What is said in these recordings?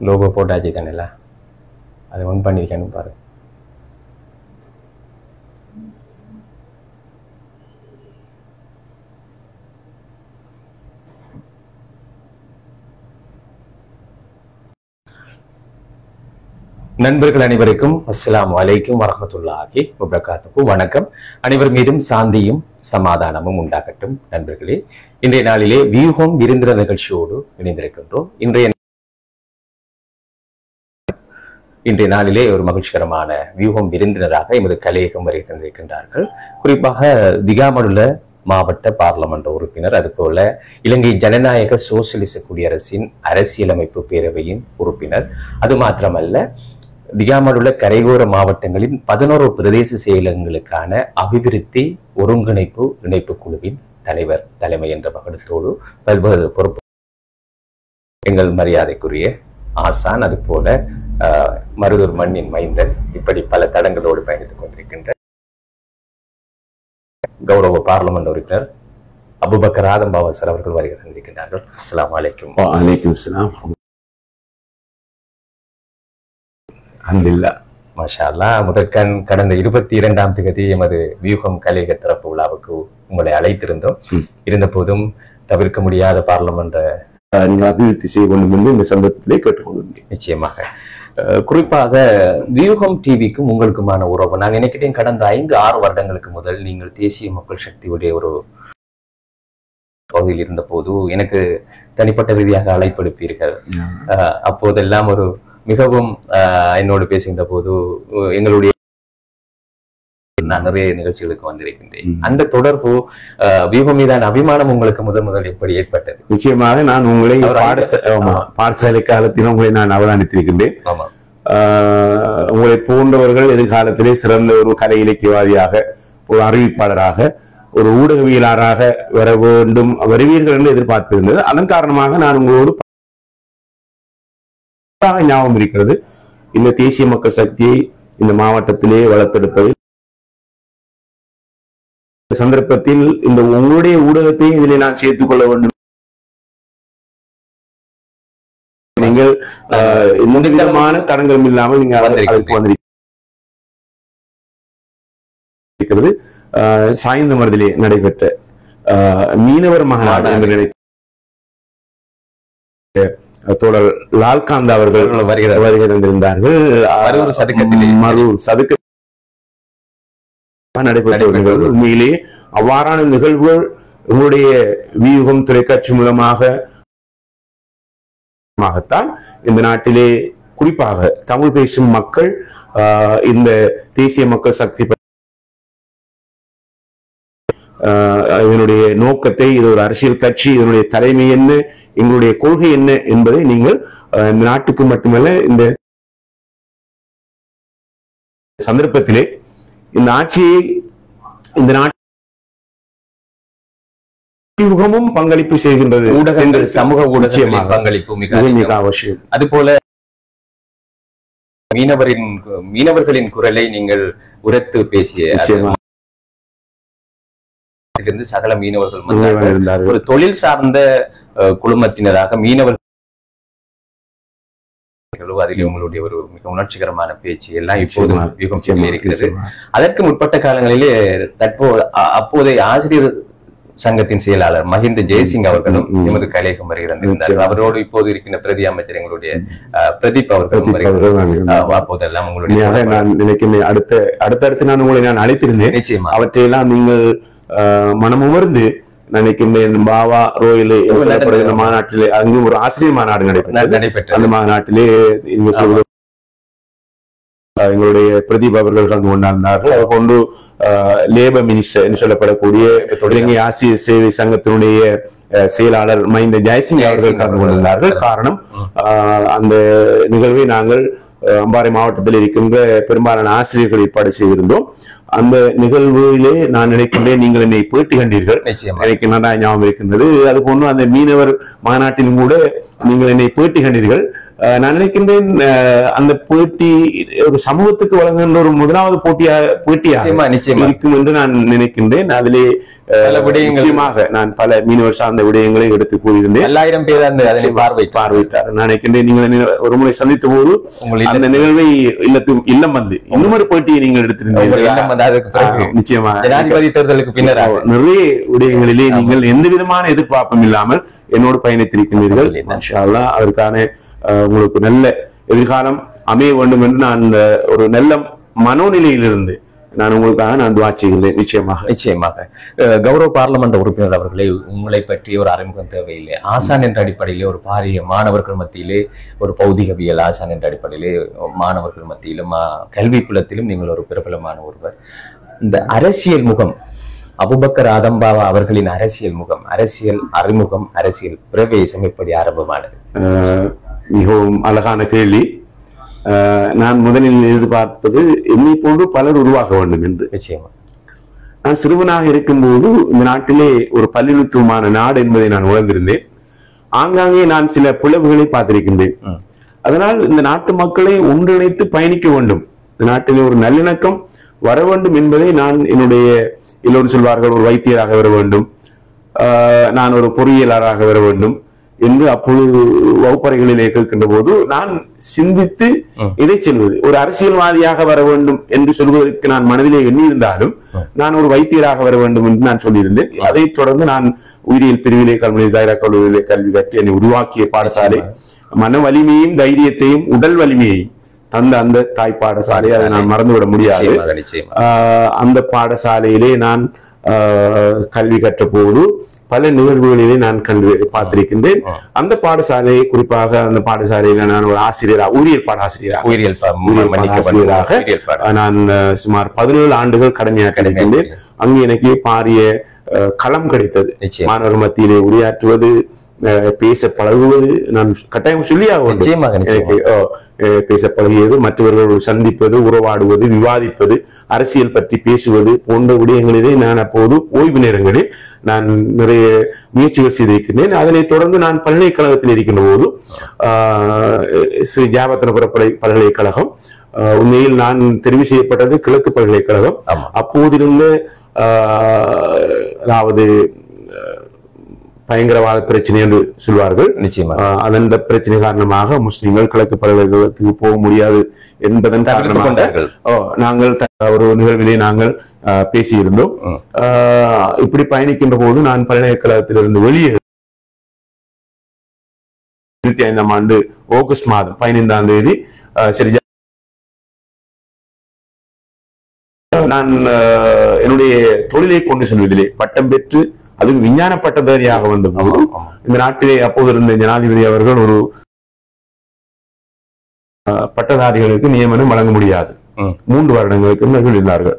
Logo போட்டாச்சு தானேல, அதை one பண்ணியிருக்கேன்னு பாரு. நண்பர்கள் அனைவருக்கும் அஸ்ஸலாமு அலைக்கும் வரஹ்மத்துல்லாஹி வபரகாத்துஹு. வணக்கம். அனைவர் மீதும் சாந்தியும் சமாதானமும் உண்டாகட்டும். நண்பர்களே, இன்றைய நாளிலே வியூகம் விருந்திர நிகழ்ச்சியோடு இணைந்திருக்கின்றோம். இன்றைய நாளிலே ஒரு மகிழ்ச்சிகரமான வியூகம் விருந்தினராக எமது கலையகம் வரை தந்திருக்கின்றார்கள். குறிப்பாக திகாமடுல மாவட்ட பாராளுமன்ற உறுப்பினர், அதுபோல இலங்கை ஜனநாயக சோசியலிச குடியரசின் அரசியலமைப்பு பேரவையின் உறுப்பினர். அது மாத்திரமல்ல, திகாமடுல கரையோர மாவட்டங்களின் 11 பிரதேச செயலகங்களுக்கான அபிவிருத்தி ஒருங்கிணைப்பு இணைப்பு குழுவின் தலைவர் தலைமை என்ற மகடத்தோடு பல்வேறு பொறுப்பு எங்கள் மரியாதைக்குரிய ஆசான், அது போல மருதூர் மண்ணின் மைந்தன், இப்படி பல தடங்களோடு பயணித்துக் கொண்டிருக்கின்ற கௌரவ பாராளுமன்ற உறுப்பினர் அபுபக்கர் ஆதம் பாவசர் அவர்கள் வருகை தந்திருக்கின்றார்கள். அஸ்ஸலாமு அலைக்கும். வலைக்கும் அஸ்ஸலாம். அல்ஹம்துலில்லாஹ். மாஷா அல்லாஹ். முதற்கண் கடந்த 22ஆம் தேதி எமது வியூகம் கலையக திறப்பு விழாவுக்கு உங்களை அழைத்திருந்தோம். இருந்த போதும் தவிர்க்க முடியாத பாராளுமன்ற நீங்கள் அபிவிருத்தி செய்ய வேண்டும் என்று இந்த சந்தர்ப்பத்திலே கேட்டுக்கொள்கிறேன். நிச்சயமாக. குறிப்பாக வியூகம் டிவிக்கும் உங்களுக்குமான உறவு நான் நினைக்கிறேன். கடந்த 5-6 வருடங்களுக்கு முதல் நீங்கள் தேசிய மக்கள் சக்தியுடைய ஒரு பகுதியில் இருந்த போது எனக்கு தனிப்பட்ட ரீதியாக அழைப்படுப்பீர்கள். அப்போதெல்லாம் ஒரு மிகவும் என்னோடு பேசுகின்ற போது எங்களுடைய நான் நிறைய நிகழ்ச்சிகளுக்கு வந்திருக்கின்றேன். அந்த தொடர்பு வியூகம் மீதான அபிமானம் உங்களுக்கு முதல் எப்படி ஏற்பட்டது? நிச்சயமாக நான் உங்களை பாடசாலை காலத்திலும் உங்களை நான் அவதானித்திருக்கின்றேன். உங்களை போன்றவர்கள் எதிர்காலத்திலே சிறந்த ஒரு கலை இலக்கியவாதியாக, ஒரு அறிவிப்பாளராக, ஒரு ஊடகவியலாளராக வர வேண்டும், வருவீர்கள் என்று எதிர்பார்த்திருந்தது. அதன் காரணமாக நான் உங்களோடு ஞாபகம் இருக்கிறது. இந்த தேசிய மக்கள் சக்தியை இந்த மாவட்டத்திலே வளர்த்தெடுப்பது சந்தர்ப்பத்தில் இந்த உங்களுடைய ஊடகத்தை இதில் நான் சேர்த்துக் கொள்ள வேண்டும். நீங்கள் எந்த விதமான தடங்களும் இல்லாமல் நீங்க வந்திருக்கிறது. சாய்ந்த மருதிலே நடைபெற்ற மீனவர் மகாநாடு என்று நினைத்த தோழர் லால்காந்த் அவர்கள் வருகை தந்திருந்தார்கள். மரூர் சதுக்க நடைபெற்ற நிகழ்வு. உண்மையிலேயே அவ்வாறான நிகழ்வுகள் உங்களுடைய வியூகம் தொலைக்காட்சி மூலமாகத்தான் இந்த நாட்டிலே குறிப்பாக தமிழ் பேசும் மக்கள் இந்த தேசிய மக்கள் சக்தி இதனுடைய நோக்கத்தை, இது ஒரு அரசியல் கட்சி, இதனுடைய தலைமை என்ன, எங்களுடைய கொள்கை என்ன என்பதை நீங்கள் இந்த நாட்டுக்கு மட்டுமல்ல இந்த சந்தர்ப்பத்திலே இந்த ஆட்சியை இந்த நாட்டுமுகமும் பங்களிப்பு செய்கின்றது. ஊடகங்கள், சமூக ஊடகங்களின் பங்களிப்பு மிக அவசியம். அதுபோல மீனவர்களின் குரலை நீங்கள் உரத்து பேசிய சகல மீனவர்கள் ஒரு தொழில் சார்ந்த குழுமத்தினராக மீனவர்கள் அதில் உங்களுடைய ஒரு மிக உணர்ச்சிகரமான பேச்சு எல்லாம் இப்போதும் வியூகம் இருக்கிறது. அதற்கு முற்பட்ட காலங்களிலே அப்போதைய ஆசிரியர் சங்கத்தின் செயலாளர் மஹிந்த ஜெயசிங் அவர்களும் எமது கலையகம் வருகிறார். அவரோடு இப்போது இருக்கின்ற பிரதி அமைச்சர் எங்களுடைய பிரதீப் அவர்களும் அப்போதெல்லாம் உங்களுடைய நான் நினைக்கிறேன் அடுத்தடுத்து நான் உங்களை நான் அழைத்திருந்தேன். நிச்சயமா அவற்றையெல்லாம் நீங்கள் மனமுமர்ந்து நினைக்கின்றேன். பாவா ரோயிலே மாநாட்டிலே அங்கு ஒரு ஆசிரியர் மாநாடு நடைபெற்றது. அந்த மாநாட்டிலே எங்களுடைய பிரதீப் அவர்கள் கலந்து கொண்டார்கள். அவர் கொண்டு லேபர் மினிஸ்டர் என்று சொல்லப்படக்கூடிய இலங்கை ஆசிரியர் சேவை சங்கத்தினுடைய செயலாளர் மஹிந்த ஜெயசிங் அவர்கள் கலந்து கொண்டிருந்தார்கள். காரணம், அந்த நிகழ்வை நாங்கள் அம்பாறை மாவட்டத்தில் இருக்கின்ற பெரும்பாலான ஆசிரியர்கள் ஏற்பாடு செய்திருந்தோம். அந்த நிகழ்விலே நான் நினைக்கின்றேன் நீங்கள் என்னை பேட்டி கண்டீர்கள். நிச்சயமா. எனக்கு நல்லா ஞாபகம் இருக்கின்றது. அது போன்று அந்த மீனவர் மாநாட்டிலும் கூட நீங்கள் என்னை பேட்டி கண்டீர்கள். நான் நினைக்கின்றேன் அந்த பேட்டி ஒரு சமூகத்துக்கு வழங்குகின்ற ஒரு முதலாவது பேட்டியாக இருக்கும் என்று நான் நினைக்கின்றேன். அதிலே நிச்சயமாக நான் பல மீனவர் சார்ந்த விடயங்களை எடுத்து கூறியிருந்தேன். 1000 பேர் பார்வையிட்டார். நான் நினைக்கின்றேன் நீங்கள் ஒரு முறை சந்தித்த போது அந்த நிகழ்வை இல்லம் வந்து இன்னும் ஒரு பேட்டியை நீங்கள் எடுத்திருந்தீர்கள். நிச்சயமாக ஜனாதிபதி தேர்தலுக்கு பின்னர் நிறைய விடயங்களிலே நீங்கள் எந்த விதமான எதிர்பார்ப்பும் இல்லாமல் என்னோடு பயணித்திருக்கின்றீர்கள். அதற்கான உங்களுக்கு நல்ல எதிர்காலம் அமைய வேண்டும் என்று நான் ஒரு நல்ல மனோநிலையிலிருந்து நான் உங்களுக்காக நான் துவா செய்கிறேன். நிச்சயமாக கௌரவ பார்லமெண்ட் உறுப்பினர் அவர்களே, உங்களை பற்றி ஒரு அறிமுகம் தேவையில்லை. ஆசான் என்ற அடிப்படையிலே ஒரு பாரிய மாணவர்கள் மத்தியிலே ஒரு பௌதிகவியல் ஆசான் என்ற அடிப்படையிலே மாணவர்கள் மத்தியிலும் கல்வி புலத்திலும் நீங்கள் ஒரு பிரபலமான ஒருவர். இந்த அரசியல் முகம் அபுபக்கர் ஆதம்பாவா அவர்களின் அரசியல் முகம், அரசியல் அறிமுகம், அரசியல் பிரவேசம் எப்படி ஆரம்பமானது? மிகவும் அழகான கேள்வி. நான் முதலில் எதிர்பார்ப்பது என்னை போன்று பலர் உருவாக வேண்டும் என்று. நிச்சயமா. நான் சிறுவனாக இருக்கும்போது இந்த நாட்டிலே ஒரு பல்லினத்துவமான நாடு என்பதை நான் உணர்ந்திருந்தேன். ஆங்காங்கே நான் சில பிளவுகளை பார்த்திருக்கின்றேன். அதனால் இந்த நாட்டு மக்களை ஒன்றிணைத்து பயணிக்க வேண்டும், இந்த நாட்டிலே ஒரு நல்லிணக்கம் வர வேண்டும் என்பதை நான் என்னுடைய எல்லோரும் சொல்வார்கள் ஒரு வைத்தியராக வர வேண்டும், நான் ஒரு பொறியியலாளராக வர வேண்டும் என்று அப்பொழுது வகுப்பறைகளிலே கேட்கின்ற போது நான் சிந்தித்து இதை சொல்வது ஒரு அரசியல்வாதியாக வர வேண்டும் என்று சொல்வதற்கு நான் மனதிலே எண்ணியிருந்தாலும் நான் ஒரு வைத்தியராக வர வேண்டும் என்று நான் சொல்லியிருந்தேன். அதைத் தொடர்ந்து நான் உயிரியல் பிரிவிலே கல்முனை ஜாயிரா கல்லூரியிலே கல்வி கற்று என்னை உருவாக்கிய பாடசாலை மன வலிமையும் தைரியத்தையும் உடல் வலிமையையும் தந்த அந்த தாய் பாடசாலை, அதை நான் மறந்துவிட முடியாது. அந்த பாடசாலையிலே நான் கல்வி கற்ற போது பல நிகழ்வுகளிலே நான் கண்டு பார்த்திருக்கின்றேன். அந்த பாடசாலையை குறிப்பாக அந்த பாடசாலையில நான் ஒரு ஆசிரியராக உயிரியல் ஆசிரியராக நான் சுமார் 17 ஆண்டுகள் கடமையாக இருக்கின்றேன். அங்கு எனக்கு பாரிய களம் கிடைத்தது. மாணவர் மத்தியிலே உரையாற்றுவது, பேச பழகுவது, நான் கட்டாயம் சொல்லியாக வேண்டும். எனக்கு பேச பழகியது, மற்றவர்கள் சந்திப்பது, உறவாடுவது, விவாதிப்பது, அரசியல் பற்றி பேசுவது போன்ற விடயங்களிலே நான் அப்போது ஓய்வு நேரங்களில் நான் நிறைய முயற்சிகள் செய்திருக்கின்றேன். அதனை தொடர்ந்து நான் பல்கலைக்கழகத்தில் இருக்கின்ற போது ஸ்ரீ ஜாபத்திரபுர பல்கலைக்கழகம், உண்மையில் நான் தெரிவு செய்யப்பட்டது கிழக்கு பல்கலைக்கழகம். அப்போதிருந்த அதாவது பயங்கரவாத பிரச்சனை என்று சொல்வார்கள். நிச்சயமா அதன் பிரச்சனை காரணமாக முஸ்லிம்கள் கிழக்கு பல்கலைக்கழகத்துக்கு போக முடியாது என்பதன் காரணமாக நாங்கள் ஒரு நிகழ்விலே நாங்கள் பேசியிருந்தோம். இப்படி பயணிக்கின்ற போது நான் பல்கலைக்கழகத்திலிருந்து வெளியே 2005ஆம் ஆண்டு ஆகஸ்ட் மாதம் 15ஆம் தேதி சரி நான் என்னுடைய தொழிலை கொண்டு செல்வதிலே பட்டம் பெற்று அதுவும் விஞ்ஞான பட்டதாரியாக வந்த போது இந்த நாட்டிலே அப்போது இருந்த ஜனாதிபதி அவர்கள் ஒரு பட்டதாரிகளுக்கு நியமனம் வழங்க முடியாது, 3 வருடங்களுக்கு சொல்லியிருந்தார்கள்.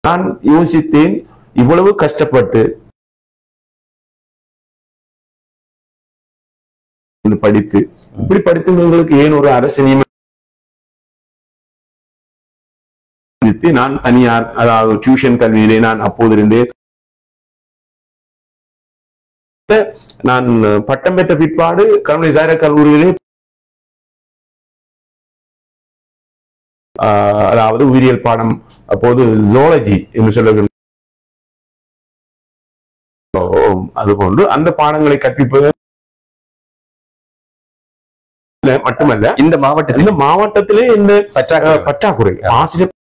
நான் யோசித்தேன், இவ்வளவு கஷ்டப்பட்டு படித்து இப்படி படித்தவங்களுக்கு ஏன் ஒரு அரசு நியமனம்? நான் தனியார் அதாவது டியூஷன் கல்வியிலே நான் அப்போது இருந்தே நான் பட்டம் பெற்ற பிற்பாடு கல்முனை ஜாயிரா கல்லூரியிலே அதாவது உயிரியல் பாடம் அப்போது ஜூவாலஜி என்று சொல்லுகின்ற அதுபோன்று அந்த பாடங்களை கற்பிப்பது மட்டுமல்ல இந்த மாவட்டத்திலே இந்த பற்றாக்குறை ஆசிரியர்.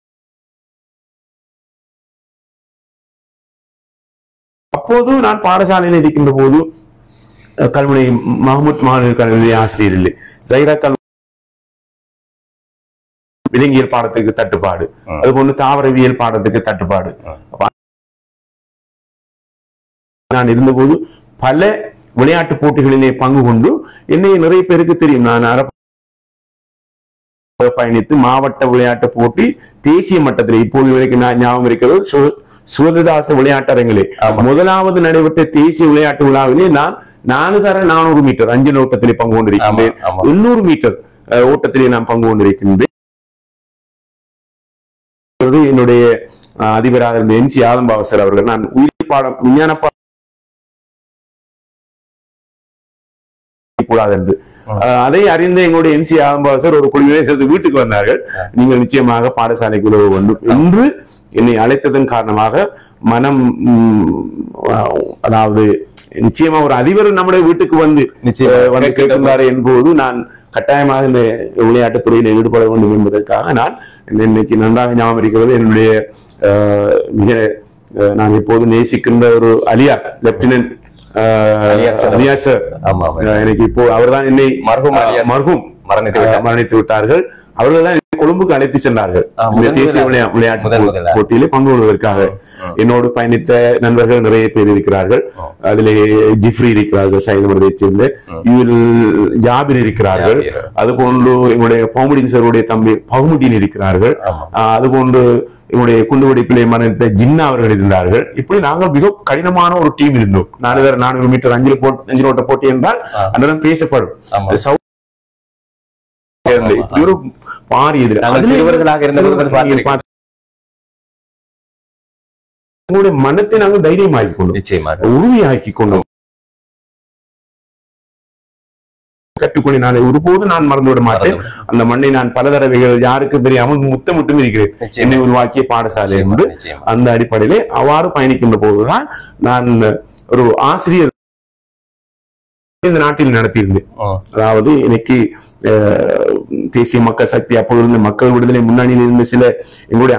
அப்போது நான் பாடசாலையில் இருக்கின்ற போது கல்முனை மஹமூத் மாநில கல்வி ஆசிரியர் இல்லை, ஜைரா கல்வி விலங்கியல் பாடத்துக்கு தட்டுப்பாடு, அதுபோன்று தாவரவியல் பாடத்துக்கு தட்டுப்பாடு. நான் இருந்தபோது பல விளையாட்டு போட்டிகளிலே பங்கு கொண்டு என்னை நிறைய பேருக்கு தெரியும். நான் பயணித்து மாவட்ட விளையாட்டு போட்டி தேசிய மட்டத்தில் இப்போது வரைக்கும் ஞாபகம் இருக்கிறது சுகதாச விளையாட்டரங்கிலே முதலாவது நடைபெற்ற தேசிய விளையாட்டு விழாவிலே நான் 4x400 மீட்டர் 5 ஓட்டத்திலே பங்கு கொண்டிருக்கின்றேன். 800 மீட்டர் ஓட்டத்திலே நான் பங்கு கொண்டிருக்கின்றேன். என்னுடைய அதிபராக இருந்த MC ஆதம்பாவசர் அவர்கள் நான் உயிர் பாடம் விஞ்ஞான கூடாது என்று அதை அறிந்த எங்களுடைய MC ஆதம்பாவசர் ஒரு குழுவினர் வீட்டுக்கு வந்தார்கள். நீங்கள் நிச்சயமாக பாடசாலைக்கு உதவ வேண்டும் என்று என்னை அழைத்ததன் காரணமாக மனம் அதாவது நிச்சயமா ஒரு அதிபர் நம்முடைய வீட்டுக்கு வந்து கேட்கின்றார் என்போது நான் கட்டாயமாக இந்த விளையாட்டுத் துறையில் ஈடுபட வேண்டும் என்பதற்காக நான் இன்னைக்கு நன்றாக ஞாபகம் இருக்கிறது. என்னுடைய மிக நான் இப்போது நேசிக்கின்ற ஒரு அலியார் லெப்டினன்ட் அலியார் சார், எனக்கு இப்போ அவர்தான் என்னை மர்ஹூம் மரணித்து விட்டார்கள். அவர்கள் தான் கொழும்புக்கு அழைத்து சென்றார்கள் தேசிய விளையாட்டு போட்டியிலே பங்கு கொள்வதற்காக. என்னோடு பயணித்த நண்பர்கள் நிறைய பேர் இருக்கிறார்கள். அதிலே ஜிப்ரி இருக்கிறார்கள், சைதமரத்தை சேர்ந்த ஜாபிர் இருக்கிறார்கள். அதுபோன்று எங்களுடைய பவுமுடின் சாருடைய தம்பி பவுமுடின் இருக்கிறார்கள். அதுபோன்று எங்களுடைய குண்டுவெடிப்பிலே மரணித்த ஜின்னா அவர்கள் இருந்தார்கள். இப்படி நாங்கள் மிக கடினமான ஒரு டீம் இருந்தோம். 400 மீட்டர் அஞ்சல் ஓட்ட போட்டி என்றால் அன்றும் பேசப்படும். மனத்தை நாங்கள் தைரியமாக்கி கொண்டோம், உறுதியாக்கி கொண்டோம். கற்றுக்கொண்டு நான் ஒருபோது நான் மறந்துவிட மாட்டேன். அந்த மண்ணை நான் பல தடவைகள் யாருக்கு தெரியாமல் முத்தமிட்டும் இருக்கிறேன். என்னை உருவாக்கிய பாடசாலை என்று அந்த அடிப்படையிலே அவ்வாறு பயணிக்கின்ற போதுதான் நான் ஒரு ஆசிரியர் இந்த நாட்டில் நடத்தியிருந்தேன். அதாவது இன்னைக்கு தேசிய மக்கள் சக்தி அப்போது இருந்த மக்கள் விடுதலை முன்னணியில் இருந்த சில எங்களுடைய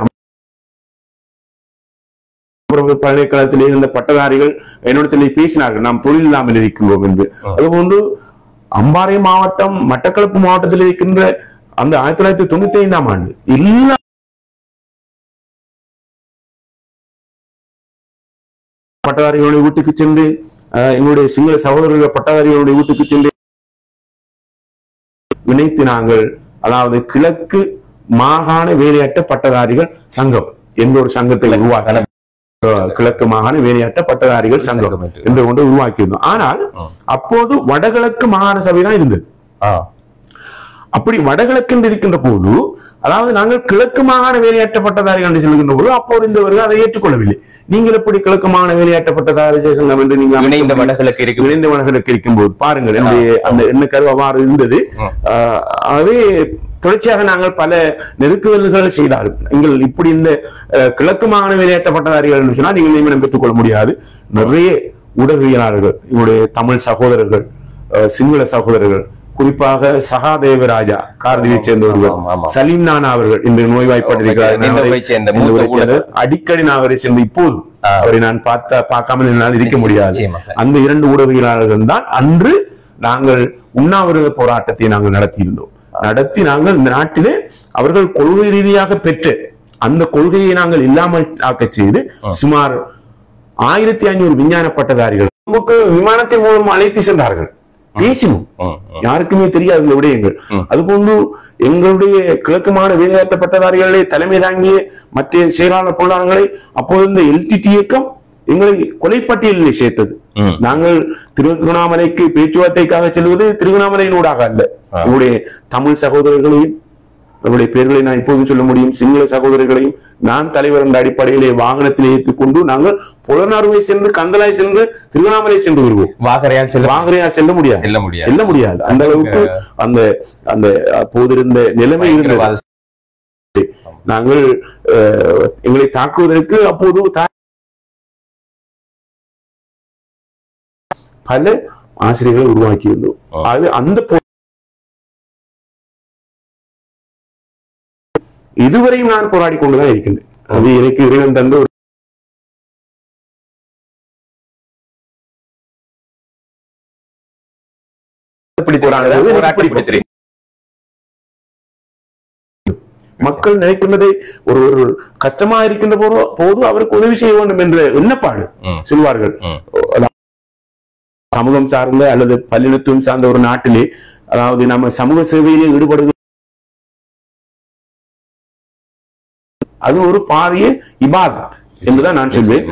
பல்கலைக்கழகத்தில் இருந்த பட்டதாரிகள் என்னிடத்திலே பேசினார்கள், நாம் தொழில் இல்லாமல் இருக்கின்றோம் என்று. அதுபோன்று அம்பாறை மாவட்டம் மட்டக்களப்பு மாவட்டத்தில் இருக்கின்ற அந்த 1995ஆம் ஆண்டு எல்லா பட்டதாரிகளுடைய வீட்டுக்கு சென்று எங்களுடைய சிங்கள சகோதரர்கள் பட்டதாரிகளுடைய வீட்டுக்கு சென்று இணைத்து நாங்கள் அதாவது கிழக்கு மாகாண வேலையற்ற பட்டதாரிகள் சங்கம் என்ற ஒரு சங்கத்தை உருவாக்க கிழக்கு மாகாண வேலையற்ற பட்டதாரிகள் சங்கம் என்று கொண்டு உருவாக்கியிருந்தோம். ஆனால் அப்போது வடகிழக்கு மாகாண சபை தான் இருந்தது. அப்படி வடகிழக்கு இருக்கின்ற போது அதாவது நாங்கள் கிழக்கு மாகாண வேலையற்ற பட்டதாரிகள் என்று சொல்கின்ற போது அப்போது இருந்தவர்கள் அதை ஏற்றுக்கொள்ளவில்லை. நீங்கள் எப்படி கிழக்கு மாகாண வேலையற்ற பட்டதாரி சங்கம் என்று நீங்கள் இணைந்த வடகிழக்கு இருக்கும் போது பாருங்கள் என்னுடைய அந்த எண்ணக்கரு அவ்வாறு இருந்தது. ஆகவே தொடர்ச்சியாக நாங்கள் பல நெருக்குதல்கள் செய்தாலும் நீங்கள் இப்படி இந்த கிழக்கு மாகாண வேலையற்ற பட்டதாரிகள் என்று சொன்னால் நீங்கள் நியமனம் பெற்றுக் கொள்ள முடியாது. நிறைய ஊடகவியலாளர்கள் எங்களுடைய தமிழ் சகோதரர்கள் சிங்கள சகோதரர்கள் குறிப்பாக சகாதேவராஜா கார்தியை சேர்ந்த ஒருவர், சலீம் நானா அவர்கள் இன்று நோய்வாய்ப்பட்டிருக்கிறார். அடிக்கடி நான் அவரை சேர்ந்து இப்போது அவரை நான் பார்க்காமல் என்னால் இருக்க முடியாது. அந்த 2 ஊடகவியலாளர்கள் தான் அன்று நாங்கள் உண்ணாவிரத போராட்டத்தை நாங்கள் நடத்தி நாங்கள் இந்த நாட்டிலே அவர்கள் கொள்கை ரீதியாக பெற்று அந்த கொள்கையை நாங்கள் இல்லாமல் ஆக்க செய்து சுமார் 1500 விஞ்ஞான பட்டதாரிகள் விமானத்தின் மூலம் அழைத்து சென்றார்கள். பேசினோம், யாருக்குமே தெரியாது இந்த விடயங்கள். அதுபோன்று எங்களுடைய கிழக்கு மாகாண வேலையாற்ற பட்டதாரிகளை தலைமை தாங்கிய மற்ற செயலாளர் பொருளாளர்களை அப்போது இந்த LTT இயக்கம் எங்களை கொலைப்பட்டியலில் சேர்த்தது. நாங்கள் திருகோணாமலைக்கு பேச்சுவார்த்தைக்காக செல்வது திருகோணாமலையினூடாக அல்ல. எங்களுடைய தமிழ் சகோதரர்களையும் அவருடைய பெயர்களை நான் இப்போதும் சொல்ல முடியும், சிங்கள சகோதரர்களையும் நான் தலைவர் என்ற அடிப்படையிலே வாகனத்தில் ஏற்றுக்கொண்டு நாங்கள் புலனறுவை சென்று கந்தலாய் சென்று திருவண்ணாமலை சென்று வருவோம். வாகரையால் செல்ல முடியாது. அந்த அளவுக்கு அந்த அந்த அப்போதிருந்த நிலைமை இருந்தது. நாங்கள் எங்களை தாக்குவதற்கு அப்போது பல ஆசிரியர்களை உருவாக்கி இருந்தோம். அந்த இதுவரையும் நான் போராடி கொண்டுதான் இருக்கின்றேன். அது எனக்கு இறைவன் தந்த ஒரு மக்கள் நினைக்கின்றதை ஒரு கஷ்டமா இருக்கின்ற போது அவருக்கு உதவி செய்ய வேண்டும் என்ற எண்ணப்பாடு சொல்வார்கள். சமூகம் சார்ந்த அல்லது பல்லினத்துவம் சார்ந்த ஒரு நாட்டிலே அதாவது நம்ம சமூக சேவையிலே ஈடுபடுவது அது ஒரு பாரிய இபாதத் என்றுதான் நான் சொல்வேன்.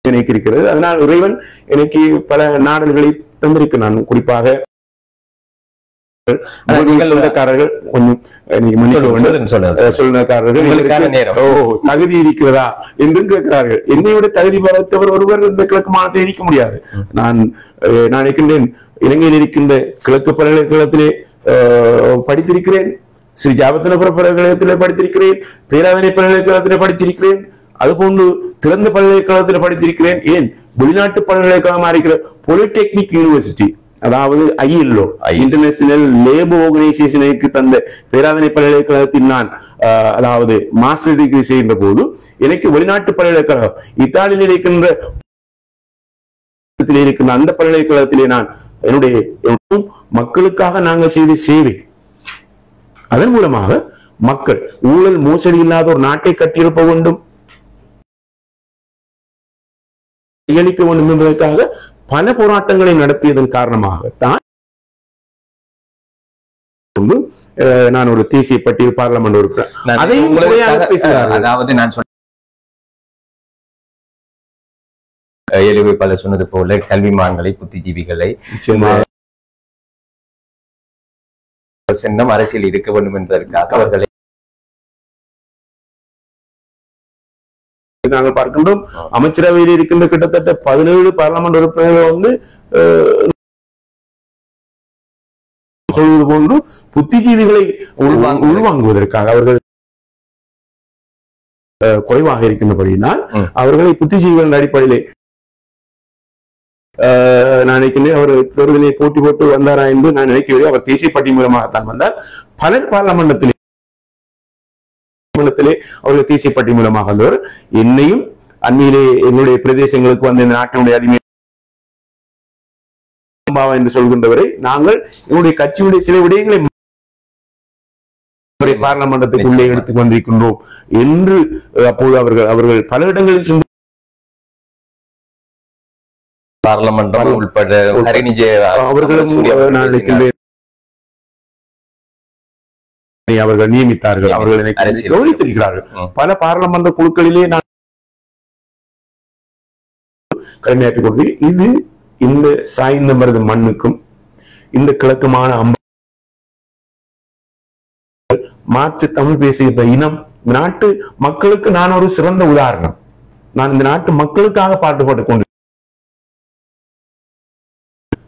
எனக்கு இருக்கிறது. அதனால் இறைவன் எனக்கு பல நாடல்களை தந்திருக்கு. நான் குறிப்பாக சொந்தக்காரர்கள் கொஞ்சம் சொந்தக்காரர்கள் தகுதி இருக்கிறதா என்றும் கேட்கிறார்கள். என்னை விட தகுதி படைத்தவர் ஒருவர் இந்த கிழக்கு மாநிலத்தில் இருக்க முடியாது. நான் நினைக்கின்றேன், இலங்கையில் இருக்கின்ற கிழக்கு பல்கலைக்கழகத்திலே படித்திருக்கிறேன், ஸ்ரீ ஜாபத்தினபுர பல்கலைக்கழகத்திலே படித்திருக்கிறேன், பேராதனை பல்கலைக்கழகத்திலே படித்திருக்கிறேன், அதுபோன்று திறந்த பல்கலைக்கழகத்தில் படித்திருக்கிறேன். ஏன் வெளிநாட்டு பல்கலைக்கழகமாக இருக்கிற பாலிடெக்னிக் யூனிவர்சிட்டி, அதாவது ILO இன்டர்நேஷனல் லேபர் ஆர்கனைசேஷனுக்கு தந்த பேராதனை பல்கலைக்கழகத்தில் நான் அதாவது மாஸ்டர் டிகிரி செய்கின்ற போது எனக்கு வெளிநாட்டு பல்கலைக்கழகம் இத்தாலியில் இருக்கின்ற அந்த பல்கலைக்கழகத்திலே நான் என்னுடைய மக்களுக்காக நாங்கள் செய்த சேவை, அதன் மூலமாக மக்கள் ஊழல் மோசடி இல்லாத ஒரு நாட்டை கட்டியிருப்ப வேண்டும், கையளிக்க வேண்டும் என்பதற்காக பல போராட்டங்களை நடத்தியதன் காரணமாகத்தான் நான் ஒரு தேசிய பட்டியல் பார்லமெண்ட் உறுப்பினர். அதையும் அதாவது நான் பல சொன்னது போல கல்விமான்களை, புத்திஜீவிகளை சின்னம் அரசியல் இருக்க வேண்டும் என்பதற்காக அவர்களை நாங்கள் பார்க்கின்றோம். அமைச்சரவையில் இருக்கின்ற கிட்டத்தட்ட 17 பார்லமெண்ட் உறுப்பினர்கள் சொல்வது போன்று புத்திஜீவிகளை உள்வாங்குவதற்காக அவர்கள் குறைவாக இருக்கின்றபடியினால் அவர்களை புத்திஜீவிகளின் அடிப்படையிலே நான் நினைக்கிறேன் அவர் தேர்தலை போட்டி போட்டு வந்தாரா என்று நான் நினைக்கவில்லை. அவர் தேசிய பட்டியல் மூலமாகத்தான் வந்தார். பலர் பார்லமெண்டத்திலே அவர்கள் தேசிய பட்டியல் மூலமாக வந்தவர். என்னையும் அண்மையிலே என்னுடைய பிரதேசங்களுக்கு வந்து இந்த நாட்டினுடைய அதிமை என்று சொல்கின்றவரை நாங்கள் என்னுடைய கட்சியுடைய சில விடயங்களை பார்லமெண்டத்துக்குள்ளே எடுத்துக் கொண்டிருக்கின்றோம் என்று அப்போது அவர்கள் பல இடங்களில் சென்று பார்லமென்றம் உட்பட அவர்களும் அவர்கள் நியமித்தார்கள். அவர்கள் கவனித்திருக்கிறார்கள். பல பார்லமெண்ட் குழுக்களிலே நான் கடமையாற்றிக் கொண்டு இது இந்த சாய்ந்த மருது மண்ணுக்கும் இந்த கிழக்குமான மாற்று தமிழ் பேசுகின்ற இனம் நாட்டு மக்களுக்கு நான் ஒரு சிறந்த உதாரணம். நான் இந்த நாட்டு மக்களுக்காக பாட்டுப்பட்டுக் கொண்டு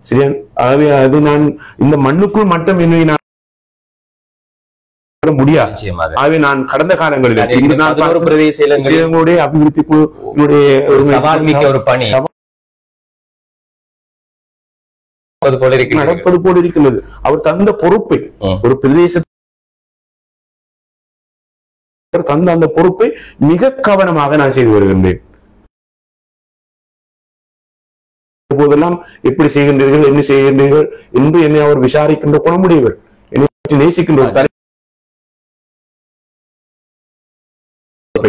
சரியா. ஆகவே அது நான் இந்த மண்ணுக்குள் மட்டும் என்னை நான் முடியாது. ஆகவே நான் கடந்த காலங்களில் அபிவிருத்தி நடப்பது போல இருக்கிறது. அவர் தந்த பொறுப்பை ஒரு பிரதேச தந்த அந்த பொறுப்பை மிக கவனமாக நான் செய்து வருகின்றேன். போதெல்லாம் எப்படி செய்கின்றீர்கள், என்ன செய்கின்றீர்கள் என்று என்னை அவர் விசாரிக்கின்ற குணமுடையவர், என்னை பற்றி நேசிக்கின்ற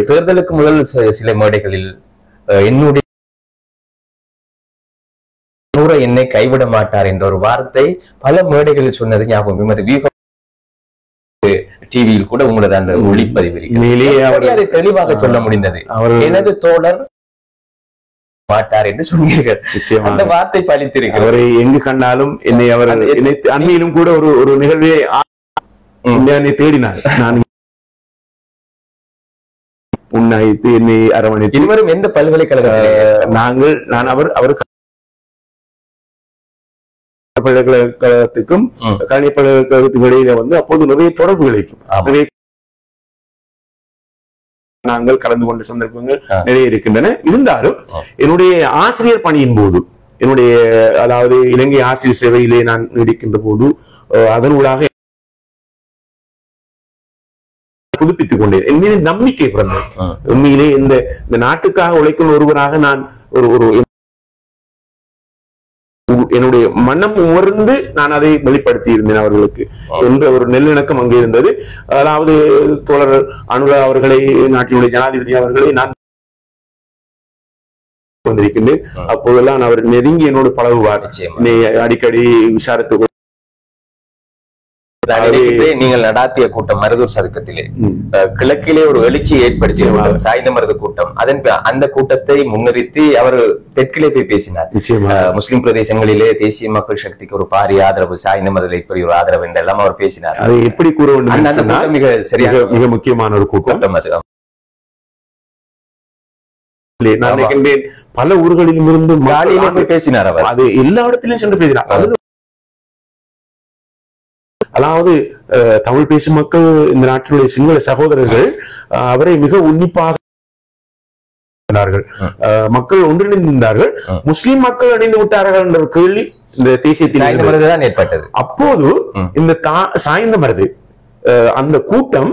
தேர்தலுக்கு முதல் சில மேடைகளில் என்னுடைய என்னை கைவிட மாட்டார் என்ற ஒரு வார்த்தை பல மேடைகளில் சொன்னது ஞாபகம். டிவியில் கூட உங்களது அந்த ஒளிப்பதிவு அதை தெளிவாக சொல்ல முடிந்தது. எனது தோழர் மாட்டார் என்று சொன்னீர்கள். அந்த வார்த்தை பழித்திருக்கிறது. அவரை எங்கு கண்டாலும் என்னை அவர் அண்மையிலும் கூட ஒரு நிகழ்வை தேடினார். நான் உன்னாய்த்து என்னை அரவணைத்து இருவரும் எந்த பல்கலைக்கழகம் நான் அவர் பல்கலைக்கழகத்துக்கும் கல்வி பல்கலைக்கழகத்துக்கு இடையில வந்து அப்போது நிறைய தொடர்புகள் இருக்கும். நாங்கள் கலந்து கொண்ட சந்தர்ப்பங்கள் நிறைய இருக்கின்றன. இருந்தாலும் என்னுடைய ஆசிரியர் பணியின் போது என்னுடைய அதாவது இலங்கை ஆசிரியர் சேவையிலே நான் நீடிக்கின்ற போது அதனூடாக புதுப்பித்துக் கொண்டேன். என் மீது நம்பிக்கை பிறந்தது. உண்மையிலே இந்த நாட்டுக்காக உழைக்கும் ஒருவராக நான் ஒரு என்னுடைய மனம் உணர்ந்து நான் அதை வெளிப்படுத்தி இருந்தேன் அவர்களுக்கு என்ற ஒரு நல்லிணக்கம் அங்கே இருந்தது. அதாவது தோழர் அனுரா அவர்களை, நாட்டினுடைய ஜனாதிபதி அவர்களை நான் வந்திருக்கின்றேன். அப்போதெல்லாம் அவர் நெருங்கி என்னோடு பழகுவார். அடிக்கடி விசாரித்து நீங்கள் நடாத்திய கூட்டம் மருதூர் சதுக்கத்திலே கிழக்கிலே ஒரு எழுச்சி ஏற்படுத்தி சாய்ந்த மருது கூட்டம் அந்த கூட்டத்தை முன்னிறுத்தி அவர் தெற்கிலே போய் பேசினார். முஸ்லிம் பிரதேசங்களிலே தேசிய மக்கள் சக்திக்கு ஒரு பாரிய ஆதரவு, சாய்ந்த மருதில் இப்படி ஒரு ஆதரவு என்றெல்லாம் அவர் பேசினார். அதை எப்படி கூற வேண்டும்? மிக சரியாக மிக முக்கியமான ஒரு கூட்டம் அது. நான் நினைக்கின்றேன் பல ஊர்களிலும் இருந்து பேசினார் அவர். அது எல்லா இடத்திலும் சென்று பேசினார். அதாவது தமிழ் பேசும் மக்கள், இந்த நாட்டினுடைய சிங்கள சகோதரர்கள் அவரை மிக உன்னிப்பாக மக்கள் ஒன்றிணைந்தார்கள். முஸ்லிம் மக்கள் இணைந்து விட்டார்கள் என்ற கேள்வி இந்த தேசியத்தில் ஏற்பட்டது. அப்போது இந்த சாய்ந்த மருது அந்த கூட்டம்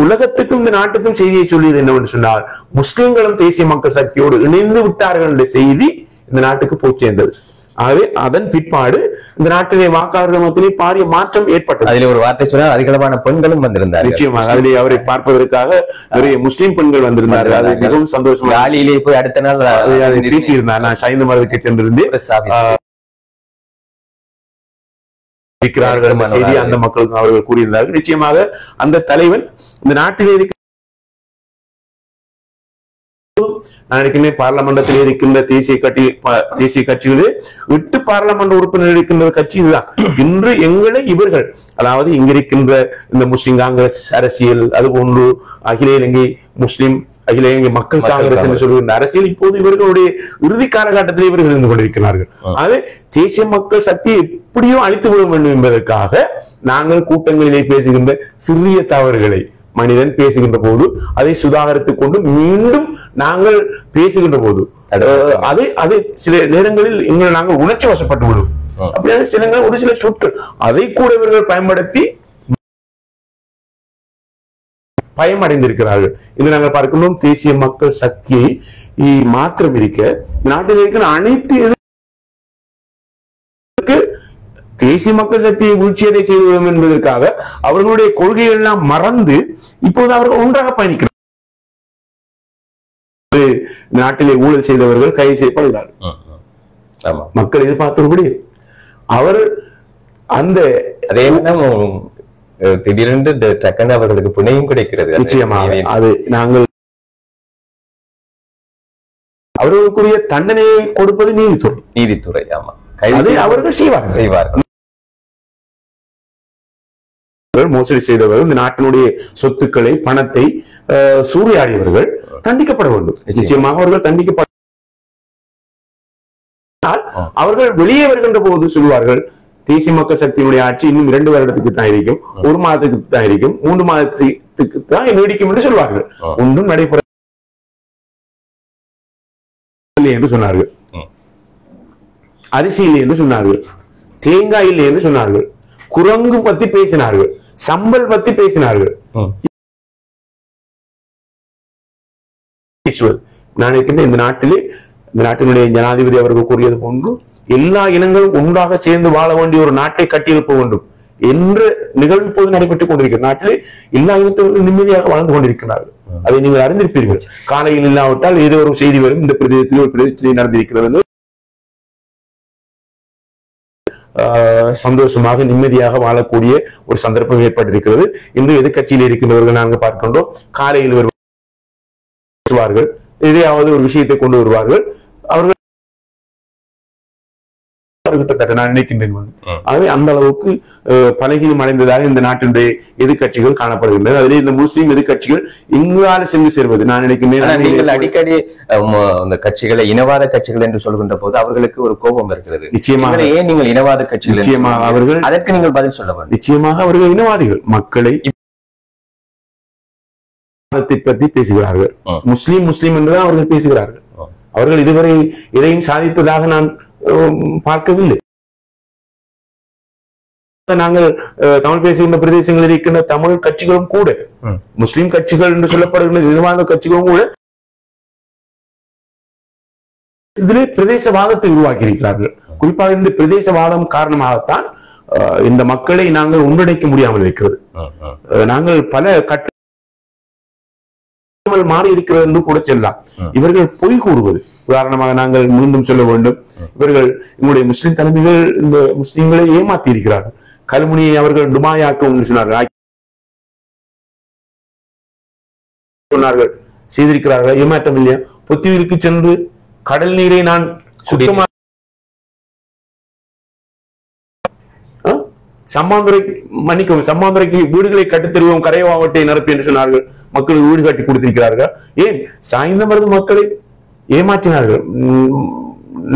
உலகத்துக்கும் இந்த நாட்டுக்கும் செய்தியை சொல்லியது என்னவென்று சொன்னால், முஸ்லிம்களும் தேசிய மக்கள் சக்தியோடு இணைந்து விட்டார்கள் என்ற செய்தி இந்த நாட்டுக்கு போய் சேர்ந்தது. ஆகவே அதன் பிற்பாடு இந்த நாட்டிலே வாக்காளர்கள் மத்தியிலே பாரிய மாற்றம் ஏற்பட்டது. அதில் ஒரு வார்த்தை சொன்னால் அதிகளவான பெண்களும் வந்திருந்தார். நிச்சயமாக அதிலே அவரை பார்ப்பதற்காக நிறைய முஸ்லிம் பெண்கள் வந்திருந்தார்கள். அது மிகவும் சந்தோஷமா. காலையிலே போய் அடுத்த நாள் பேசியிருந்தார். நான் சாய்ந்த மருதுக்கு சென்றிருந்தேன். இருக்கிறார்கள் செய்தி அந்த மக்களுக்கு அவர்கள் கூறியிருந்தார்கள். நிச்சயமாக அந்த தலைவன் இந்த நாட்டிலே இருக்க, நான் நினைக்கிறேன் பார்லமெண்டத்தில் இருக்கின்ற தேசிய கட்சிகளே 8 பார்லமெண்ட் உறுப்பினர் இருக்கின்ற கட்சி இதுதான். இன்று எங்களை இவர்கள், அதாவது இங்க இருக்கின்ற இந்த முஸ்லிம் காங்கிரஸ் அரசியல், அதுபோன்று அகில இலங்கை முஸ்லிம், அகில இலங்கை மக்கள் காங்கிரஸ் என்று சொல்கின்ற அரசியல் இப்போது இவர்களுடைய இறுதி காலகட்டத்தில் இவர்கள் இருந்து கொண்டிருக்கிறார்கள். ஆகவே தேசிய மக்கள் சக்தியை எப்படியோ அழித்து விட வேண்டும் என்பதற்காக நாங்கள் கூட்டங்களிலே பேசுகின்ற சிறிய தவறுகளை மனிதன் பேசுகின்ற போது அதை சுதாகரித்துக் கொண்டு மீண்டும் நாங்கள் பேசுகின்ற போது அது சில நேரங்களில் எங்களை நாங்கள் உணர்ச்சி வசப்பட்டு விடுவோம். அப்படியான சில ஒரு சில சொற்கள் அதை கூட இவர்கள் பயன்படுத்தி பயமடைந்திருக்கிறார்கள். இன்று நாங்கள் பார்க்கின்றோம் தேசிய மக்கள் சக்தியை மாத்திரம் இருக்க நாட்டில் இருக்கிற அனைத்து தேசிய மக்கள் சக்தியை வீழ்ச்சியடை செய்துவிடும் என்பதற்காக அவர்களுடைய கொள்கைகள் எல்லாம் மறந்து இப்போது அவர்கள் ஒன்றாக பயணிக்கிறார். நாட்டிலே ஊழல் செய்தவர்கள் கைது செய்யப்படுகிறார்கள். மக்கள் எதிர்பார்த்தபடி அவர் அந்த திடீரென்று டக்குன்னு அவர்களுக்கு புனையும் கிடைக்கிறது. நிச்சயமாக அது நாங்கள் அவர்களுக்குரிய தண்டனையை கொடுப்பது நீதித்துறை. ஆமா, அவர்கள் செய்வார்கள். மோசடி செய்தவர்கள், இந்த நாட்டினுடைய சொத்துக்களை, பணத்தை சூறையாடியவர்கள் தண்டிக்கப்பட வேண்டும். நிச்சயமாக அவர்கள் தண்டிக்கப்பட. அவர்கள் வெளியே வருகின்ற போது சொல்வார்கள், தேசிய மக்கள் சக்தியினுடைய ஆட்சி இன்னும் 2 வருடத்துக்கு தான் இருக்கும், 1 மாதத்துக்கு தான் இருக்கும், 3 மாதத்துக்கு தான் நீடிக்கும் என்று சொல்வார்கள். ஒன்றும் நடைபெற என்று சொன்னார்கள். அரிசி இல்லை என்று சொன்னார்கள், தேங்காய் இல்லை என்று சொன்னார்கள், குரங்கு பத்தி பேசினார்கள், சம்பல் பத்தி பேசினார்கள். நான் இருக்கின்ற இந்த நாட்டிலே, இந்த நாட்டினுடைய ஜனாதிபதி அவர்கள் கூறியது போன்று எல்லா இனங்களும் ஒன்றாக சேர்ந்து வாழ வேண்டிய ஒரு நாட்டை கட்டியெழுப்ப வேண்டும் என்ற நிகழ்வு இப்போது நடைபெற்றுக் கொண்டிருக்கிற நாட்டிலே எல்லா இனத்தவர்களும் நிம்மதியாக வாழ்ந்து கொண்டிருக்கிறார்கள். அதை நீங்கள் அறிந்திருப்பீர்கள். காலையில் இல்லாவிட்டால் ஏதோ ஒரு செய்தி வரும், இந்த பிரதேசத்தில் ஒரு பிரதிஷ்டை நடந்திருக்கிறது, சந்தோஷமாக நிம்மதியாக வாழக்கூடிய ஒரு சந்தர்ப்பம் ஏற்பட்டிருக்கிறது. இன்று எதிர்கட்சியில் இருக்கின்றவர்கள் நாங்கள் பார்க்கின்றோம், காலையில் வருவார்கள், எதையாவது ஒரு விஷயத்தை கொண்டு வருவார்கள், அவர்கள் கிட்டத்தட்ட நான் நினைக்கின்றேன். ஆகவே அந்த அளவுக்கு பலகீனம் அடைந்ததாக இந்த நாட்டினுடைய எதிர்கட்சிகள் காணப்படுகின்றன. அதிலே இந்த முஸ்லீம் எதிர்கட்சிகள் இங்கால சென்று சேர்வது நான் நினைக்கின்றேன். நீங்கள் அடிக்கடி அந்த கட்சிகளை இனவாத கட்சிகள் என்று சொல்கின்ற போது அவர்களுக்கு ஒரு கோபம் இருக்கிறது. நிச்சயமாக ஏன் நீங்கள் இனவாத கட்சிகள்? நிச்சயமாக அவர்கள் அதற்கு நீங்கள் பதில் சொல்ல வேண்டும். நிச்சயமாக அவர்கள் இனவாதிகள். மக்களை பற்றி பேசுகிறார்கள். முஸ்லீம் என்றுதான் அவர்கள் பேசுகிறார்கள். அவர்கள் இதுவரை எதையும் சாதித்ததாக நான் பார்க்கவில்லை. நாங்கள் தமிழ் பேசுகின்ற பிரதேசங்களில் இருக்கின்ற தமிழ் கட்சிகளும் கூட, முஸ்லிம் கட்சிகள் என்று சொல்லப்படுகின்ற இனவாத கட்சிகளும் கூட இதிலே பிரதேசவாதத்தை உருவாக்கி இருக்கிறார்கள். குறிப்பாக இந்த பிரதேசவாதம் காரணமாகத்தான் இந்த மக்களை நாங்கள் ஒன்றிணைக்க முடியாமல் இருக்கிறது. நாங்கள் பல மாறி இருக்கிறது என்று கூட செல்லலாம். இவர்கள் பொய் கூறுவது, உதாரணமாக நாங்கள் மீண்டும் சொல்ல வேண்டும், இவர்கள் எங்களுடைய முஸ்லிம் தலைமைகள் இந்த முஸ்லிம்களை ஏமாத்தி இருக்கிறார்கள். கல்முனையை அவர்கள் துபாயாக்கும் சொன்னார்கள், செய்திருக்கிறார்கள். ஏமாற்றம் இல்லையா? பொத்தியூருக்கு சென்று கடல் நீரை நான் சுத்தமாக சம்மாந்துரைக்கு வீடுகளை கட்டித்தருவோம், கரை மாவட்டத்தை நிரப்பி என்று சொன்னார்கள். மக்களுக்கு வீடு கட்டி கொடுத்திருக்கிறார்கள். ஏன் சாய்ந்தமருது மக்களை ஏமாற்றினார்கள்.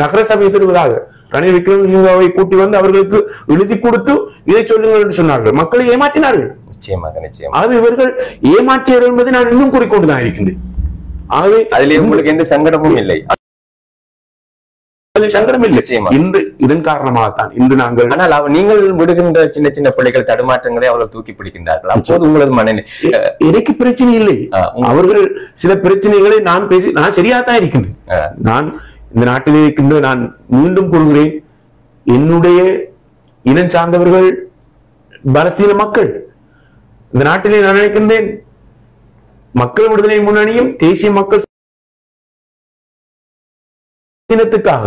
நகர சபை தருவதாக ரணில் விக்ரமசிங்கவை கூட்டி வந்து அவர்களுக்கு எழுதி கொடுத்து இதை சொல்லுங்கள் என்று சொன்னார்கள். மக்களை ஏமாற்றினார்கள். ஆகவே இவர்கள் ஏமாற்றியவர்கள் என்பதை நான் இன்னும் கூறிக்கொண்டுதான் இருக்கின்றேன். ஆகவே அதிலே உங்களுக்கு எந்த சங்கடமும் இல்லை. சங்கடம் இல்லை. இன்று இதன் காரணமாகத்தான் இன்று நாங்கள், ஆனால் நீங்கள் விடுகின்ற சின்ன சின்ன பிள்ளைகள் தடுமாற்றங்களை அவர்கள் தூக்கி பிடிக்கின்றார்கள். அப்போது உங்களது மனநிலை எனக்கு பிரச்சனை இல்லை. அவர்கள் சில பிரச்சனைகளை நான் சரியாதான் இருக்கின்றேன். நான் இந்த நாட்டிலே இருக்கின்ற, நான் மீண்டும் கூறுகிறேன், என்னுடைய இனம் சார்ந்தவர்கள் பலஸ்தீன மக்கள். இந்த நாட்டிலே நான் நினைக்கின்றேன், மக்கள் விடுதலை முன்னணியும் தேசிய மக்கள் இனத்துக்காக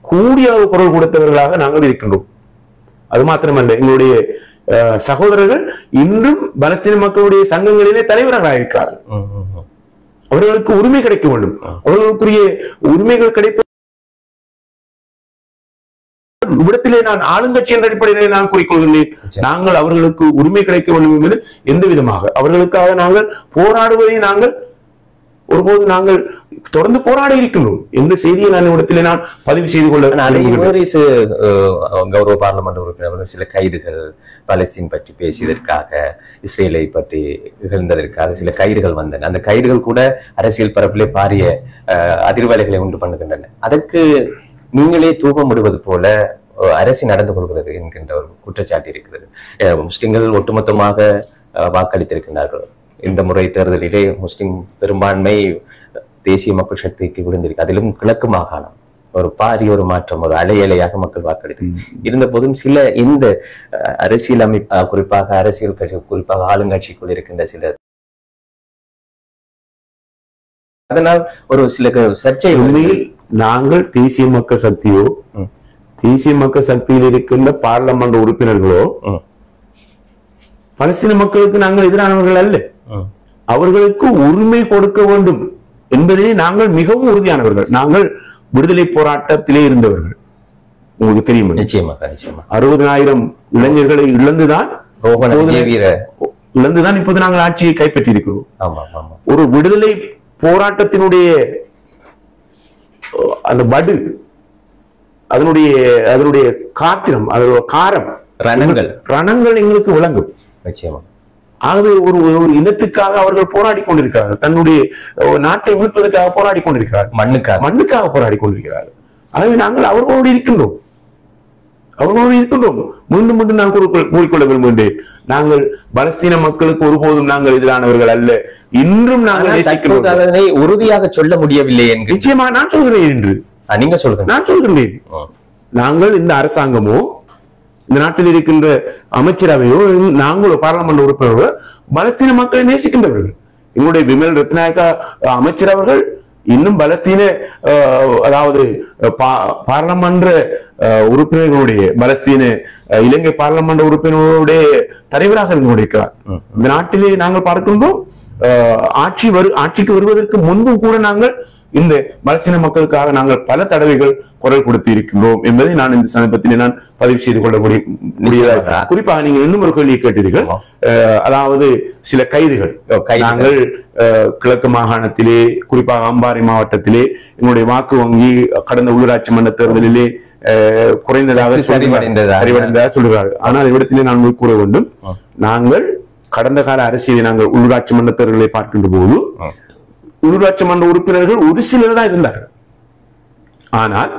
கூடிய குரல் கொடுத்தவர்களாக நாங்கள் இருக்கின்றோம். அது மாத்திரமல்ல, எங்களுடைய சகோதரர்கள் இன்றும் பலஸ்தீன மக்களுடைய சங்கங்களிலே தலைவர்களாக இருக்கிறார்கள். அவர்களுக்கு உரிமை கிடைக்க வேண்டும். அவர்களுக்குரிய உரிமைகள் கிடைப்ப விடத்திலே நான் ஆளுங்கட்சி என்ற அடிப்படையிலே நான் கூறிக்கொள்கின்றேன். நாங்கள் அவர்களுக்கு உரிமை கிடைக்க வேண்டும் என்பது எந்த விதமாக அவர்களுக்காக நாங்கள் போராடுவதை நாங்கள் ஒருபோது நாங்கள் தொடர்ந்து போராடி இருக்கின்றோம். எந்த செய்தியை நான் இடத்திலே நான் பதிவு செய்து கொள்ள, கௌரவ பார்லமெண்ட் உறுப்பினர்கள் சில கைதுகள், பலஸ்தீன் பற்றி பேசியதற்காக, இஸ்ரேலை பற்றி இகழ்ந்ததற்காக சில கைதுகள் வந்தன. அந்த கைதுகள் கூட அரசியல் பரப்பிலே பாரிய அதிர்வலைகளை உண்டு பண்ணுகின்றன. அதற்கு நீங்களே தூபம் விடுவது போல அரசு நடந்து கொள்கிறது என்கின்ற ஒரு குற்றச்சாட்டு இருக்கிறது. முஸ்லிம்கள் ஒட்டுமொத்தமாக வாக்களித்திருக்கிறார்கள். இந்த முறை தேர்தலிலே முஸ்லிம் பெரும்பான்மை தேசிய மக்கள் சக்திக்கு விழுந்திருக்கு. அதிலும் கிழக்கு மாகாணம் ஒரு பாரிய ஒரு மாற்றம், ஒரு அலையலையாக மக்கள் வாக்களித்து இருந்த போதும் சில இந்த அரசியல் அமைப்பு, குறிப்பாக அரசியல் கட்சி, குறிப்பாக ஆளுங்கட்சிக்குள் இருக்கின்ற சில, அதனால் ஒரு சில சர்ச்சை. உண்மையில் நாங்கள் தேசிய மக்கள் சக்தியோ, தேசிய மக்கள் சக்தியில் இருக்கின்ற பார்லமெண்ட் உறுப்பினர்களோ பலஸ்தீன மக்களுக்கு நாங்கள் எதிரானவர்கள் அல்ல. அவர்களுக்கு உரிமை கொடுக்க வேண்டும் என்பதிலே நாங்கள் மிகவும் உறுதியானவர்கள். நாங்கள் விடுதலை போராட்டத்திலே இருந்தவர்கள், உங்களுக்கு தெரியும். நிச்சயமாக 60,000 இளைஞர்களை இழந்துதான் இப்போது நாங்கள் ஆட்சியை கைப்பற்றி இருக்கிறோம். ஒரு விடுதலை போராட்டத்தினுடைய அந்த வடு, அதனுடைய காத்திரம், அதோட காரம், ரணங்கள் எங்களுக்கு விளங்கும். நிச்சயமா. ஆகவே ஒரு இனத்துக்காக அவர்கள் போராடி கொண்டிருக்கிறார்கள். தன்னுடைய நாட்டை மீட்பதற்காக போராடி கொண்டிருக்கிறார்கள். மண்ணுக்காக போராடி கொண்டிருக்கிறார்கள். ஆகவே நாங்கள் அவர்களோடு இருக்கின்றோம். மீண்டும் மீண்டும் நான் கூறிக்கொள்ள விரும்புகின்றேன், நாங்கள் பலஸ்தீன மக்களுக்கு ஒருபோதும் நாங்கள் எதிரானவர்கள் அல்ல. இன்றும் நாங்கள் உறுதியாக சொல்ல முடியவில்லை என்று நிச்சயமாக நான் சொல்கிறேன் என்று நீங்க சொல்றேன். நான் சொல்கின்றேன், நாங்கள் இந்த அரசாங்கமோ, இந்த நாட்டில் இருக்கின்ற அமைச்சரவையோ, நாங்களோ பார்லமெண்ட் உறுப்பினர்களோ பலஸ்தீன மக்களை நேசிக்கின்றவர்கள். எங்களுடைய விமல் ரத்நாயக்கா அமைச்சர் அவர்கள் இன்னும் பலஸ்தீன, அதாவது பார்லமெண்ட் உறுப்பினர்களுடைய, பலஸ்தீன இலங்கை பார்லமெண்ட் உறுப்பினர்களுடைய தலைவராக இருந்து கொண்டிருக்கிறார். இந்த நாட்டிலே நாங்கள் பார்க்கின்றோம், ஆட்சிக்கு வருவதற்கு முன்பும் கூட நாங்கள் இந்த பலஸ்தீன மக்களுக்காக நாங்கள் பல தடவைகள் குரல் கொடுத்து இருக்கின்றோம் என்பதை நான் இந்த சந்தர்ப்பத்திலே நான் பதிவு செய்து கொள்ள முடியாது. குறிப்பாக நீங்கள் இன்னும் ஒரு கேள்வியை கேட்டீர்கள், அதாவது சில கைதுகள். நாங்கள் கிழக்கு மாகாணத்திலே, குறிப்பாக அம்பாறை மாவட்டத்திலே எங்களுடைய வாக்கு வங்கி கடந்த உள்ளூராட்சி மன்ற தேர்தலிலே குறைந்ததாக சரிவடைந்ததாக சொல்கிறார்கள். ஆனால் இவ்விடத்திலே நான் கூற வேண்டும், நாங்கள் கடந்த கால அரசியலை நாங்கள் உள்ளூராட்சி மன்ற தேர்தலை பார்க்கின்ற போது உள்ளூராட்சி மன்ற உறுப்பினர்கள் ஒரு சிலர் தான் இருந்தார்கள். ஆனால்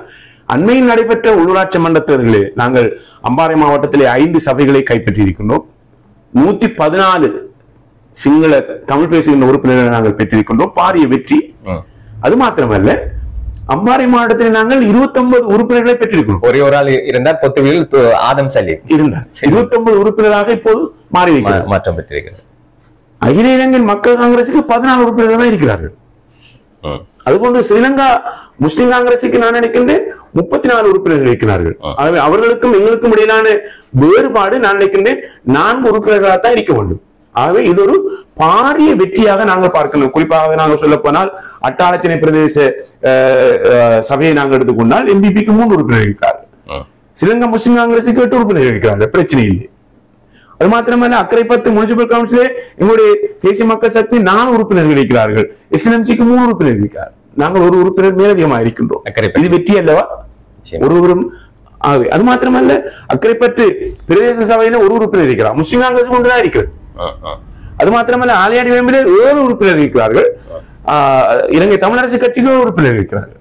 அண்மையில் நடைபெற்ற உள்ளூராட்சி மன்ற தேர்தலில் நாங்கள் அம்பாறை மாவட்டத்திலே 5 சபைகளை கைப்பற்றி இருக்கின்றோம். 114 சிங்கள தமிழ் பேசுகின்ற உறுப்பினர்களை நாங்கள் பெற்றிருக்கின்றோம். பாரிய வெற்றி. அது மாத்திரமல்ல, அம்பாறை மாவட்டத்தில் நாங்கள் 29 உறுப்பினர்களை பெற்றிருக்கிறோம். ஒரே ஒரு ஆள் இருந்தார், பொத்துவில் ஆதம் சலீம் இருந்தார். 29 உறுப்பினராக இப்போது மாறி மாற்றம் பெற்றிருக்கிறார். அகில இலங்கை மக்கள் காங்கிரசுக்கு 14 உறுப்பினர்கள் தான் இருக்கிறார்கள். அதுபோன்று ஸ்ரீலங்கா முஸ்லிம் காங்கிரசுக்கு நான் நினைக்கின்றேன் 34 உறுப்பினர்கள் இருக்கிறார்கள். ஆகவே அவர்களுக்கும் எங்களுக்கும் இடையிலான வேறுபாடு நான் நினைக்கின்றேன் 4 உறுப்பினர்களாக தான் இருக்க வேண்டும். ஆகவே இது ஒரு பாரிய வெற்றியாக நாங்கள் பார்க்கணும். குறிப்பாக நாங்கள் சொல்ல போனால் அட்டாளச்சினை பிரதேச சபையை நாங்கள் எடுத்துக்கொண்டால் எம்பிபிக்கு 3 உறுப்பினர்கள் இருக்கிறார்கள். ஸ்ரீலங்கா முஸ்லிம் காங்கிரசுக்கு 8 உறுப்பினர்கள் இருக்கிறார்கள். பிரச்சனை இல்லை. அது மாத்திரமல்ல அக்கரைப்பத்து முனிசிபல் கவுன்சிலே எங்களுடைய தேசிய மக்கள் சக்தி 4 உறுப்பினர்கள் இருக்கிறார்கள். எஸ்என்எம்சிக்கு 3 உறுப்பினர்கள் இருக்கிறார். நாங்கள் 1 உறுப்பினர் மேலதிகமாக இருக்கின்றோம். இது வெற்றி அல்லவா? ஒருவரும். அது மாத்திரமல்ல அக்கரைப்பட்டு பிரதேச சபையில 1 உறுப்பினர் இருக்கிறார். முஸ்லிம் காங்கிரஸ் கொண்டுதான் இருக்கிறது. அது மாத்திரமல்ல ஆலையாடி வேம்பிலே 7 உறுப்பினர் இருக்கிறார்கள். இலங்கை தமிழரசு கட்சிக்கு 1 உறுப்பினர் இருக்கிறார்கள்.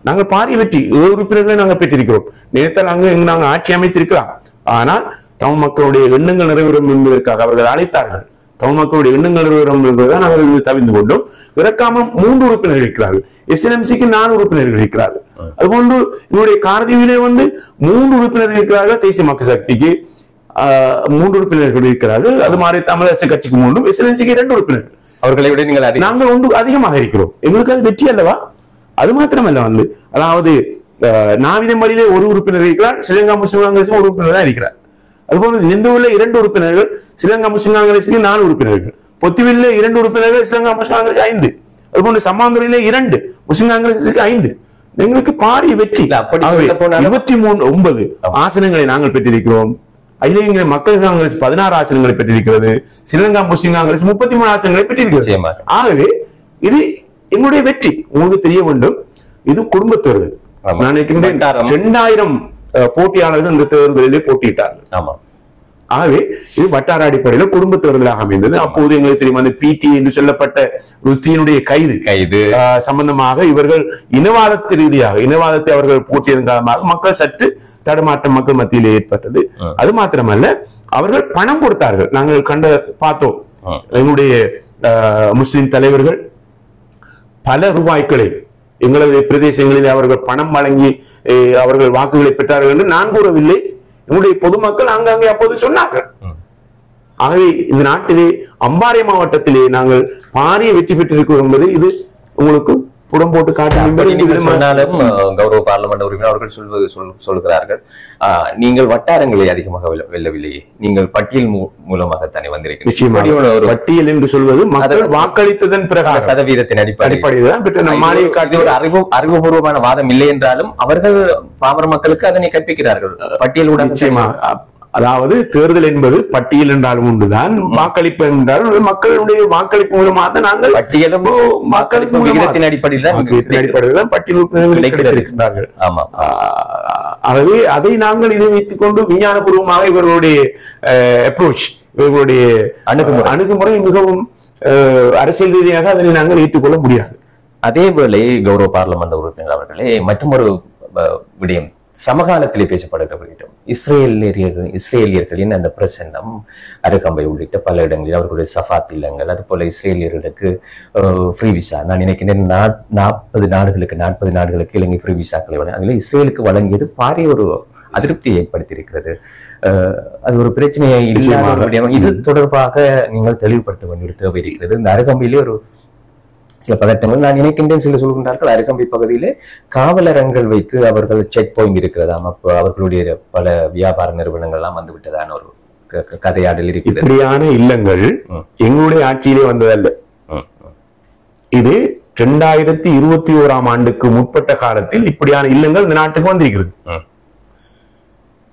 நாங்கள் பாரிய வெற்றி 7 உறுப்பினர்களை நாங்கள் பெற்றிருக்கிறோம். நினைத்தால் நாங்கள் ஆட்சி அமைத்திருக்கலாம். ஆனால் தமிழ் மக்களுடைய எண்ணங்கள் நிறைவேறும் என்பதற்காக அவர்கள் அழைத்தார்கள். தமிழ் மக்களுடைய எண்ணங்கள் நிறைவேறும் என்பதுதான் அவர்கள் தவிர்த்து கொண்டோம். இறக்காம 3 உறுப்பினர்கள் இருக்கிறார்கள். எஸ்என்எம்சிக்கு 4 உறுப்பினர்கள் இருக்கிறார்கள். அதுபோன்று என்னுடைய காரதீவிலே 3 உறுப்பினர்கள் இருக்கிறார்கள். தேசிய மக்கள் சக்திக்கு 3 உறுப்பினர்கள் இருக்கிறார்கள். அது மாதிரி தமிழரசு கட்சிக்கு 3, எஸ்என்எம்சிக்கு 2 உறுப்பினர்கள். அவர்களை விட நீங்கள் நாங்கள் 1 அதிகமாக இருக்கிறோம். எங்களுக்கு அது வெற்றி அல்லவா? அது மாத்திரமல்ல அதாவது நாவிதம் வழியிலே 1 உறுப்பினர் இருக்கிறார். ஸ்ரீலங்கா முஸ்லிம் காங்கிரஸ் 1 உறுப்பினர் தான் இருக்கிறார். அதுபோல நிந்துவில 2 உறுப்பினர்கள், ஸ்ரீலங்கா முஸ்லிம் காங்கிரஸுக்கு 4 உறுப்பினர்கள், பொத்துவில 2 உறுப்பினர்கள், ஸ்ரீலங்கா முஸ்லிம் காங்கிரஸ் 5, அதுபோல சம்மாந்துறையில 2, முஸ்லிம் காங்கிரஸுக்கு 5. எங்களுக்கு பாரிய வெற்றி. 23 ஆசனங்களை நாங்கள் பெற்றிருக்கிறோம். அகில இந்திய மக்கள் காங்கிரஸ் 16 ஆசனங்களை பெற்றிருக்கிறது. ஸ்ரீலங்கா முஸ்லிம் காங்கிரஸ் 33 ஆசனங்களை பெற்றிருக்கிறது. ஆகவே இது எங்களுடைய வெற்றி. உங்களுக்கு தெரிய வேண்டும், இது குடும்ப தேர்தல். நான் நினைக்கின்றேன் 2000 போட்டியாளர்கள் இந்த தேர்தலிலே போட்டியிட்டார்கள். ஆகவே இது வட்டார அடிப்படையில் குடும்ப தேர்தலாக அமைந்தது. அப்போது எங்களுக்கு தெரியும் அந்த பிடி என்று சொல்லப்பட்ட ருஸ்தியினுடைய கைது சம்பந்தமாக இவர்கள் இனவாதத்தை அவர்கள் போட்டியதன் காரணமாக மக்கள் சற்று தடுமாற்றம் மக்கள் மத்தியிலே ஏற்பட்டது. அது மாத்திரமல்ல, அவர்கள் பணம் கொடுத்தார்கள். நாங்கள் பார்த்தோம் எங்களுடைய முஸ்லிம் தலைவர்கள் பல ரூபாய்களை எங்களது பிரதேசங்களில் அவர்கள் பணம் வழங்கி அவர்கள் வாக்குகளை பெற்றார்கள் என்று நான் கூறவில்லை. என்னுடைய பொதுமக்கள் ஆங்காங்கே அப்போது சொன்னார்கள். ஆகவே இந்த நாட்டிலே அம்பாறை மாவட்டத்திலே நாங்கள் பாரிய வெற்றி பெற்றிருக்கிறோம் என்பது இது உங்களுக்கு புடம் போட்டு காட்டினாலும் கௌரவ பார்லமெண்ட் உறுப்பினர் அவர்கள் சொல்கிறார்கள், நீங்கள் வட்டாரங்களை அதிகமாக வெல்லவில்லையே, நீங்கள் பட்டியல் மூலமாகத்தானே வந்திருக்கிறீர்கள். பட்டியல் என்று சொல்வது மக்கள் வாக்களித்ததன் பிரகாரம் சதவீதத்தின் அடிப்படையில் ஒரு அறிவுபூர்வமான வாதம் இல்லை என்றாலும் அவர்கள் பாமர மக்களுக்கு அதனை கற்பிக்கிறார்கள். பட்டியலுடன் அதாவது தேர்தல் என்பது பட்டியல் என்றாலும் உண்டுதான், வாக்களிப்பு என்றாலும் மக்களுடைய வாக்களிப்பு மூலமாக நாங்கள் பட்டியலும் வாக்களிப்பு விகிதத்தின் அடிப்படையில் தான் பட்டியல் கிடைத்திருக்கிறார்கள். ஆகவே அதை நாங்கள் இதை வைத்துக் கொண்டு விஞ்ஞானபூர்வமாக இவர்களுடைய அப்ரோச், இவர்களுடைய அணுகுமுறை மிகவும் அரசியல் ரீதியாக அதனை நாங்கள் ஏற்றுக்கொள்ள முடியாது. அதேவேளை கௌரவ பார்லமெண்ட் உறுப்பினர் அவர்களே, மற்றொரு விடயம் சமகாலத்திலே பேசப்படுகிற விடயம், இஸ்ரேலியர்களின் அந்த பிரசன்னம் அருகம்பை உள்ளிட்ட பல இடங்களில் அவர்களுடைய சஃபாத் இல்லங்கள், அது போல இஸ்ரேலியர்களுக்கு ஃப்ரீ விசா, நான் நினைக்கிறேன் 40 நாடுகளுக்கு இலங்கை ஃப்ரீ விசாக்களை அதில் இஸ்ரேலுக்கு வழங்கியது பாரிய ஒரு அதிருப்தியை ஏற்படுத்தியிருக்கிறது. அது ஒரு பிரச்சனையை இல்லாத இது தொடர்பாக நீங்கள் தெளிவுபடுத்த வேண்டிய தேவை இருக்கிறது. இந்த அருகம்பையிலே ஒரு சில பதட்டங்கள் நான் நினைக்கின்றேன். சில சொல்கின்றார்கள் அருகம்பை பகுதியிலே காவலரங்கள் வைத்து அவர்கள் செக் பாயிண்ட் இருக்கிறதாம். அப்போ அவர்களுடைய பல வியாபார நிறுவனங்கள் எல்லாம் வந்து விட்டதான ஒரு கதையாடல் இருக்கிறது. இப்படியான இல்லங்கள் எங்களுடைய ஆட்சியிலே வந்ததல்ல. இது 2021ஆம் ஆண்டுக்கு முற்பட்ட காலத்தில் இப்படியான இல்லங்கள் இந்த நாட்டுக்கு வந்திருக்கிறது.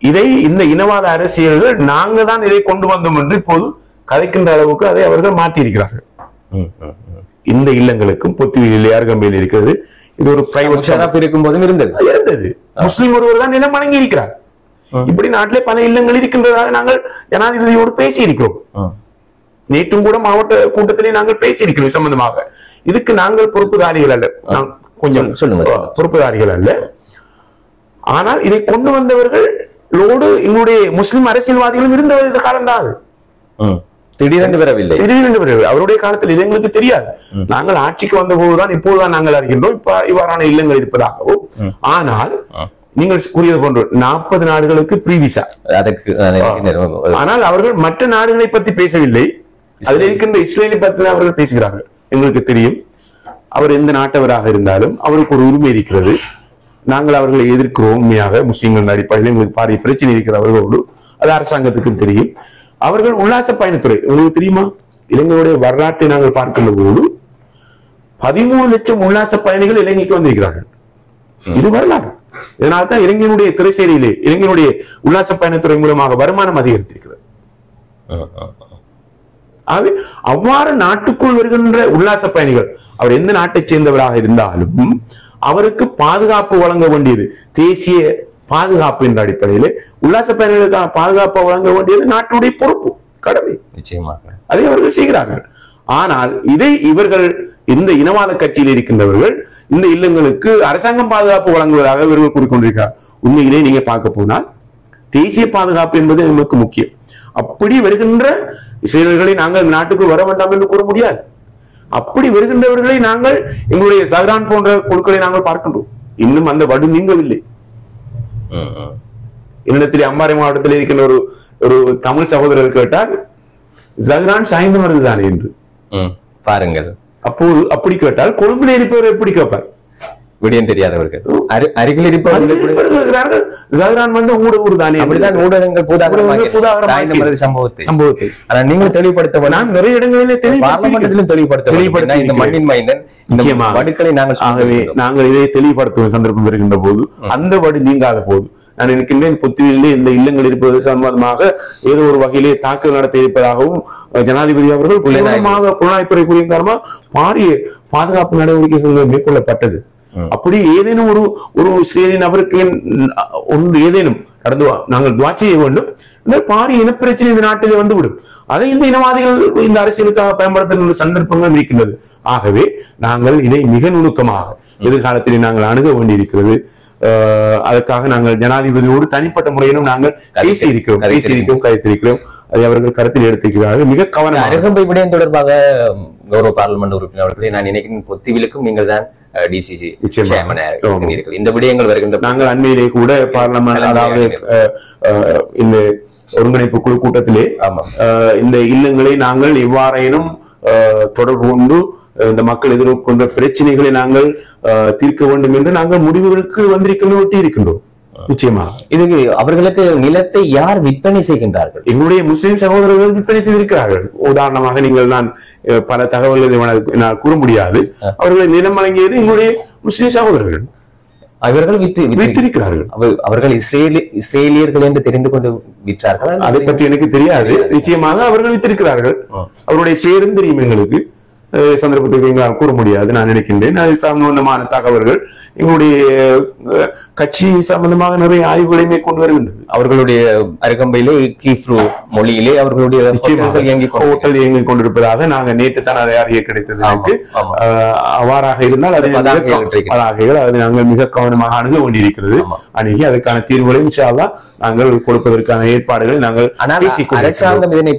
இதை இந்த இனவாத அரசியல்கள் நாங்க தான் இதை கொண்டு வந்தோம் என்று இப்போது கதைக்கின்ற அளவுக்கு அதை அவர்கள் மாற்றியிருக்கிறார்கள். இந்த இல்லங்களுக்கும் பொத்துவிலே அருகம்பையில் இருக்கிறது. இது ஒரு பிரைவேட் இருக்கும் போதும் இருந்தது. முஸ்லிம் ஒருவர் தான் நிலம் வழங்கி இருக்கிறார். இப்படி நாட்டிலே பல இல்லங்கள் இருக்கின்றதாக நாங்கள் ஜனாதிபதியோடு பேசி இருக்கிறோம். நேற்றும் கூட மாவட்ட கூட்டத்திலே நாங்கள் பேசி இருக்கிறோம் சம்பந்தமாக. இதுக்கு நாங்கள் பொறுப்புதாரிகள் அல்ல, கொஞ்சம் சொல்லுங்க, பொறுப்புதாரிகள் அல்ல. ஆனால் இதை கொண்டு வந்தவர்களோடு எங்களுடைய முஸ்லிம் அரசியல்வாதிகளும் இருந்தவர் இந்த காலம்தான். திடீரென்று வரவில்லை. அவருடைய காலத்தில் இது எங்களுக்கு தெரியாது. நாங்கள் ஆட்சிக்கு வந்த போதுதான் இப்போதுதான் நாங்கள் அறிகின்றோம் இவ்வாறான இல்லங்கள் இருப்பதாகவும். ஆனால் நீங்கள் கூறியது போன்று 40 நாடுகளுக்கு ப்ரீ விசா. ஆனால் அவர்கள் மற்ற நாடுகளை பற்றி பேசவில்லை. அதில் இருக்கின்ற இஸ்ரேலை பற்றி அவர்கள் பேசுகிறார்கள், எங்களுக்கு தெரியும். அவர் எந்த நாட்டவராக இருந்தாலும் அவருக்கு ஒரு உரிமை இருக்கிறது. நாங்கள் அவர்களை எதிர்க்கிறோம். உண்மையாக முஸ்லிம்கள் அடிப்படையில் எங்களுக்கு பாரிய பிரச்சனை இருக்கிறவர்களோடு அது அரசாங்கத்துக்கும் தெரியும். அவர்கள் உல்லாச பயணத்துறை உங்களுக்கு தெரியுமா? இலங்கையுடைய வரலாற்றை நாங்கள் பார்க்கின்ற போது 13 லட்சம் உல்லாச பயணிகள் இலங்கைக்கு வந்திருக்கிறார்கள். இது வரலாறு. இதனால்தான் இலங்கையினுடைய திரைசேரியிலே இலங்கையினுடைய உல்லாச பயணத்துறை மூலமாக வருமானம் அதிகரித்திருக்கிறது. ஆகவே அவ்வாறு நாட்டுக்குள் வருகின்ற உல்லாச பயணிகள் அவர் எந்த நாட்டை சேர்ந்தவராக இருந்தாலும் அவருக்கு பாதுகாப்பு வழங்க வேண்டியது தேசிய பாதுகாப்பு என்ற அடிப்படையில் உல்லாச பயணிகளுக்கான பாதுகாப்பு வழங்க வேண்டியது நாட்டுடைய பொறுப்பு, கடமை. நிச்சயமாக அதை அவர்கள் செய்கிறார்கள். ஆனால் இதை இவர்கள் இந்த இனவாத கட்சியில் இருக்கின்றவர்கள் இந்த இல்லங்களுக்கு அரசாங்கம் பாதுகாப்பு வழங்குவதாக இவர்கள் கூறிக்கொண்டிருக்கிறார். உண்மையிலே நீங்க பார்க்க போனால் தேசிய பாதுகாப்பு என்பது நமக்கு முக்கியம். அப்படி வருகின்ற இஸ்ரேலர்களை நாங்கள் நாட்டுக்கு வர வேண்டாம் என்று கூற முடியாது. அப்படி வருகின்றவர்களை நாங்கள் எங்களுடைய சஹ்ரான் போன்ற குழுக்களை நாங்கள் பார்க்கின்றோம். இன்னும் அந்த வடு நீங்கவில்லை. என்னிடத்தில் அம்பாறை மாவட்டத்தில் இருக்கின்ற ஒரு தமிழ் சகோதரர் கேட்டால் சஹ்ரான் சாய்ந்து வருதுதானே என்று பாருங்கள். அப்போது அப்படி கேட்டால் கொழும்புல இருப்பவர் எப்படி கேட்பார்? விடியம் தெரியாதவர்கள் அருகில் இருப்பவர்கள் ஜஹ்ரான் வந்து உங்களோட ஊர் தானே. அப்படிதான் ஊடகங்கள் சம்பவத்தை நீங்கள் தெளிவுபடுத்த நான் நிறைய இடங்களிலே தெளிவுபடுத்த இந்த மண்ணின் மைந்தன் வடுக்களை நாங்கள் இதை தெளிவுபடுத்தும் சந்தர்ப்பம் வருகின்ற போது அந்த வடு நீங்காத போது நான் நினைக்கின்றேன் புத்துவிலே இந்த இல்லங்கள் இருப்பது சம்பந்தமாக ஏதோ ஒரு வகையிலே தாக்குதல் நடத்த இருப்பதாகவும் ஜனாதிபதி அவர்கள் புலனாய்வுத்துறை கூறிய காரணமா பாரிய பாதுகாப்பு நடவடிக்கைகள் மேற்கொள்ளப்பட்டது. அப்படி ஏதேனும் ஒரு இஸ்ரேலிய நபருக்கு ஒன்று ஏதேனும் நடந்து நாங்கள் துவா செய்ய வேண்டும். பாரிய இனப்பிரச்சனை இந்த நாட்டிலே வந்துவிடும். அதை இந்த இனவாதிகள் இந்த அரசியலுக்காக பயன்படுத்துகின்ற சந்தர்ப்பங்கள் இருக்கின்றது. ஆகவே நாங்கள் இதை மிக நுணுக்கமாக எதிர்காலத்திலே நாங்கள் அணுக வேண்டியிருக்கிறது. அதற்காக நாங்கள் ஜனாதிபதியோடு தனிப்பட்ட முறையிலும் நாங்கள் கதைத்திருக்கிறோம். அதை அவர்கள் கருத்தில் எடுத்திருக்கிறார்கள். மிக கவனம் அருகம்பை விடயம் தொடர்பாக கௌரவ பார்லிமெண்ட் உறுப்பினர் அவர்களே நான் நினைக்கிறேன் பொத்திவிலுக்கும் நீங்கள் தான் டிசிசி இந்த விடயங்கள் வருகின்ற நாங்கள் அண்மையிலே கூட பார்லிமெண்ட் அதாவது இந்த ஒருங்கிணைப்பு குழு கூட்டத்திலே இந்த இல்லங்களை நாங்கள் எவ்வாறேனும் தொடர்பு கொண்டு இந்த மக்கள் எதிர்கொண்ட பிரச்சனைகளை நாங்கள் தீர்க்க வேண்டும் என்று நாங்கள் முடிவுகளுக்கு வந்திருக்கின்றோம். நிச்சயமா இதுக்கு அவர்களுக்கு நிலத்தை யார் விற்பனை செய்கின்றார்கள்? எங்களுடைய முஸ்லிம் சகோதரர்கள் விற்பனை செய்திருக்கிறார்கள். உதாரணமாக நீங்கள் நான் பல தகவல்களை நான் கூற முடியாது. அவர்களை நிலம் வழங்கியது எங்களுடைய முஸ்லிம் சகோதரர்கள். அவர்கள் விற்றிருக்கிறார்கள். அவர்கள் இஸ்ரேலியர்கள் என்று தெரிந்து கொண்டு விற்றார்கள். அதை பற்றி எனக்கு தெரியாது. நிச்சயமாக அவர்கள் விற்றிருக்கிறார்கள். அவருடைய பேரும் தெரியும் எங்களுக்கு. சந்தர்ப்பத்துக்கு எங்களால் கூற முடியாது நான் நினைக்கின்றேன். அது சம்பந்தமான தகவல்கள் எங்களுடைய கட்சி சம்பந்தமாக நிறைய ஆய்வுகளை மேற்கொண்டு வருகின்றது. அவர்களுடைய அருகம்பையிலே கீஃப்ரு மொழியிலே அவர்களுடைய ஹோட்டல் இயங்கிக் கொண்டிருப்பதாக நாங்கள் நேற்று தான் அதை அறிய கிடைத்தது. அவ்வாறாக இருந்தால் அதை நாங்கள் மிக கவனமாக அணுக வேண்டியிருக்கிறது. அணுகி அதற்கான தீர்வுகளை இன்ஷா அல்லாஹ் நாங்கள் கொடுப்பதற்கான ஏற்பாடுகளை நாங்கள் அரசாங்கம் இதனை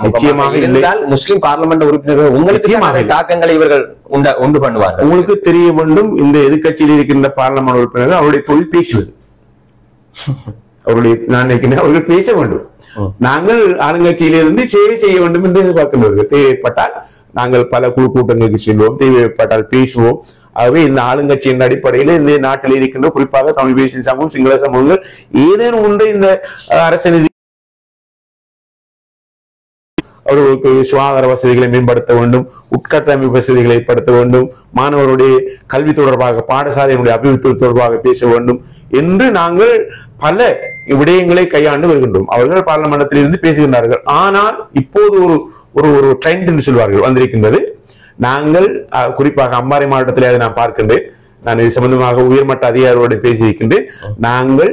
நிச்சயமாக இருந்தால் முஸ்லிம் பார்லிமெண்ட் உறுப்பினர்கள் உங்களுக்கு தாக்கங்களை இவர்கள் உண்டு பண்ணுவார்கள். உங்களுக்கு தெரிய வேண்டும், இந்த எதிர்கட்சியில் இருக்கின்ற பார்லிமெண்ட் உறுப்பினர்கள் அவருடைய தொழில் பேசுவது நான் நினைக்கிறேன் அவர்கள் பேச வேண்டும். நாங்கள் ஆளுங்கட்சியிலிருந்து சேவை செய்ய வேண்டும் என்று எதிர்பார்க்கின்றோம். தேவைப்பட்டால் நாங்கள் பல குழு கூட்டங்களுக்கு செல்வோம், தேவைப்பட்டால் பேசுவோம். ஆகவே இந்த ஆளுங்கட்சி என்ற அடிப்படையில் இந்த நாட்டில் இருக்கின்ற குறிப்பாக தமிழ் பேசும் சமூகம் சிங்கள சமூகங்கள் ஏதேனும் ஒன்று இந்த அரசு நிதி அவர்களுக்கு சுகாதார வசதிகளை மேம்படுத்த வேண்டும், உட்கட்டமைப்பு வசதிகளை ஏற்படுத்த வேண்டும், மாணவருடைய கல்வி தொடர்பாக பாடசாலையினுடைய அபிவிருத்தி தொடர்பாக பேச வேண்டும் என்று நாங்கள் பல விடயங்களை கையாண்டு வருகின்றோம். அவர்கள் பார்லிமெண்டத்தில் இருந்து பேசுகின்றார்கள். ஆனால் இப்போது ஒரு ட்ரெண்ட் என்று சொல்வார்கள் வந்திருக்கின்றது. நாங்கள் குறிப்பாக அம்பாறை மாவட்டத்திலே அதை நான் பார்க்கின்றேன். நான் இது சம்பந்தமாக உயர்மட்ட அதிகாரிகளோடு பேசியிருக்கின்றேன். நாங்கள்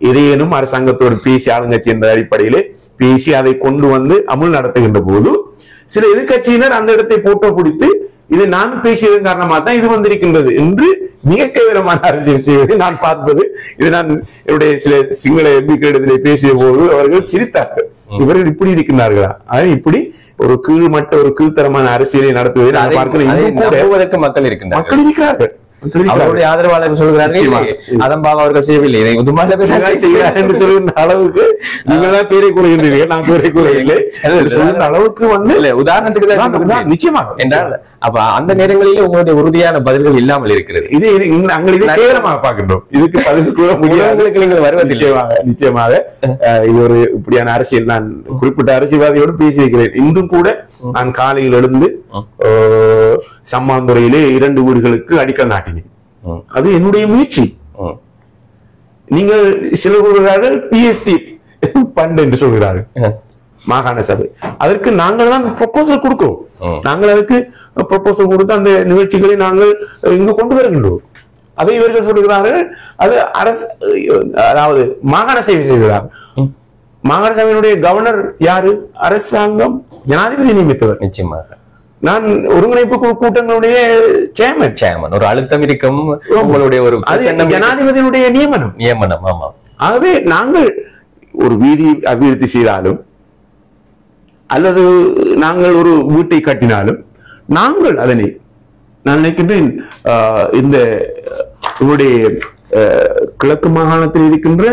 இதையேனும் அரசாங்கத்தோடு பேசி ஆளுங்கட்சி என்ற அடிப்படையிலே பேசி அதை கொண்டு வந்து அமுல் நடத்துகின்ற போது சில எதிர்கட்சியினர் அந்த இடத்தை போட்டோ பிடித்து இது நான் பேசியதன் காரணமாக தான் இது வந்திருக்கின்றது என்று மிக கேவலமான அரசியல் செய்வதை நான் பார்ப்பது. இது நான் என்னுடைய சில சிங்கள எம்பிக்களிடத்திலே பேசிய போது அவர்கள் சிரித்தார்கள். இவர்கள் இப்படி இருக்கின்றார்களா? இப்படி ஒரு கீழ்மட்ட ஒரு கீழ்த்தரமான அரசியலை நடத்துவதை நான் பார்க்கிறேன். மக்கள் இருக்கிறார்கள். அவருடைய ஆதரவாளர்கள் சொல்கிறார்கள் அதம்பாவா அவர்கள் செய்யவில்லை, இதை உதுமால செய்கிறார் என்று சொல்கின்ற அளவுக்கு நீங்கள்தான் பேரை கூறுகின்றீர்கள், நான் பேரை கூறவில்லை சொல்கின்ற அளவுக்கு வந்து உதாரணத்துக்கு நிச்சயமாக என்றால் அப்ப அந்த நேரங்களிலே உங்களுடைய உறுதியான பதில்கள் இல்லாமல் இருக்கிறது. இது நாங்கள் இதை கேவலமாக பார்க்கின்றோம், இதுக்கு பதில் கூற முடியாதவர்களுக்கு நீங்கள் வருவது நிச்சயமாக இது ஒரு இப்படியான அரசியல். நான் குறிப்பிட்ட அரசியல்வாதியோடு பேசியிருக்கிறேன். இன்றும் கூட நான் காலையில் எழுந்து சம்மாந்துறையிலே 2 வீடுகளுக்கு அடிக்கல் நாட்டினேன். அது என்னுடைய முயற்சி. நீங்கள் சிலர் கூறுகிறார்கள் பிஎஸ்டி பண்ட் என்று சொல்கிறார்கள் மாகாண சபை, அதற்கு நாங்கள் தான் ப்ரொபோசல் கொடுக்கிறோம். நாங்கள் அதுக்கு ப்ரொபோசல் கொடுத்து அந்த நிகழ்ச்சிகளை நாங்கள் இங்கு கொண்டு வருகின்றோம். அதை இவர்கள் சொல்கிறார்கள் அது அரசு, அதாவது மாகாண சபை செய்கிறார். மாகாண சபையினுடைய கவர்னர் யாரு? அரசாங்கம், ஜனாதிபதி நியமித்தவர். நிச்சயமாக நான் ஒருங்கிணைப்பு கூட்டங்களுடைய சேர்மன். ஒரு அழுத்தம் இருக்கும் உங்களுடைய ஒரு ஜனாதிபதியினுடைய நியமனம். ஆமா. ஆகவே நாங்கள் ஒரு வீதி அபிவிருத்தி செய்தாலும் அல்லது நாங்கள் ஒரு வீட்டை கட்டினாலும் நாங்கள் அதனை, நான் நினைக்கின்றேன் இந்த கிழக்கு மாகாணத்தில் இருக்கின்ற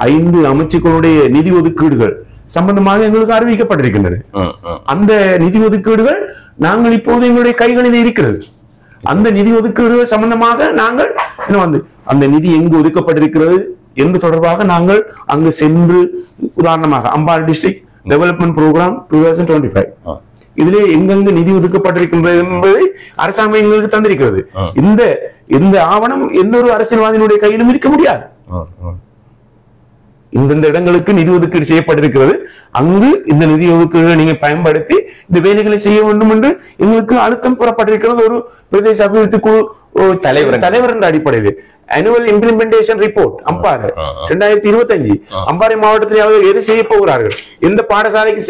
5 அமைச்சுக்களுடைய நிதி ஒதுக்கீடுகள் சம்பந்தமாக எங்களுக்கு அறிவிக்கப்பட்டிருக்கின்றன. அந்த நிதி ஒதுக்கீடுகள் நாங்கள் இப்போது எங்களுடைய கைகளில் இருக்கிறது. அந்த நிதி ஒதுக்கீடுகள் சம்பந்தமாக நாங்கள் அந்த நிதி எங்கு ஒதுக்கப்பட்டிருக்கிறது என்று தொடர்பாக நாங்கள் அங்கு சென்று, உதாரணமாக அம்பாறை டிஸ்ட்ரிக்ட் டெவலப்மெண்ட் ப்ரோக்ராம் 2025 இதிலே எங்கெங்கு நிதி ஒதுக்கப்பட்டிருக்கின்றது என்பதை அரசாங்கம் எங்களுக்கு தந்திருக்கிறது. இந்த ஆவணம் எந்த ஒரு அரசியல்வாதியினுடைய கையிலும் இருக்க முடியாது. இந்தந்த இடங்களுக்கு நிதி ஒதுக்கீடு செய்யப்பட்டிருக்கிறது, அங்கு இந்த நிதி ஒதுக்கீடுகளை நீங்க பயன்படுத்தி இந்த வேலைகளை செய்ய வேண்டும் என்று எங்களுக்கு அழுத்தம் கூறப்பட்டிருக்கிறது. ஒரு பிரதேச அபிவிருத்தி குழு தலைவர் என்ற அடிப்படையில் annual implementation report Ampara 2025 Ampara மாவட்டத்தில் அவர்கள் எது செய்ய போகிறார்கள், எந்த பாடசாலைக்கு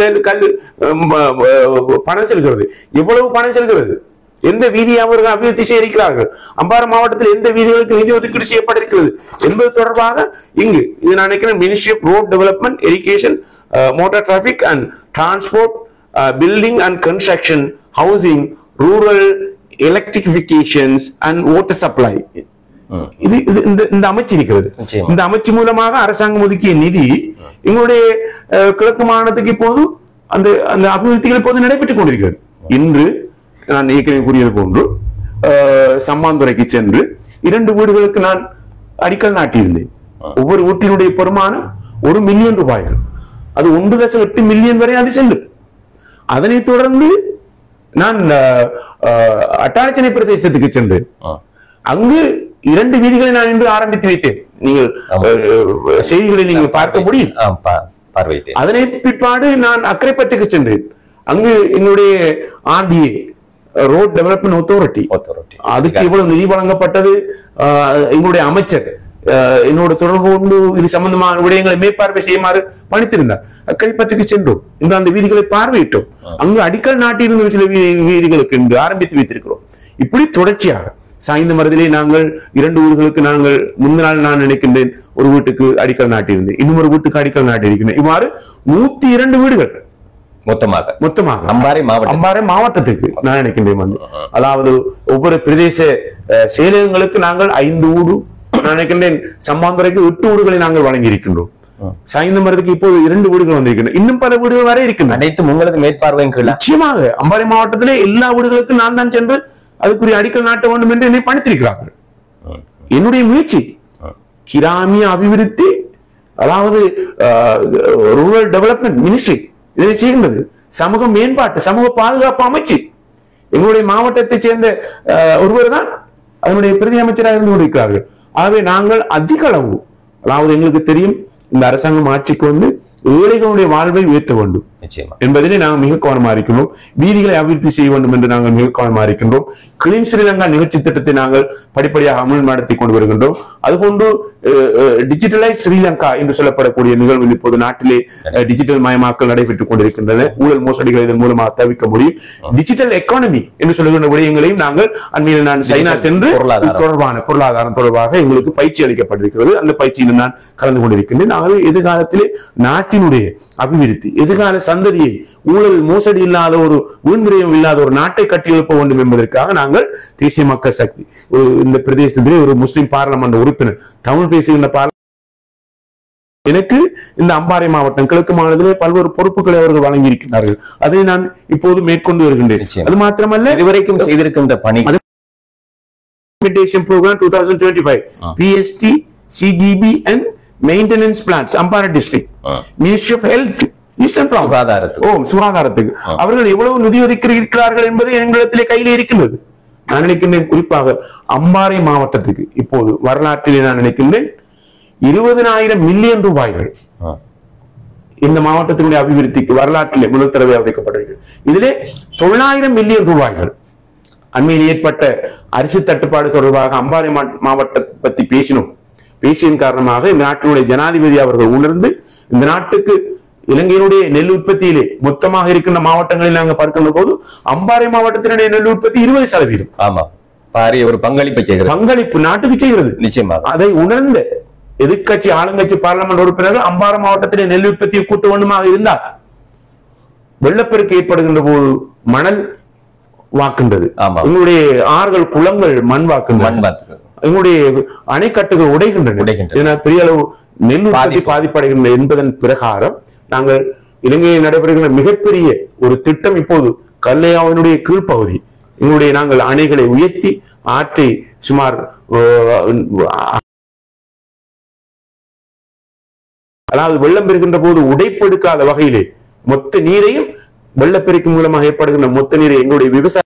பணம் செல்கிறது, எவ்வளவு பணம் செல்கிறது, எந்த வீதியை அவர்கள் அபிவிருத்தி செய்ய இருக்கிறார்கள், அம்பாறை மாவட்டத்தில் எந்த வீதிகளுக்கு நிதி ஒதுக்கீடு செய்யப்பட்டிருக்கிறது என்பது தொடர்பாக இங்கு இது நான் நினைக்கிறேன் ministry of road development, education, motor traffic and transport, building and construction, housing, rural electrifications and water supply, இது இந்த அமைச்சு இருக்கிறது. இந்த அமைச்சு மூலமாக அரசாங்கம் ஒதுக்கிய நிதி எங்களுடைய கிழக்கு மாகாணத்துக்கு இப்போது அந்த அபிவிருத்திகள் இப்போது நடைபெற்றுக் கொண்டிருக்கிறது. இன்று நான் ஏற்கனவே கூறியது போன்று சம்மாந்துறைக்கு சென்று 2 வீடுகளுக்கு நான் அடிக்கல் நாட்டியிருந்தேன். ஒவ்வொரு வீட்டினுடைய பெருமானம் 1 மில்லியன் ரூபாய்கள், அது 1.8 மில்லியன் வரை அது செல்லும். அதனைத் தொடர்ந்து நான் அட்டாளச்சனை பிரதேசத்துக்கு சென்றேன். அங்கு 2 வீதிகளை நான் இன்று ஆரம்பித்து வைத்தேன். நீங்கள் செய்திகளை நீங்கள் பார்க்க முடியும். அதனை பிற்பாடு நான் அக்கரைப்பட்டுக்கு சென்றேன். அங்கு எங்களுடைய RDA ரோட் டெவலப்மெண்ட் அத்தாரிட்டி அதுக்கு இவ்வளவு நிதி வழங்கப்பட்டது. எங்களுடைய அமைச்சர் என்னோட தொடர்பு கொண்டு இது சம்பந்தமான விடயங்களை மேற்பார்வை செய்யுமாறு பணித்திருந்தார். அக்கரைப்பட்டுக்கு சென்றோம், இன்று அந்த வீதிகளை பார்வையிட்டோம். அங்கு அடிக்கல் நாட்டியிருந்த சில வீதிகளுக்கு இன்று ஆரம்பித்து வைத்திருக்கிறோம். இப்படி தொடர்ச்சியாக சாய்ந்த மரத்திலே நாங்கள் 2 வீடுகளுக்கு நாங்கள் முந்தின நாள் நான் நினைக்கின்றேன் ஒரு வீட்டுக்கு அடிக்கல் நாட்டியிருந்தேன், இன்னும் ஒரு வீட்டுக்கு அடிக்கல் நாட்டியிருக்கிறேன். இவ்வாறு 102 வீடுகள் மொத்தமாக அம்பாறை மாவட்டத்துக்கு நான் நினைக்கின்றேன். அதாவது ஒவ்வொரு பிரதேச செயலகங்களுக்கு நாங்கள் 5 வீடு, நான் நினைக்கின்றேன் சம்மாந்துறைக்கு 8 வீடுகளை நாங்கள் வழங்கி இருக்கின்றோம். சாய்ந்த மரத்துக்கு இப்போது 2 வீடுகள் வந்திருக்கின்றன, இன்னும் பல வீடுகள் வரை இருக்கின்றன. அனைத்து உங்களுக்கு மேற்பார்வை நிச்சயமாக அம்பாறை மாவட்டத்திலே எல்லா வீடுகளுக்கும் நான் தான் சென்று அதுக்குரிய அடிக்கல் நாட்ட வேண்டும் என்று என்னை பணித்திருக்கிறார்கள். என்னுடைய முயற்சி கிராமிய அபிவிருத்தி, அதாவது ரூரல் டெவலப்மெண்ட் மினிஸ்ட்ரி இதை செய்கின்றது. சமூக மேம்பாட்டு சமூக பாதுகாப்பு அமைச்சு எங்களுடைய மாவட்டத்தை சேர்ந்த ஒருவர் தான் அதனுடைய பிரதி அமைச்சராக இருந்து கொண்டிருக்கிறார்கள். ஆகவே நாங்கள் அதிக அளவு, அதாவது எங்களுக்கு தெரியும் இந்த அரசாங்கம் ஆட்சிக்கு வந்து ஏழைகளுடைய வாழ்வை உயர்த்த வேண்டும் என்பதிலே நாங்கள் மிக கவனமாக இருக்கின்றோம். வீதிகளை அபிவிருத்தி செய்ய வேண்டும் என்று நாங்கள் மிக கவனமாக இருக்கின்றோம். கிளீன் ஸ்ரீலங்கா நிகழ்ச்சி திட்டத்தை நாங்கள் படிப்படியாக அமல் நடத்தி கொண்டு வருகின்றோம். அதுபோன்று டிஜிட்டலைஸ் ஸ்ரீலங்கா என்று சொல்லப்படக்கூடிய நிகழ்வு இப்போது நாட்டிலே டிஜிட்டல் மயமாக்கல் நடைபெற்றுக் கொண்டிருக்கின்றன. ஊழல் மோசடிகள் இதன் மூலமாக தவிர்க்க முடியும். டிஜிட்டல் எக்கானமி என்று சொல்லுகின்ற விடயங்களையும் நாங்கள் அண்மையில் நான் சைனா சென்று பொருளாதாரம் தொடர்பாக எங்களுக்கு பயிற்சி அளிக்கப்பட்டிருக்கிறது. அந்த பயிற்சியில் நான் கலந்து கொண்டிருக்கின்றேன். ஆகவே எதிர்காலத்திலே நாட்டினுடைய அபிவிருத்தி, எதிர்கால சந்ததியை ஊழல் மோசடி இல்லாத ஒரு வீண்விரயம் இல்லாத ஒரு நாட்டை கட்டியெழுப்ப வேண்டும் என்பதற்காக நாங்கள் தேசிய மக்கள் சக்தி இந்த பிரதேசத்திலே ஒரு முஸ்லிம் பார்லமெண்ட் உறுப்பினர், தமிழ் பேசுகின்ற எனக்கு இந்த அம்பாறை மாவட்டம் கிழக்கு மாநிலத்திலே பல்வேறு பொறுப்புகளை அவர்கள் வழங்கி இருக்கிறார்கள். அதை நான் இப்போது மேற்கொண்டு வருகின்றேன். அது மாத்திரமல்ல, இதுவரைக்கும் செய்திருக்கின்ற பணி program 2025 PST CGB and maintenance plans Ampara district Ministry of Health சுகாதாரத்துக்கு அவர்கள் எவ்வளவு நிதி ஒதுக்கி இருக்கிறார்கள் என்பது எங்களிடத்திலே கையிலே இருக்கின்றது. நான் நினைக்கின்றேன் குறிப்பாக அம்பாறை மாவட்டத்துக்கு இப்போது வரலாற்றிலே நான் நினைக்கின்றேன் 20,000 மில்லியன் ரூபாய்கள் இந்த மாவட்டத்தினுடைய அபிவிருத்திக்கு வரலாற்றிலே முதல் தடவை ஒதுக்கப்பட்டிருக்கிறது. இதிலே 900 மில்லியன் ரூபாய்கள் அண்மையில் ஏற்பட்ட அரிசி தட்டுப்பாடு தொடர்பாக அம்பாறை மாவட்டத்தை பற்றி பேசியின் காரணமாக இந்த நாட்டினுடைய ஜனாதிபதி அவர்கள் உணர்ந்து இந்த நாட்டுக்கு இலங்கையினுடைய நெல் உற்பத்தியிலே மொத்தமாக இருக்கின்ற மாவட்டங்களில் நாங்கள் பார்க்கின்ற போது அம்பாறை மாவட்டத்தினுடைய நெல் உற்பத்தி 20%. ஆமா, பாரிய ஒரு பங்களிப்பு நாட்டுக்கு செய்கிறது. நிச்சயமாக அதை உணர்ந்த எதிர்கட்சி ஆளுங்கட்சி பார்லமெண்ட் உறுப்பினர்கள் அம்பாறை மாவட்டத்திலே நெல் உற்பத்தியை கூட்ட வேண்டுமாக இருந்தால் வெள்ளப்பெருக்கு ஏற்படுகின்ற போது மணல் வாக்குன்றது, எங்களுடைய ஆறுகள் குளங்கள் மண் வாக்குன்றது, எங்களுடைய அணைக்கட்டுகள் உடைகின்றன, பெரிய அளவு நெல் உற்பத்தி பாதிப்படைகின்றன என்பதன் பிரகாரம் நாங்கள் இலங்கையில் நடைபெறுகின்ற மிகப்பெரிய ஒரு திட்டம் இப்போது கல்லையாவினுடைய கீழ்ப்பகுதி எங்களுடைய நாங்கள் அணைகளை உயர்த்தி ஆற்றை சுமார் அதாவது வெள்ளம் பெறுகின்ற போது உடைப்பெடுக்காத வகையிலே மொத்த நீரையும் வெள்ளப்பெருக்கு மூலமாக ஏற்படுகின்ற மொத்த நீரை எங்களுடைய விவசாய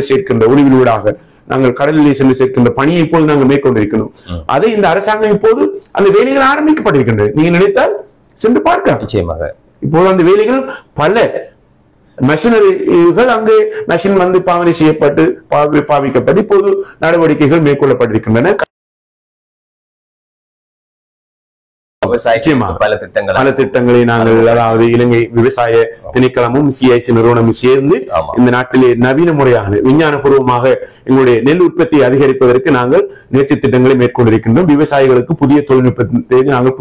சேர்க்கின்ற ஒளிவிலூடாக நாங்கள் கடலிலே சென்று சேர்க்கின்ற பணியை இப்போது நாங்கள் மேற்கொண்டிருக்கிறோம். அதை இந்த அரசாங்கம் இப்போது அந்த வேலைகள் ஆரம்பிக்கப்பட்டிருக்கின்றது. நீங்க நினைத்தால் சென்று பார்க்கலாம். நிச்சயமாக இப்போது அந்த வேலைகள் பல மெஷினரிகள் அங்கே மெஷின் வந்து பாவனை செய்யப்பட்டு பாவிக்கப்பட்டு இப்போது நடவடிக்கைகள் மேற்கொள்ளப்பட்டிருக்கின்றன. பல திட்டங்களை நாங்கள் அதாவது இலங்கை விவசாய திணைக்களமும் சிஐசி நிறுவனமும் சேர்ந்து இந்த நாட்டிலே நவீன முறையான விஞ்ஞானபூர்வமாக எங்களுடைய நெல் உற்பத்தியை அதிகரிப்பதற்கு நாங்கள் நேற்று திட்டங்களை மேற்கொண்டிருக்கின்றோம். விவசாயிகளுக்கு புதிய தொழில்நுட்பத்தை நாங்கள்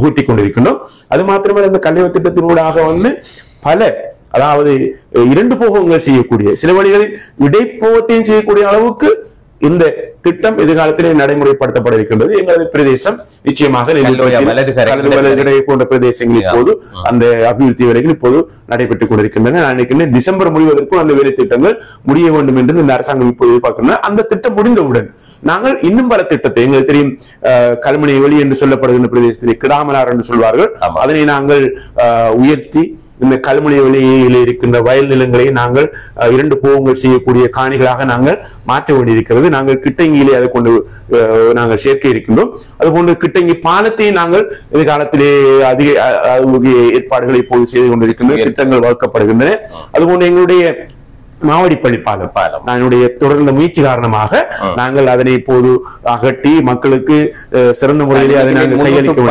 கூட்டிக் கொண்டிருக்கின்றோம். அது மாத்திரமல்ல, இந்த கல்வி திட்டத்தினூடாக வந்து பல அதாவது 2 போகங்கள் செய்யக்கூடிய சில வழிகளில் இடைப்போகத்தையும் செய்யக்கூடிய அளவுக்கு இந்த திட்டம் எதிர்காலத்திலே நடைமுறைப்படுத்தப்பட இருக்கின்றது. எங்களது பிரதேசம் நிச்சயமாக போன்ற பிரதேசங்கள் இப்போது அந்த அபிவிருத்தி வேலைகள் இப்போது நடைபெற்றுக் கொண்டிருக்கின்றன. நான் நினைக்கிறேன் டிசம்பர் முடிவதற்கும் அந்த வேலை திட்டங்கள் முடிய வேண்டும் என்று இந்த அரசாங்கம் இப்போது எதிர்பார்க்கின்றன. அந்த திட்டம் முடிந்தவுடன் நாங்கள் இன்னும் பல திட்டத்தை எங்களுக்கு தெரியும் கல்முனை வெளி என்று சொல்லப்படுகின்ற பிரதேசத்திலே கிடாமலார் என்று சொல்வார்கள், அதனை நாங்கள் உயர்த்தி இந்த கல்முனை வெளியிலே இருக்கின்ற வயல் நிலங்களை நாங்கள் 2 போகங்கள் செய்யக்கூடிய காணிகளாக நாங்கள் மாற்ற வேண்டியிருக்கிறது. நாங்கள் கிட்டங்கியிலே அதை கொண்டு நாங்கள் சேர்க்க இருக்கின்றோம். அதுபோன்று கிட்டங்கி பாலத்தை நாங்கள் எதிர்காலத்திலே அதிக ஏற்பாடுகளை இப்போது செய்து கொண்டிருக்கின்றன, திட்டங்கள் வகுக்கப்படுகின்றன. அதுபோன்று எங்களுடைய மாவடிப்பள்ளி பாலம் என்னுடைய தொடர்ந்த முயற்சி காரணமாக நாங்கள் அதனை இப்போது அகட்டி மக்களுக்கு சிறந்த முறையிலே அதை நாங்கள் கையளிக்க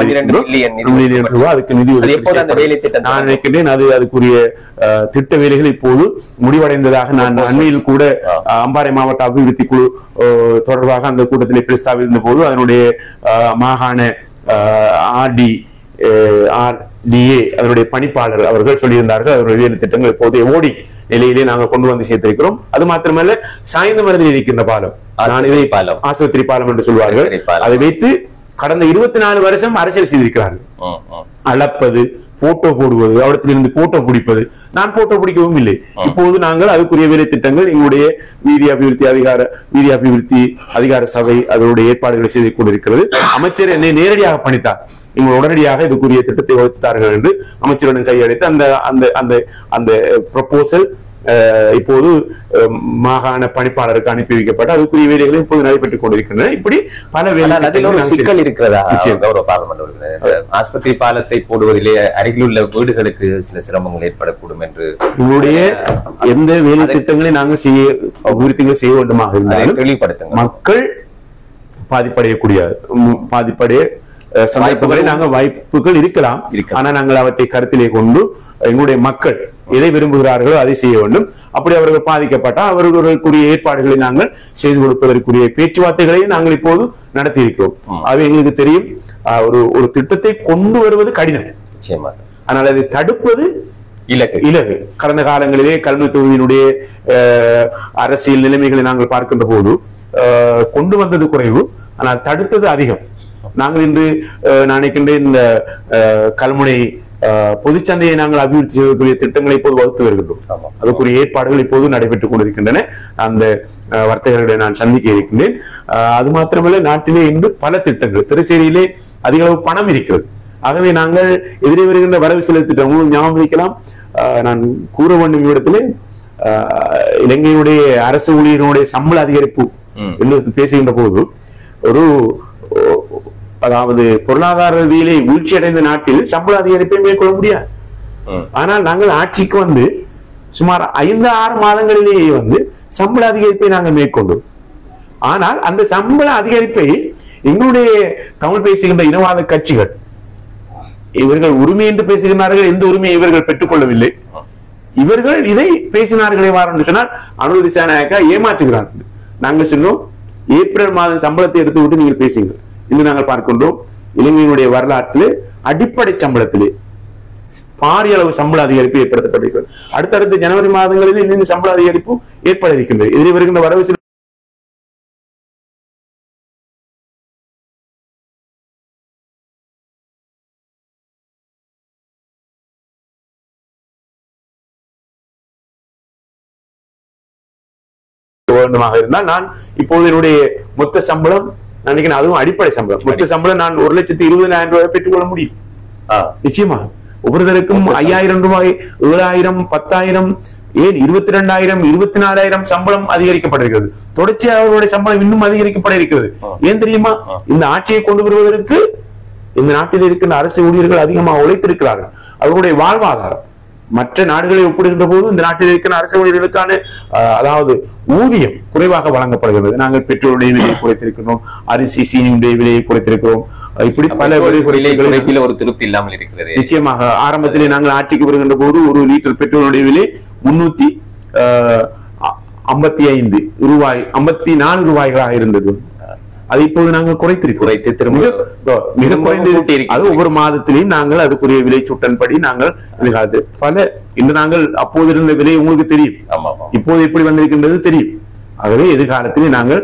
மில்லியன் ரூபாய் அதுக்கு நிதி ஒதுக்கீடு நான் நினைக்கின்றேன். அதுக்குரிய திட்ட வேலைகள் இப்போது முடிவடைந்ததாக நான் அண்மையில் கூட அம்பாறை மாவட்ட அபிவிருத்தி குழு தொடர்பாக அந்த கூட்டத்திலே பிரஸ்தாபித்த போது அதனுடைய மாகாண RDA அதனுடைய பணிப்பாளர் அவர்கள் சொல்லியிருந்தார்கள். அவருடைய வேலை திட்டங்கள் இப்போதைய ஓடி நிலையிலே நாங்கள் கொண்டு வந்து சேர்த்திருக்கிறோம். அது மாத்திரமல்ல, சாய்ந்த மருந்தில் இருக்கின்ற பாலம், ஆஸ்பத்திரி பாலம் என்று சொல்வார்கள், அதை வைத்து கடந்த 24 வருஷம் அரசியல் செய்திருக்கிறார்கள். அளப்பது, போட்டோ போடுவது, அவற்றிலிருந்து போட்டோ பிடிப்பது. நான் போட்டோ பிடிக்கவும் இல்லை. இப்போது நாங்கள் அதுக்குரிய வேலை திட்டங்கள் எங்களுடைய வீதி அபிவிருத்தி அதிகார சபை அதனுடைய ஏற்பாடுகளை செய்து கொண்டிருக்கிறது. அமைச்சர் என்னை நேரடியாக பணித்தார். நீங்கள் உடனடியாக இதுக்குரிய திட்டத்தை வகுத்தார்கள் என்று அமைச்சருடன் கையளித்து அந்த ப்ரொபோசல் இப்போது மாகாண பணிப்பாளருக்கு அனுப்பி வைக்கப்பட்டு அதுக்குரிய வேலைகளும் இப்போது நடைபெற்றுக் கொண்டிருக்கின்றன. இப்படி பல சிக்கல் இருக்கிறதா? ஆஸ்பத்திரி பாலத்தை போடுவதிலே அருகிலுள்ள வீடுகளுக்கு சில சிரமங்கள் ஏற்படக்கூடும் என்று எங்களுடைய எந்த வேலை திட்டங்களை நாங்கள் அபிவிருத்திகளை செய்ய வேண்டுமாக இருந்தாலும் தெளிவுபடுத்துங்க. மக்கள் பாதிப்படைய சந்தர்ப்பங்களை நாங்கள் வாய்ப்புகள் இருக்கலாம். ஆனா நாங்கள் அவற்றை கருத்திலே கொண்டு எங்களுடைய மக்கள் எதை விரும்புகிறார்களோ அதை செய்ய வேண்டும். அப்படி அவர்கள் பாதிக்கப்பட்டால் அவர்களுக்குரிய ஏற்பாடுகளை நாங்கள் செய்து கொடுப்பதற்குரிய பேச்சுவார்த்தைகளை நாங்கள் இப்போது நடத்தி இருக்கிறோம். அது எங்களுக்கு தெரியும். ஒரு திட்டத்தை கொண்டு வருவது கடினம், ஆனால் அதை தடுப்பது இலகு. கடந்த காலங்களிலே கல்வி தொகுதியினுடைய அரசியல் நிலைமைகளை நாங்கள் பார்க்கின்ற போது கொண்டு வந்தது குறைவு, ஆனால் தடுத்தது அதிகம். நாங்கள் இன்று நினைக்கின்றேன் இந்த கல்முனை பொதுச்சந்தையை நாங்கள் அபிவிருத்தி செய்வதற்குரிய திட்டங்களை இப்போது வகுத்து வருகின்றோம். அதுக்குரிய ஏற்பாடுகள் இப்போது நடைபெற்றுக் கொண்டிருக்கின்றன. அந்த வர்த்தகர்களை நான் சந்திக்க இருக்கின்றேன். அது மாத்திரமல்ல, நாட்டிலே இன்று பல திட்டங்கள், திரைச்சேரியிலே அதிக அளவு பணம் இருக்கிறது. ஆகவே நாங்கள் எதிரே வருகின்ற வரவு செலவு திட்டம் உங்களுக்கு ஞாபகம் வைக்கலாம். நான் கூற வேண்டும் இடத்திலே இலங்கையினுடைய அரசு ஊழியர்களுடைய சம்பள அதிகரிப்பு என்று பேசுகின்ற போது அதாவது பொருளாதார ரீதியிலே வீழ்ச்சி அடைந்த நாட்டில் சம்பள அதிகரிப்பை மேற்கொள்ள முடியாது. ஆனால் நாங்கள் ஆட்சிக்கு வந்து சுமார் 5-6 மாதங்களிலேயே வந்து சம்பள அதிகரிப்பை நாங்கள் மேற்கொண்டோம். ஆனால் அந்த சம்பள அதிகரிப்பை எங்களுடைய தமிழ் பேசுகின்ற இனவாத கட்சிகள் இவர்கள் உரிமை என்று பேசுகிறார்கள். எந்த உரிமையை இவர்கள் பெற்றுக் கொள்ளவில்லை. இவர்கள் இதை பேசினார்களே என்று சொன்னால் அனுர திசாநாயக்கா ஏமாற்றுகிறார்கள். நாங்கள் சொன்னோம், ஏப்ரல் மாதம் சம்பளத்தை எடுத்து விட்டு நீங்கள் பேசுங்கள். இன்று நாங்கள் பார்க்கின்றோம், இலங்கையினுடைய வரலாற்றில் அடிப்படை சம்பளத்திலே பாரிய அளவு சம்பள அதிகரிப்பு ஏற்படுத்தப்பட்டிருக்கிறது. அடுத்தடுத்த ஜனவரி மாதங்களில் இன்னும் சம்பள அதிகரிப்பு ஏற்பட இருக்கின்றது. எதிரே வருகின்ற வரவு வேண்டுமாக இருந்தால் நான் இப்போது என்னுடைய மொத்த சம்பளம் நினைக்கிறேன், அதுவும் அடிப்படை சம்பளம், மொத்த சம்பளம் நான் 1,20,000 ரூபாய் பெற்றுக்கொள்ள முடியும். நிச்சயமாக ஒவ்வொருத்தருக்கும் 5,000 ரூபாய், 7,000, 10,000, ஏன் 22,000, 24,000 சம்பளம் அதிகரிக்கப்பட்டிருக்கிறது. தொடர்ச்சியாக அவர்களுடைய சம்பளம் இன்னும் அதிகரிக்கப்பட இருக்கிறது. ஏன் தெரியுமா? இந்த ஆட்சியை கொண்டு வருவதற்கு இந்த நாட்டில் இருக்கின்ற அரசு ஊழியர்கள் அதிகமாக உழைத்திருக்கிறார்கள். அவர்களுடைய வாழ்வாதாரம் மற்ற நாடுகளை ஒப்பிடுகின்ற போது இந்த நாட்டில் இருக்கிற அரசு ஊழியர்களுக்கான அதாவது ஊதியம் குறைவாக வழங்கப்படுகிறது. நாங்கள் பெட்ரோலுடைய விலையை குறைத்திருக்கிறோம், அரிசி சீனியுடைய விலையை குறைத்திருக்கிறோம். இப்படி பல குறைப்பில் ஒரு திருப்தி இல்லாமல் இருக்கிறது. நிச்சயமாக ஆரம்பத்திலே நாங்கள் ஆட்சிக்கு வருகின்ற போது 1 லிட்டர் பெட்ரோலுடைய விலை 355 ரூபாய், 54 ரூபாய்களாக இருந்தது. அது இப்போது நாங்கள் குறைத்து மிக குறைந்து. அது ஒவ்வொரு மாதத்திலையும் நாங்கள் அதுக்குரிய விலை சுட்டன்படி நாங்கள் பல இன்று நாங்கள் அப்போது இருந்த விலை உங்களுக்கு தெரியும், இப்போது எப்படி வந்திருக்கின்றது தெரியும். ஆகவே எதிர்காலத்திலே நாங்கள்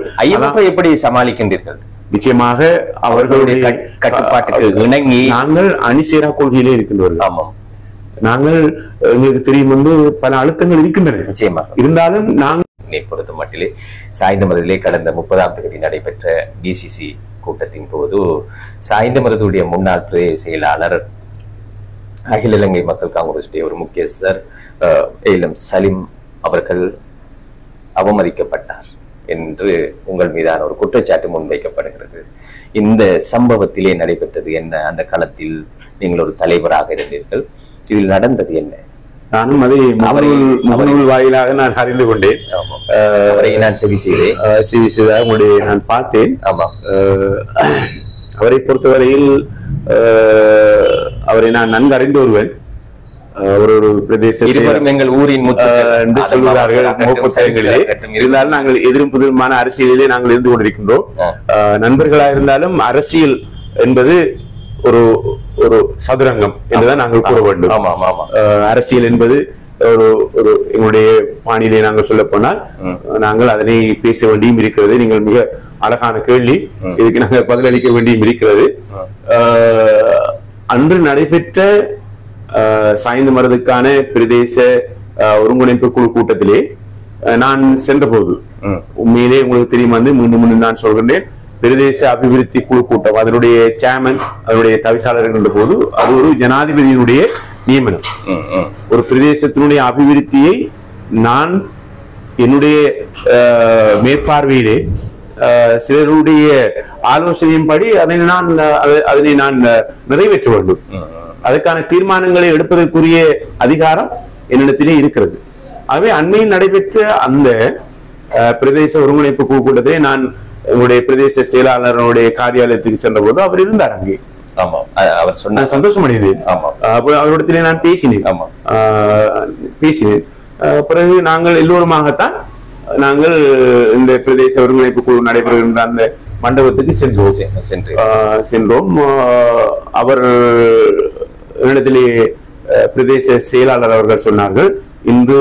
எப்படி சமாளிக்கின்றீர்கள்? நிச்சயமாக அவர்களுடைய கட்டுப்பாட்டுக்கு இணங்கி நாங்கள் அணிசேரா கொள்கையிலே இருக்கின்றோம். நாங்கள் எங்களுக்கு தெரியும் வந்து பல அழுத்தங்கள் இருக்கின்றன. நிச்சயமாக இருந்தாலும் நாங்கள் பொறுத்த மட்டிலே சாய்ந்தமருதிலே கடந்த 30ஆம் தேதி நடைபெற்ற டிசிசி கூட்டத்தின் போது சாய்ந்தமருதுடைய முன்னாள் பிரதேச செயலாளர் அகில இலங்கை மக்கள் காங்கிரசுடைய ஒரு முக்கியஸ்தர் ஏலம் சலீம் அவர்கள் அவமதிக்கப்பட்டார் என்று உங்கள் மீதான ஒரு குற்றச்சாட்டு முன்வைக்கப்படுகிறது. இந்த சம்பவத்திலே நடைபெற்றது என்ன? அந்த களத்தில் நீங்கள் ஒரு தலைவராக இருந்தீர்கள், இதில் நடந்தது என்ன? நானும் அதை முகநூல் வாயிலாக நான் அறிந்து கொண்டேன். நான் செவி செய்ததாக உங்களுடைய நான் பார்த்தேன். அவரை பொறுத்தவரையில் அவரை நான் நன்கு அறிந்து வருவேன். ஒரு பிரதேச எங்கள் ஊரின் என்று சொல்கிறார்கள். இருந்தாலும் நாங்கள் எதிரும் புதிருமான அரசியலிலே நாங்கள் இருந்து கொண்டிருக்கின்றோம். நண்பர்களாக இருந்தாலும் அரசியல் என்பது ஒரு ஒரு சதுரங்கம் என்றுதான் நாங்கள் கூற வேண்டும். அரசியல் என்பது ஒரு எங்களுடைய பாணியிலே நாங்கள் சொல்ல போனால் நாங்கள் அதனை பேச வேண்டியும் இருக்கிறது. நீங்கள் மிக அழகான கேள்வி, இதுக்கு நாங்கள் பதிலளிக்க வேண்டியும் இருக்கிறது. அன்று நடைபெற்ற சாய்ந்தமருதுக்கான பிரதேச ஒருங்கிணைப்பு குழு கூட்டத்திலே நான் சென்ற போது உண்மையிலே உங்களுக்கு தெரியும் வந்து மீண்டும் நான் சொல்கின்றேன், பிரதேச அபிவிருத்தி குழு கூட்டம் அதனுடைய சேர்மன் அதனுடைய தவிசாளர் என்ற போது அது ஒரு ஜனாதிபதியினுடைய நியமனம். ஒரு பிரதேசத்தினுடைய அபிவிருத்தியை நான் என்னுடைய மேற்பார்வையிலே சிலருடைய ஆலோசனையின்படி அதனை நான் நிறைவேற்ற வேண்டும். அதற்கான தீர்மானங்களை எடுப்பதற்குரிய அதிகாரம் என்னிடத்திலே இருக்கிறது. ஆகவே அண்மையில் நடைபெற்ற அந்த பிரதேச ஒருங்கிணைப்பு குழு கூட்டத்தை நான் என்னுடைய பிரதேச செயலாளருடைய காரியாலயத்துக்கு சென்ற போது அவர் இருந்தார் அங்கே. அவர் சொன்ன சந்தோஷம் அடைந்தேன். அவரிடத்திலே நான் பேசினேன். பேசினேன். பிறகு நாங்கள் எல்லோருமாகத்தான் நாங்கள் இந்த பிரதேச ஒருங்கிணைப்பு குழு நடைபெறுகின்ற அந்த மண்டபத்துக்கு சென்றோம். அவர் இடத்திலே பிரதேச செயலாளர் அவர்கள் சொன்னார்கள், இன்று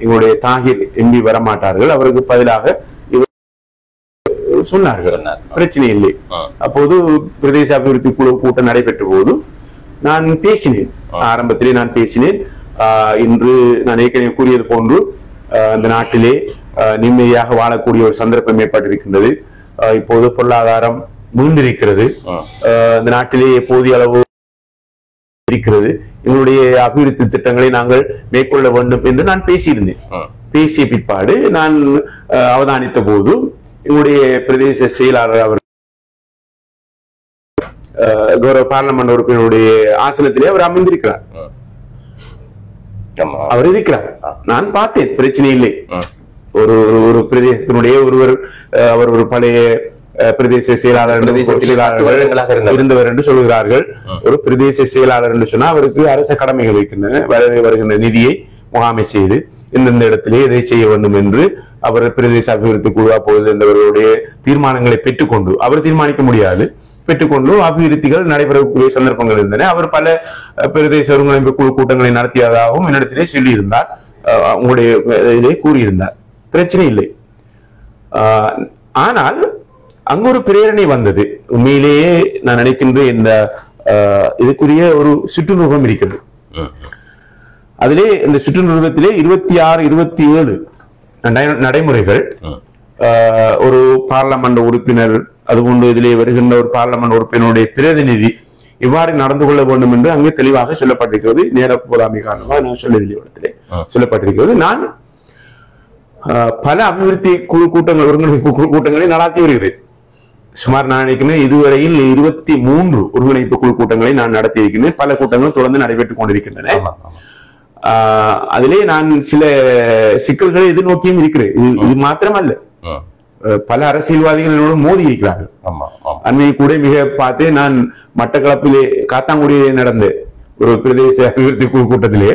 எங்களுடைய தாகிர் எம்பி வரமாட்டார்கள், அவருக்கு பதிலாக சொன்னார்கள். பிரச்சனை இல்லை. அப்போது பிரதேச அபிவிருத்தி குழு கூட்டம் நடைபெற்ற போது நான் பேசினேன். ஆரம்பத்திலே நான் பேசினேன். இன்று நான் ஏற்கனவே கூறியது போன்று அந்த நாட்டிலே நிம்மதியாக வாழக்கூடிய ஒரு சந்தர்ப்பம் ஏற்பட்டிருக்கின்றது. இப்போது பொருளாதாரம் மீண்டிருக்கிறது. அந்த நாட்டிலே போதிய அளவு இருக்கிறது. எங்களுடைய அபிவிருத்தி திட்டங்களை நாங்கள் மேற்கொள்ள வேண்டும் என்று நான் பேசியிருந்தேன். பேசிய பிற்பாடு நான் அவதானித்த போது எங்களுடைய பிரதேச செயலாளர் அவர் கௌரவ பார்லமெண்ட் உறுப்பினருடைய ஆசனத்திலே அவர் அமர்ந்திருக்கிறார். அவர் இருக்கிறார். நான் பார்த்தேன், பிரச்சனை இல்லை. ஒரு பிரதேசத்தினுடைய ஒருவர், அவர் ஒரு பழைய பிரதேச செயலாளர் இருந்தவர் என்று சொல்கிறார்கள். ஒரு பிரதேச செயலாளர் என்று சொன்னா அவருக்கு அரச கடமைகள் இருக்கின்றன. வருகின்ற நிதியை முகாமை செய்து இந்தந்த இடத்திலே இதை செய்ய வேண்டும் என்று அவர் பிரதேச அபிவிருத்தி குழு அப்போது இருந்தவர்களுடைய தீர்மானங்களை பெற்றுக்கொண்டு, அவர் தீர்மானிக்க முடியாது, பெற்றுக்கொண்டு அபிவிருத்திகள் நடைபெறக்கூடிய சந்தர்ப்பங்கள் இருந்தன. அவர் பல பிரதேச ஒருங்கிணைப்பு குழு கூட்டங்களை நடத்தியதாகவும் என்னிடத்திலே சொல்லியிருந்தார், உங்களுடைய இதிலே கூறியிருந்தார். பிரச்சனை இல்லை. ஆனால் அங்கு ஒரு பிரேரணை வந்தது. உண்மையிலேயே நான் நினைக்கின்றேன், இந்த இதுக்குரிய ஒரு சுற்றுநூகம் இருக்கிறது. அதிலே இந்த சுற்றுநூகத்திலே 26, 27 நடைமுறைகள், ஒரு பார்லமெண்ட் உறுப்பினர், அதுபோன்று இதிலே வருகின்ற ஒரு பார்லமெண்ட் உறுப்பினருடைய பிரதிநிதி இவ்வாறு நடந்து கொள்ள வேண்டும் என்று அங்கே தெளிவாக சொல்லப்பட்டிருக்கிறது. நேர போதாமை காரணமாக நான் சொல்லவில்லை, இடத்திலே சொல்லப்பட்டிருக்கிறது. நான் பல அபிவிருத்தி குழு கூட்டங்கள், ஒருங்கிணைப்பு குழு கூட்டங்களை நடாத்தி வருகிறேன். சுமார் நான் நினைக்கிறேன் இதுவரையில் 23 ஒருங்கிணைப்பு குழு கூட்டங்களை நான் நடத்தி இருக்கின்றேன். பல கூட்டங்களும் தொடர்ந்து நடைபெற்றுக் கொண்டிருக்கின்றன. அதிலே நான் சில சிக்கல்களை எதிர்நோக்கியும் இருக்கிறேன். இது மாத்திரமல்ல, பல அரசியல்வாதிகள் என்னோடு மோதி இருக்கிறார்கள். அண்மையை கூட மிக பார்த்தே, நான் மட்டக்களப்பிலே காத்தாங்குடியிலே நடந்த ஒரு பிரதேச அபிவிருத்தி குழு கூட்டத்திலே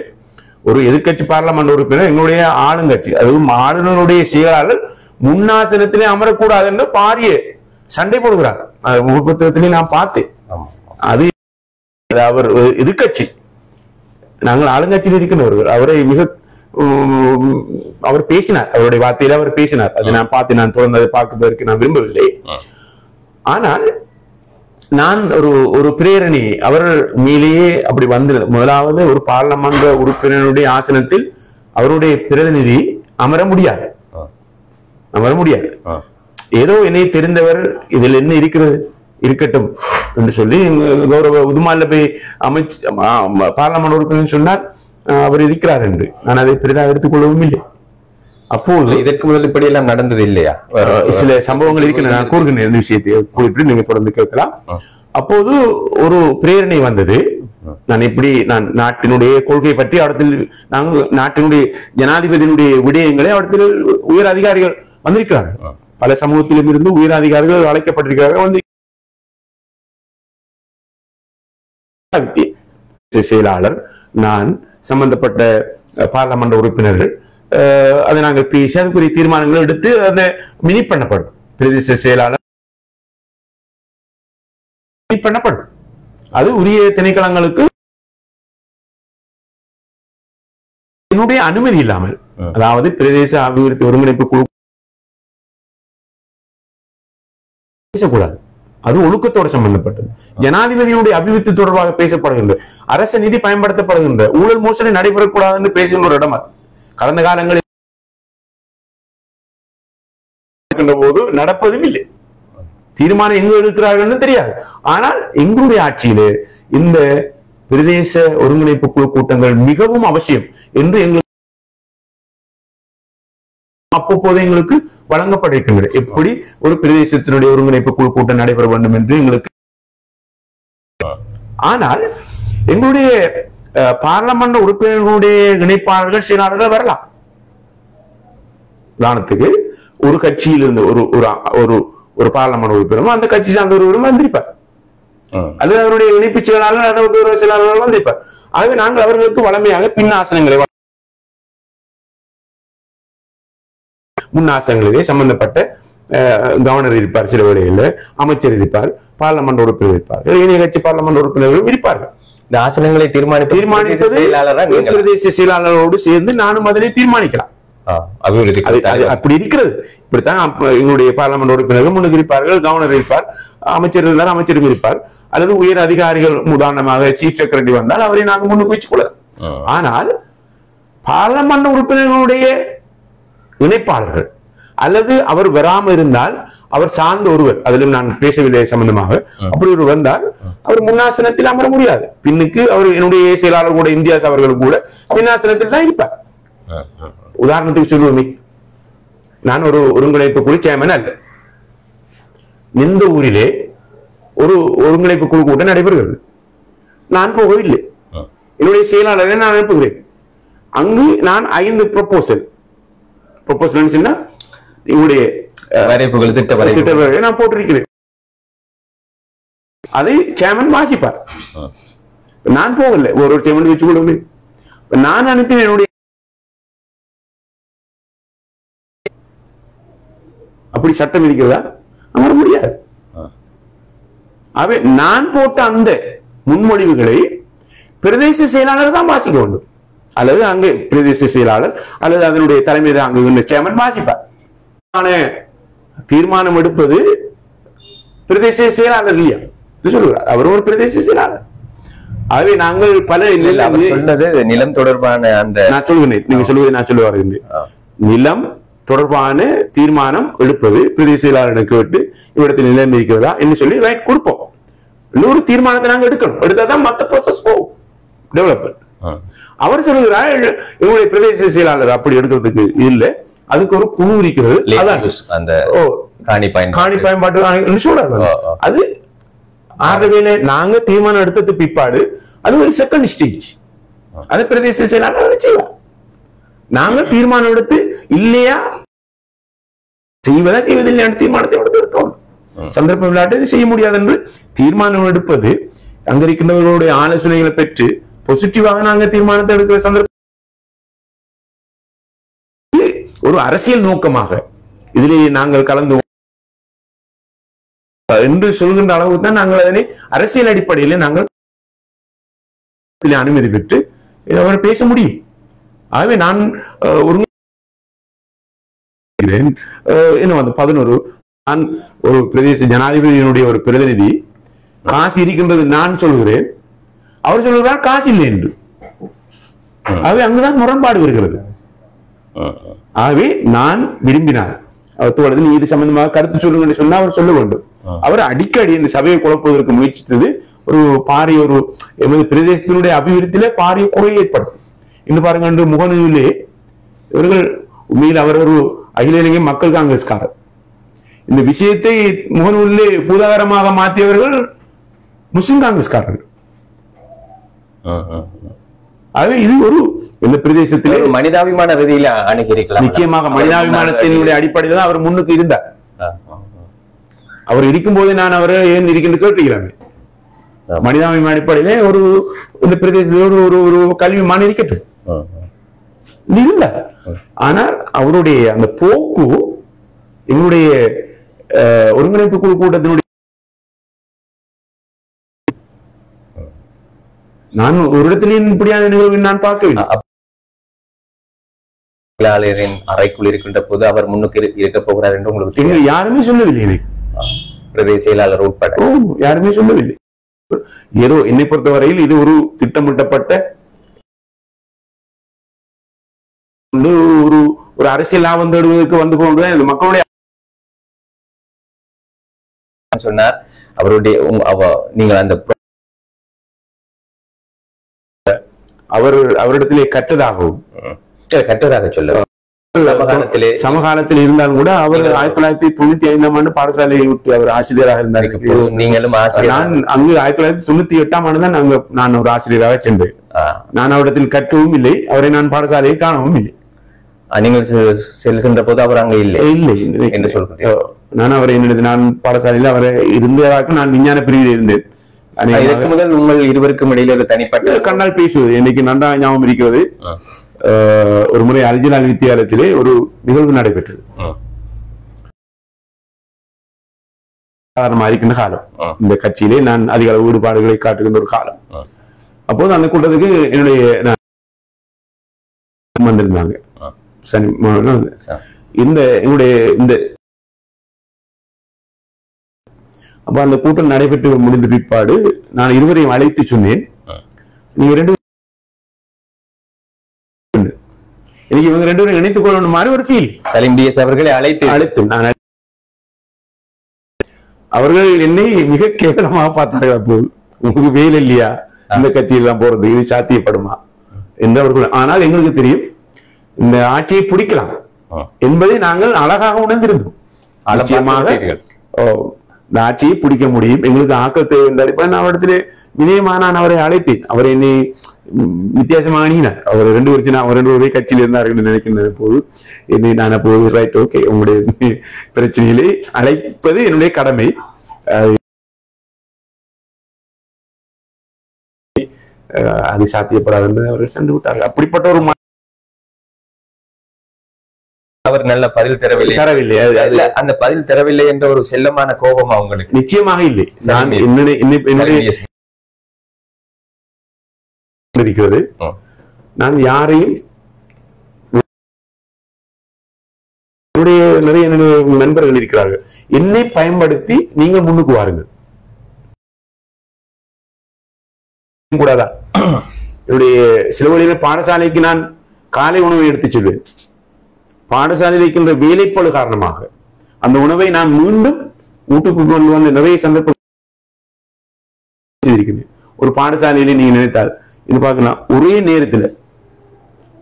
ஒரு எதிர்கட்சி பார்லமெண்ட் உறுப்பினர் எங்களுடைய ஆளுங்கட்சி, அதுவும் ஆளுநருடைய செயலாளர் முன்னாசனத்திலே அமரக்கூடாது என்று பாரிய சண்டை போடுகிறார். முகப்புத்தகத்திலே நான் பார்த்தேன். அது அவர் எதிர்கட்சி, நாங்கள் ஆளுங்கட்சியில் இருக்கின்றவர்கள். அவரை அவர் பேசினார், அவருடைய வார்த்தையில அவர் பேசினார். அதை நான் பார்த்தேன். நான் தொடர்ந்து அதை பார்ப்பதற்கு நான் விரும்பவில்லை. ஆனால் நான் ஒரு பிரேரணி, அவர் மேலேயே அப்படி வந்து, முதலாவது ஒரு பார்லமெண்ட் உறுப்பினருடைய ஆசனத்தில் அவருடைய பிரதிநிதி அமர முடியாது. ஏதோ என்னை தெரிந்தவர் இதில் என்ன இருக்கிறது இருக்கட்டும் என்று சொல்லி கௌரவ உதுமால போய் பார்லமெண்ட் உறுப்பினர் சொன்னார், அவர் இருக்கிறார் என்று. நான் அதை பெரிதாக எடுத்துக்கொள்ளவும் இல்லை. அப்போது இதற்கு முதல் இப்படி எல்லாம் நடந்தது இல்லையா? சில சம்பவங்கள் இருக்கின்றன. நான் கூறுகின்ற இந்த விஷயத்தை குறிப்பிட்டு நீங்க தொடர்ந்து கேட்கலாம். அப்போது ஒரு பிரேரணை வந்தது. நான் நாட்டினுடைய கொள்கை பற்றி அவடத்தில், நாங்கள் நாட்டினுடைய ஜனாதிபதியினுடைய விடயங்களை அவடத்தில் உயர் அதிகாரிகள் வந்திருக்கிறார்கள். பல சமூகத்திலும் இருந்து உயர் அதிகாரிகள் அழைக்கப்பட்டிருக்கிறார்கள். வந்து செயலாளர், நான், சம்பந்தப்பட்ட பார்லமெண்ட் உறுப்பினர்கள், அதை நாங்கள் பேசி அதுக்குரிய தீர்மானங்கள் எடுத்து அதை மினி பண்ணப்படும். பிரதேச செயலாளர் பண்ணப்படும். அது உரிய திணைக்களங்களுக்கு என்னுடைய அனுமதி இல்லாமல், அதாவது பிரதேச அபிவிருத்தி ஒருங்கிணைப்பு குழு பேசக்கூடாது. அது ஒழுக்கத்தோடு சம்பந்தப்பட்டது. ஜனாதிபதியுடைய அபிவிருத்தி தொடர்பாக பேசப்படுகின்ற, அரசு நிதி பயன்படுத்தப்படுகின்ற, ஊழல் மோசடி நடைபெறக்கூடாது என்று பேசுகின்ற ஒரு இடம். கடந்த காலங்களில் போது நடப்பதும் இல்லை. தீர்மானம் எங்க இருக்கிறார்கள் தெரியாது. ஆனால் எங்களுடைய ஆட்சியிலே இந்த பிரதேச ஒருங்கிணைப்பு குழு கூட்டங்கள் மிகவும் அவசியம் என்று எங்களுக்கு அப்போது எங்களுக்கு வழங்கப்பட்டிருக்கின்றன. எப்படி ஒரு பிரதேசத்தினுடைய ஒருங்கிணைப்பு குழு கூட்டம் நடைபெற வேண்டும் என்று எங்களுக்கு. ஆனால் எங்களுடைய பார்லமெண்ட் உறுப்பினர்களுடைய இணைப்பாளர்கள் செயலாளர்கள் வரலாம். உதாரணத்துக்கு ஒரு கட்சியில் இருந்து ஒரு பார்லமெண்ட் உறுப்பினரும் அந்த கட்சி சார்ந்த ஒருவரும் வந்திருப்பார், அல்லது அவருடைய இணைப்பு செயலாளர் செயலாளர்கள் வந்திருப்பார். ஆகவே நாங்கள் அவர்களுக்கு வளமையாக பின் ஆசனங்களை முன்னாசங்களிலே சம்பந்தப்பட்ட கவர்னர் இருப்பார், சில வேளைகளில் அமைச்சர் இருப்பார், பார்லமெண்ட் உறுப்பினர் இருப்பார், இணைய கட்சி பார்லமெண்ட் உறுப்பினர்களும் இருப்பார்கள். இந்த ஆசனங்களை தீர்மானிப்பது பிரதேச செயலாளரோடு சேர்ந்து நானும் அதனை தீர்மானிக்கலாம். அப்படி இருக்கிறது. இப்படித்தான் எங்களுடைய பார்லமெண்ட் உறுப்பினர்கள் முன்னுக்கு இருப்பார்கள், கவர்னர் இருப்பார், அமைச்சர் இருந்தால் அமைச்சரும் இருப்பார், அல்லது உயர் அதிகாரிகள் உதாரணமாக சீஃப் செக்ரட்டரி வந்தால் அவரை நாங்கள் முன்னுக்கு வச்சுக் கொள்ளலாம். ஆனால் பார்லமெண்ட் உறுப்பினர்களுடைய இணைப்பாளர்கள் அல்லது அவர் வராமல் இருந்தால் அவர் சார்ந்த ஒருவர், அதிலும் நான் பேசவில்லை சம்பந்தமாக, அப்படி ஒரு வந்தால் அவர் முன்னாசனத்தில் அமர முடியாது. பின்னுக்கு அவர் என்னுடைய செயலாளர் கூட இந்தியாஸ் அவர்கள் கூட பின்னாசனத்தில் தான் இருப்பார். உதாரணத்துக்கு சொல்லுவோமே, நான் ஒரு ஒருங்கிணைப்பு குழு சேர்மன் அல்ல. இந்த ஊரிலே ஒரு ஒருங்கிணைப்பு குழு கூட்டம் நடைபெறுகிறது, நான் போகவில்லை, என்னுடைய செயலாளரை நான் அனுப்புகிறேன். அங்கு நான் 5 ப்ரொபோசல் என்னுடைய திட்டங்களை நான் போட்டிருக்கிறேன். அதை சேர்மன் வாசிப்பார். நான் போகல, ஒரு சேர்மன் வச்சு கொள்ளுமே. நான் அனுப்பின என்னுடைய அப்படி சட்டம் இருக்கிறதா? அமர முடியாது. நான் போட்ட அந்த முன்மொழிவுகளை பிரதேச செயலாளர் தான் வாசிக்க வேண்டும், அல்லது அங்கே பிரதேச செயலாளர் அல்லது அதனுடைய தலைமை தான் அங்கு சேர்மன் வாசிப்பார். தீர்மானம் எடுப்பது பிரதேச செயலாளர் இல்லையா சொல்லுவார், அவர் ஒரு பிரதேச செயலாளர். ஆகவே நாங்கள் பல சொன்னது நிலம் தொடர்பான அந்த நான் சொல்கிறேன், நீங்க சொல்லுவது நான் சொல்ல வருகின்றேன். நிலம் தொடர்பான தீர்மானம் எடுப்பது பிரதேச செயலாளரிடம் கேட்டு இவ்விடத்தில் நிலம் இருக்கிறதா என்று சொல்லி ரைட் கொடுப்போம். இன்னொரு தீர்மானத்தை நாங்கள் எடுக்கணும், எடுத்தாதான் மற்ற ப்ராசஸ் போகும் டெவலப்மெண்ட். அவர் சொல்லுகிறார் எங்களுடைய பிரதேச செயலாளர் அப்படி எடுக்கிறதுக்கு இல்லை, அதுக்கு ஒரு குழு இருக்கிறது, அந்த காணி பயன்பாட்டு சொல்றாங்க. அது ஆகவே நாங்க தீர்மானம் எடுத்தது பிற்பாடு அது ஒரு செகண்ட் ஸ்டேஜ், அது பிரதேச செயலாளர் செய்வார். நாங்கள் தீர்மானம் எடுத்து இல்லையா செய்வதா செய்வதில்லை தீர்மானத்தை எடுத்து சந்தர்ப்பம் விளையாட்டு செய்ய முடியாது என்று தீர்மானம் எடுப்பது அங்க இருக்கின்றவர்களுடைய ஆலோசனைகளை பெற்று பாசிட்டிவாக நாங்க தீர்மானத்தை எடுக்கிற சந்தர்ப்பம் ஒரு அரசியல் நோக்கமாக இதிலே நாங்கள் கலந்து என்று சொல்கின்ற அளவுக்கு தான் நாங்கள் அதனை அரசியல் அடிப்படையில் நாங்கள் அனுமதி பெற்று அவரை பேச முடியும். ஆகவே நான் என்ன 11 நான் ஒரு பிரதேச ஜனாதிபதியினுடைய ஒரு பிரதிநிதி, காசு இருக்கின்றது நான் சொல்கிறேன், அவர் சொல்கிறார் காசு இல்லை என்று. ஆகவே அங்குதான் முரண்பாடு வருகிறது. ஆகவே நான் விரும்பினார் அவர் நீ இது சம்பந்தமாக கருத்து சொல்லுங்க சொன்னா அவர் சொல்ல வேண்டும். அவர் அடிக்கடி இந்த சபையை குழப்பதற்கு முயற்சித்தது ஒரு பாரிய ஒரு எமது பிரதேசத்தினுடைய அபிவிருத்தியில பாரிய குறையை ஏற்படுத்தும். இன்னும் பாருங்க, என்று முகநூலிலே இவர்கள் உண்மையில் அவர் ஒரு அகில இலங்கை மக்கள் காங்கிரஸ்காரர். இந்த விஷயத்தை முகநூலிலே பூதாகரமாக மாற்றியவர்கள் முஸ்லிம் காங்கிரஸ்காரர்கள். ஆகவே இது ஒரு இந்த பிரதேசத்திலே மனிதாபிமான ரீதியில அணுகிறீர்களா? நிச்சயமாக மனிதாபிமானத்தினுடைய அடிப்படையில் தான் அவர் முன்னுக்கு இருந்தார். அவர் இருக்கும் போது நான் அவரை ஏன் இருக்கின்ற கேட்டுக்கிறாங்க. மனிதாபிமான அடிப்படையிலே ஒரு இந்த பிரதேசத்தில் ஒரு கல்வி மான் இருக்கட்டும் இல்ல. ஆனால் அவருடைய அந்த போக்கு எங்களுடைய ஒருங்கிணைப்பு குழு கூட்டத்தினுடைய நான் ஒரு இடத்திலேயும் இப்படியான நிகழ்வு நான் பார்க்கவில்லை. அறைக்குள் இருக்கின்ற போது அவர் முன்னுக்கு இருக்க போகிறார் என்று உங்களுக்கு யாருமே சொல்லவில்லை. எனக்கு பிரதேச செயலாளர் உட்பட யாருமே சொல்லவில்லை. ஏதோ என்னை பொறுத்தவரையில் இது ஒரு திட்டமிட்டப்பட்ட ஒரு அரசியல் லாபம் தேடுவதற்கு வந்து போன்ற மக்களுடைய சொன்னார். அவருடைய நீங்கள் அந்த அவரிடத்திலே கற்றதாக சொல்ல சமகாலத்தில் இருந்தாலும் கூட அவர் 1995ஆம் ஆண்டு பாடசாலையை விட்டு அவர் ஆசிரியராக இருந்தார். நீங்களும் நான் அங்கு 1998ஆம் ஆண்டு தான் நான் ஒரு ஆசிரியராக சென்றேன். நான் அவரிடத்தில் கற்றவும் இல்லை, அவரை நான் பாடசாலையை காணவும் இல்லை. நீங்கள் செல்கின்ற போது அவர் அங்க இல்லை என்று சொல்கிறேன். நான் அவரை நான் பாடசாலையில் அவரை இருந்ததாக நான் விஞ்ஞான பிரிவில் இருந்தேன். இதற்கு முதல் உங்கள் இருவருக்கும் இடையில ஒரு தனிப்பட்ட கண்ணால் பேசுவது எனக்கு நன்றாக ஞாபகம் இருக்கிறது. ஒரு முறை அல்ஜிலால் வித்தியாலயத்திலே ஒரு நிகழ்வு நடைபெற்றது. சாதாரணமாக இருக்கின்ற காலம், இந்த கட்சியிலே நான் அதிக அளவு ஈடுபாடுகளை காட்டுகின்ற ஒரு காலம். அப்போது அந்த கூட்டத்துக்கு என்னுடைய வந்திருந்தாங்க. அப்ப அந்த கூட்டம் நடைபெற்று முடிந்த பிற்பாடு நான் இருவரையும் அழைத்து சொன்னேன், நீங்க ரெண்டு எனக்கு இவங்க ரெண்டு பேரும் இணைத்துக் கொள்ளணும் மாதிரி ஒரு ஃபீல். சலீம் டிஎஸ் அவர்களை அழைத்து நான் அவர்கள் என்னை மிக கேவலமாக பார்த்தார்கள். அப்போது உங்களுக்கு வேலை இல்லையா இந்த கட்சியெல்லாம் போறது, இது சாத்தியப்படுமா என்று அவர்கள். ஆனால் எங்களுக்கு தெரியும் இந்த ஆட்சியை பிடிக்கலாம் என்பதை நாங்கள் அழகாக உணர்ந்திருந்தோம். நிச்சயமாக இந்த ஆட்சியை பிடிக்க முடியும், எங்களுக்கு ஆக்கல் தேவை என்ற அடிப்படையில் நான் இடத்துல வினயமா நான் அவரை அழைத்தேன். அவர் என்னை வித்தியாசமாக அணியினார். அவர் ரெண்டு ஒரே கட்சியில் இருந்தார்கள் என்று நினைக்கின்ற போது என்னை நான் அப்போது ரைட் ஓகே உங்களுடைய பிரச்சனைகளை அழைப்பது என்னுடைய கடமை, அது சாத்தியப்படாது என்று அவர்கள் சென்று விட்டார்கள். அப்படிப்பட்ட ஒரு அவர் நல்ல பதில் தரவில்லை. அந்த பதில் தரவில்லை என்ற ஒரு செல்லமான கோபம் அவங்களுக்கு நிச்சயமாக இல்லை. நான் இருக்கிறது, நான் யாரையும் நிறைய நண்பர்கள் இருக்கிறார்கள், என்னை பயன்படுத்தி நீங்க முன்னுக்கு வாருங்கள் கூடாதான். என்னுடைய சில வழியில பாடசாலைக்கு நான் காலை உணவை எடுத்துச் செல்வேன். பாடசாலையில் இருக்கின்ற வேலைப்பாடு காரணமாக அந்த உணவை நான் மீண்டும் வீட்டுக்கு கொண்டு வந்து நிறைய சந்தர்ப்பம் இருக்கிறேன். ஒரு பாடசாலையிலே நீங்க நினைத்தால் இது பார்க்கலாம், ஒரே நேரத்தில்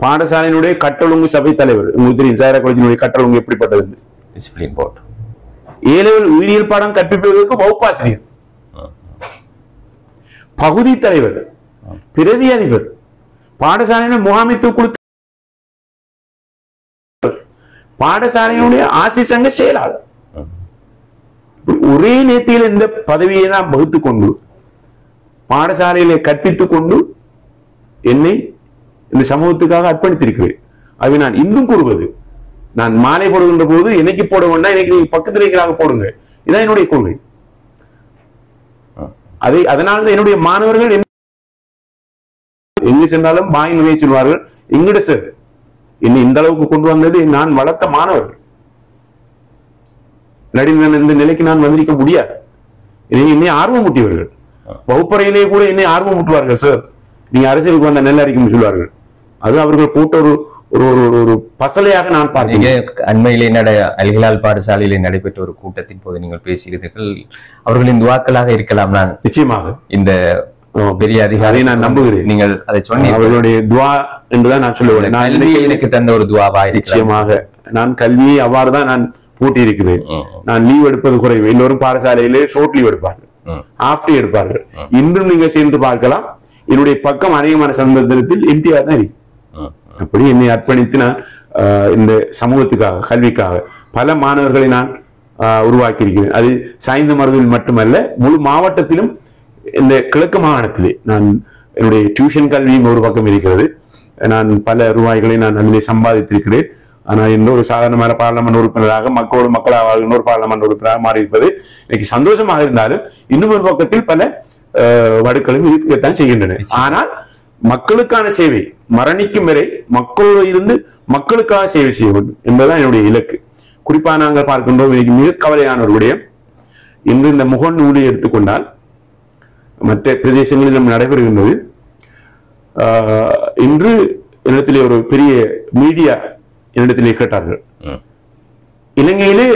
பாடசாலையினுடைய கட்டொழுங்கு சபை தலைவர், உங்களுக்கு தெரியும் சாயரா காலேஜினுடைய கட்டொழுங்கு எப்படிப்பட்டது, டிசிப்ளின் போர்டு, ஏலெவல் உயிரியல் பாடம் கற்பிப்பதற்கு வகுப்பாசிரியர், பகுதி தலைவர், பிரதி அதிபர், பாடசாலையின முகாமைத்துவ குழு, பாடசாலையினுடைய ஆசிரியர் சங்க செயலாளர், ஒரே நேரத்தில் இந்த பதவியை நான் வகுத்துக் கொண்டு பாடசாலையிலே கற்பித்துக் கொண்டு என்னை இந்த சமூகத்துக்காக அர்ப்பணித்திருக்கிறேன். அதை நான் இன்னும் கூறுவது, நான் மாலை போடுகின்ற போது என்னைக்கு போட வேண்டாம், எனக்கு பக்கத்தில் இருக்கிறாங்க போடுங்க, இதான் என்னுடைய கொள்கை. அதனால்தான் என்னுடைய மாணவர்கள் எங்கு சென்றாலும் பாய் நிறைய சொல்வார்கள், எங்கிட்ட சார் என்னை இந்த அளவுக்கு கொண்டு வந்தது நான் வளர்த்த மாணவர்கள், இந்த நிலைக்கு நான் வந்திருக்க முடியாது. என்னை ஆர்வம் ஊட்டியவர்கள், வகுப்பறையிலே கூட என்னை ஆர்வம் ஊட்டுவார்கள், சார் நீங்க அரசியலுக்கு வந்த நெல் அறிக்கை சொல்வார்கள். அது அவர்கள் போட்ட ஒரு பசலையாக நான் பார்க்கிறேன். அண்மையிலே அல்ஹிலால் பாடசாலையிலே நடைபெற்ற ஒரு கூட்டத்தின் போது நீங்கள் பேசுகிறீர்கள், அவர்களின் துவாக்களாக இருக்கலாம். நான் நிச்சயமாக இந்த பெரிய அதிகாரி நான் நம்புகிறேன், நீங்கள் அதை சொன்னீங்க, அவர்களுடைய துவா என்றுதான் நான் சொல்லுவேன். நான் எனக்கு தந்த ஒரு துவாவா? நிச்சயமாக நான் கல்வியை அவ்வாறுதான் நான் பூட்டி இருக்கிறேன். நான் லீவ் எடுப்பது குறைவு. எல்லோரும் பாடசாலையிலே ஷோர்ட் லீவ் எடுப்பார்கள், ஹாஃப் டே எடுப்பார்கள். இன்றும் நீங்க சேர்ந்து பார்க்கலாம், என்னுடைய பக்கம் அதிகமான சந்தர்ப்பத்தில் எம்டிஆர் தான் இருக்கு. அப்படி என்னை அர்ப்பணித்து நான் இந்த சமூகத்துக்காக கல்விக்காக பல மாணவர்களை நான் உருவாக்கி இருக்கிறேன். அது சாய்ந்த மருதுவில் மட்டுமல்ல, முழு மாவட்டத்திலும் இந்த கிழக்கு மாகாணத்திலே நான் என்னுடைய டியூஷன் கல்வியும் ஒரு பக்கம் இருக்கிறது. நான் பல ரூபாய்களை நான் அதிலே சம்பாதித்திருக்கிறேன். ஆனால் இன்னொரு சாதாரணமான பார்லமெண்ட் உறுப்பினராக மக்களோடு மக்களாக வாழ்கின்ற ஒரு பார்லமெண்ட் உறுப்பினராக மாறி இருப்பது எனக்கு சந்தோஷமாக இருந்தாலும், இன்னும் ஒரு பக்கத்தில் பல வடுக்களும் இருக்கத்தான் செய்கின்றன. ஆனால் மக்களுக்கான சேவை மரணிக்கும் வரை மக்களோடு இருந்து மக்களுக்காக சேவை செய்ய வேண்டும் என்பதுதான் என்னுடைய இலக்கு. குறிப்பா நாங்கள் பார்க்கின்றோம், இன்னைக்கு மிக கவலையான ஒரு விடயம், இன்று இந்த முகநூலை எடுத்துக்கொண்டால் மற்ற பிரதேசங்களில் நடைபெறுகின்றது. இன்று இடத்திலே ஒரு பெரிய மீடியா என்னிடத்திலே கேட்டார்கள், இலங்கையிலே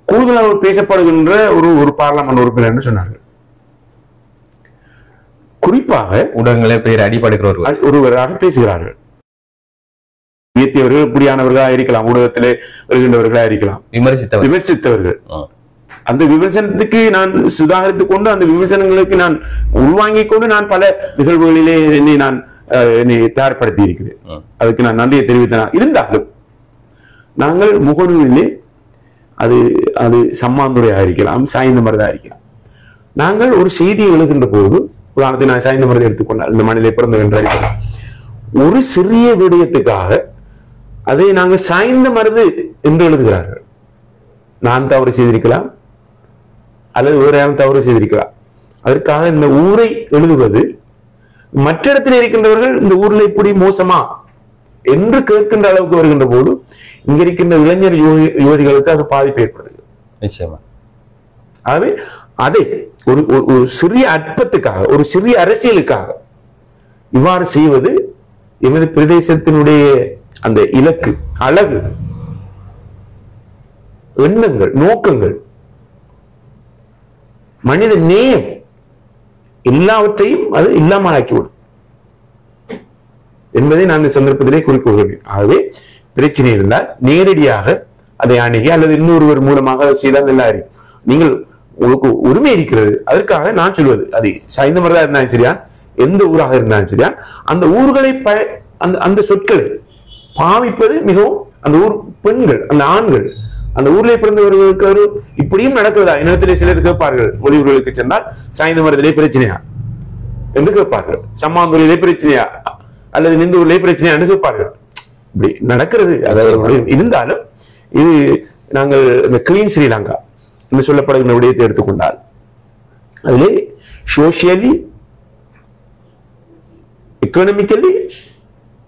கூடுதலாக பேசப்படுகின்ற ஒரு பார்லமெண்ட் உறுப்பினர் என்று சொன்னார்கள். குறிப்பாக ஊடகங்களே பெயர் அடிபடுகிற ஒருவராக பேசுகிறார்கள். வியத்தியவர்கள் இப்படியானவர்களாக இருக்கலாம், ஊடகத்திலே வருகின்றவர்களாக இருக்கலாம், விமர்சித்தவர்கள். அந்த விமர்சனத்துக்கு நான் சுதாகரித்துக் கொண்டு, அந்த விமர்சனங்களுக்கு நான் உள்வாங்கிக் கொண்டு நான் பல நிகழ்வுகளிலே என்னை தயார்படுத்தி இருக்கிறேன். அதுக்கு நான் நன்றியை தெரிவித்தேன். இருந்தாலும் நாங்கள் முகநூலிலே அது சம்மாந்துரையாக இருக்கலாம், சாய்ந்த மருதாக இருக்கலாம். நாங்கள் ஒரு செய்தியை எழுதுகின்ற போது, உதாரணத்தை நான் சாய்ந்த மருதை எடுத்துக்கொண்டால், இந்த மண்ணிலே பிறந்தவென்றால் ஒரு சிறிய விடயத்துக்காக அதை நாங்கள் சாய்ந்த மருது என்று எழுதுகிறார்கள். நான் தவறு செய்திருக்கலாம் அல்லது வேறு யாரும் தவறு செய்திருக்கலாம். அதற்காக இந்த ஊரை எழுதுவது, மற்ற இடத்தில் இருக்கின்றவர்கள் இந்த ஊர்ல இப்படி மோசமா என்று கேட்கின்ற அளவுக்கு வருகின்ற போது இங்க இருக்கின்ற இளைஞர் யுவதிகளுக்கு அது பாதிப்பு ஏற்படுது. நிச்சயமா. ஆகவே அதை ஒரு சிறிய அற்பத்துக்காக, ஒரு சிறிய அரசியலுக்காக இவ்வாறு செய்வது எமது பிரதேசத்தினுடைய அந்த இலக்கு, அழகு, எண்ணங்கள், நோக்கங்கள், மனித நேயம் எல்லாவற்றையும் அது இல்லாமல் ஆக்கிவிடும் என்பதை நான் இந்த சந்தர்ப்பத்திலே குறிக்கொள்கிறேன். ஆகவே பிரச்சனை இருந்தால் நேரடியாக அதை அணுகி அல்லது இன்னொருவர் மூலமாக அதை செய்தால் நல்லா இருக்கும். நீங்கள் உங்களுக்கு உரிமை இருக்கிறது. அதற்காக நான் சொல்வது, அது சாய்ந்தமரதா இருந்தாலும் சரியா, எந்த ஊராக இருந்தாலும் சரியா, அந்த ஊர்களை அந்த சொற்களை பாவிப்பது மிகவும், அந்த ஊர் பெண்கள், அந்த ஆண்கள், அந்த ஊர்ல பிறந்தவர்களுக்கு ஒரு இப்படியும் நடக்கிறதா? இனத்திலே சிலர் கேட்பார்கள், வெளியூர்களுக்கு சென்றால் சாய்ந்தமரத்திலே பிரச்சனையா என்று கேட்பார்கள், சம்மாந்தூரிலே பிரச்சனையா அல்லது நிந்தூரிலே பிரச்சனையா என்று கேட்பார்கள். இப்படி நடக்கிறது. அதாவது இருந்தாலும் இது நாங்கள் இந்த கிளீன் ஸ்ரீலங்கா என்று சொல்லப்படுகிற விடயத்தை எடுத்துக்கொண்டால் அதிலே சோசியலி, எக்கனாமிக்கலி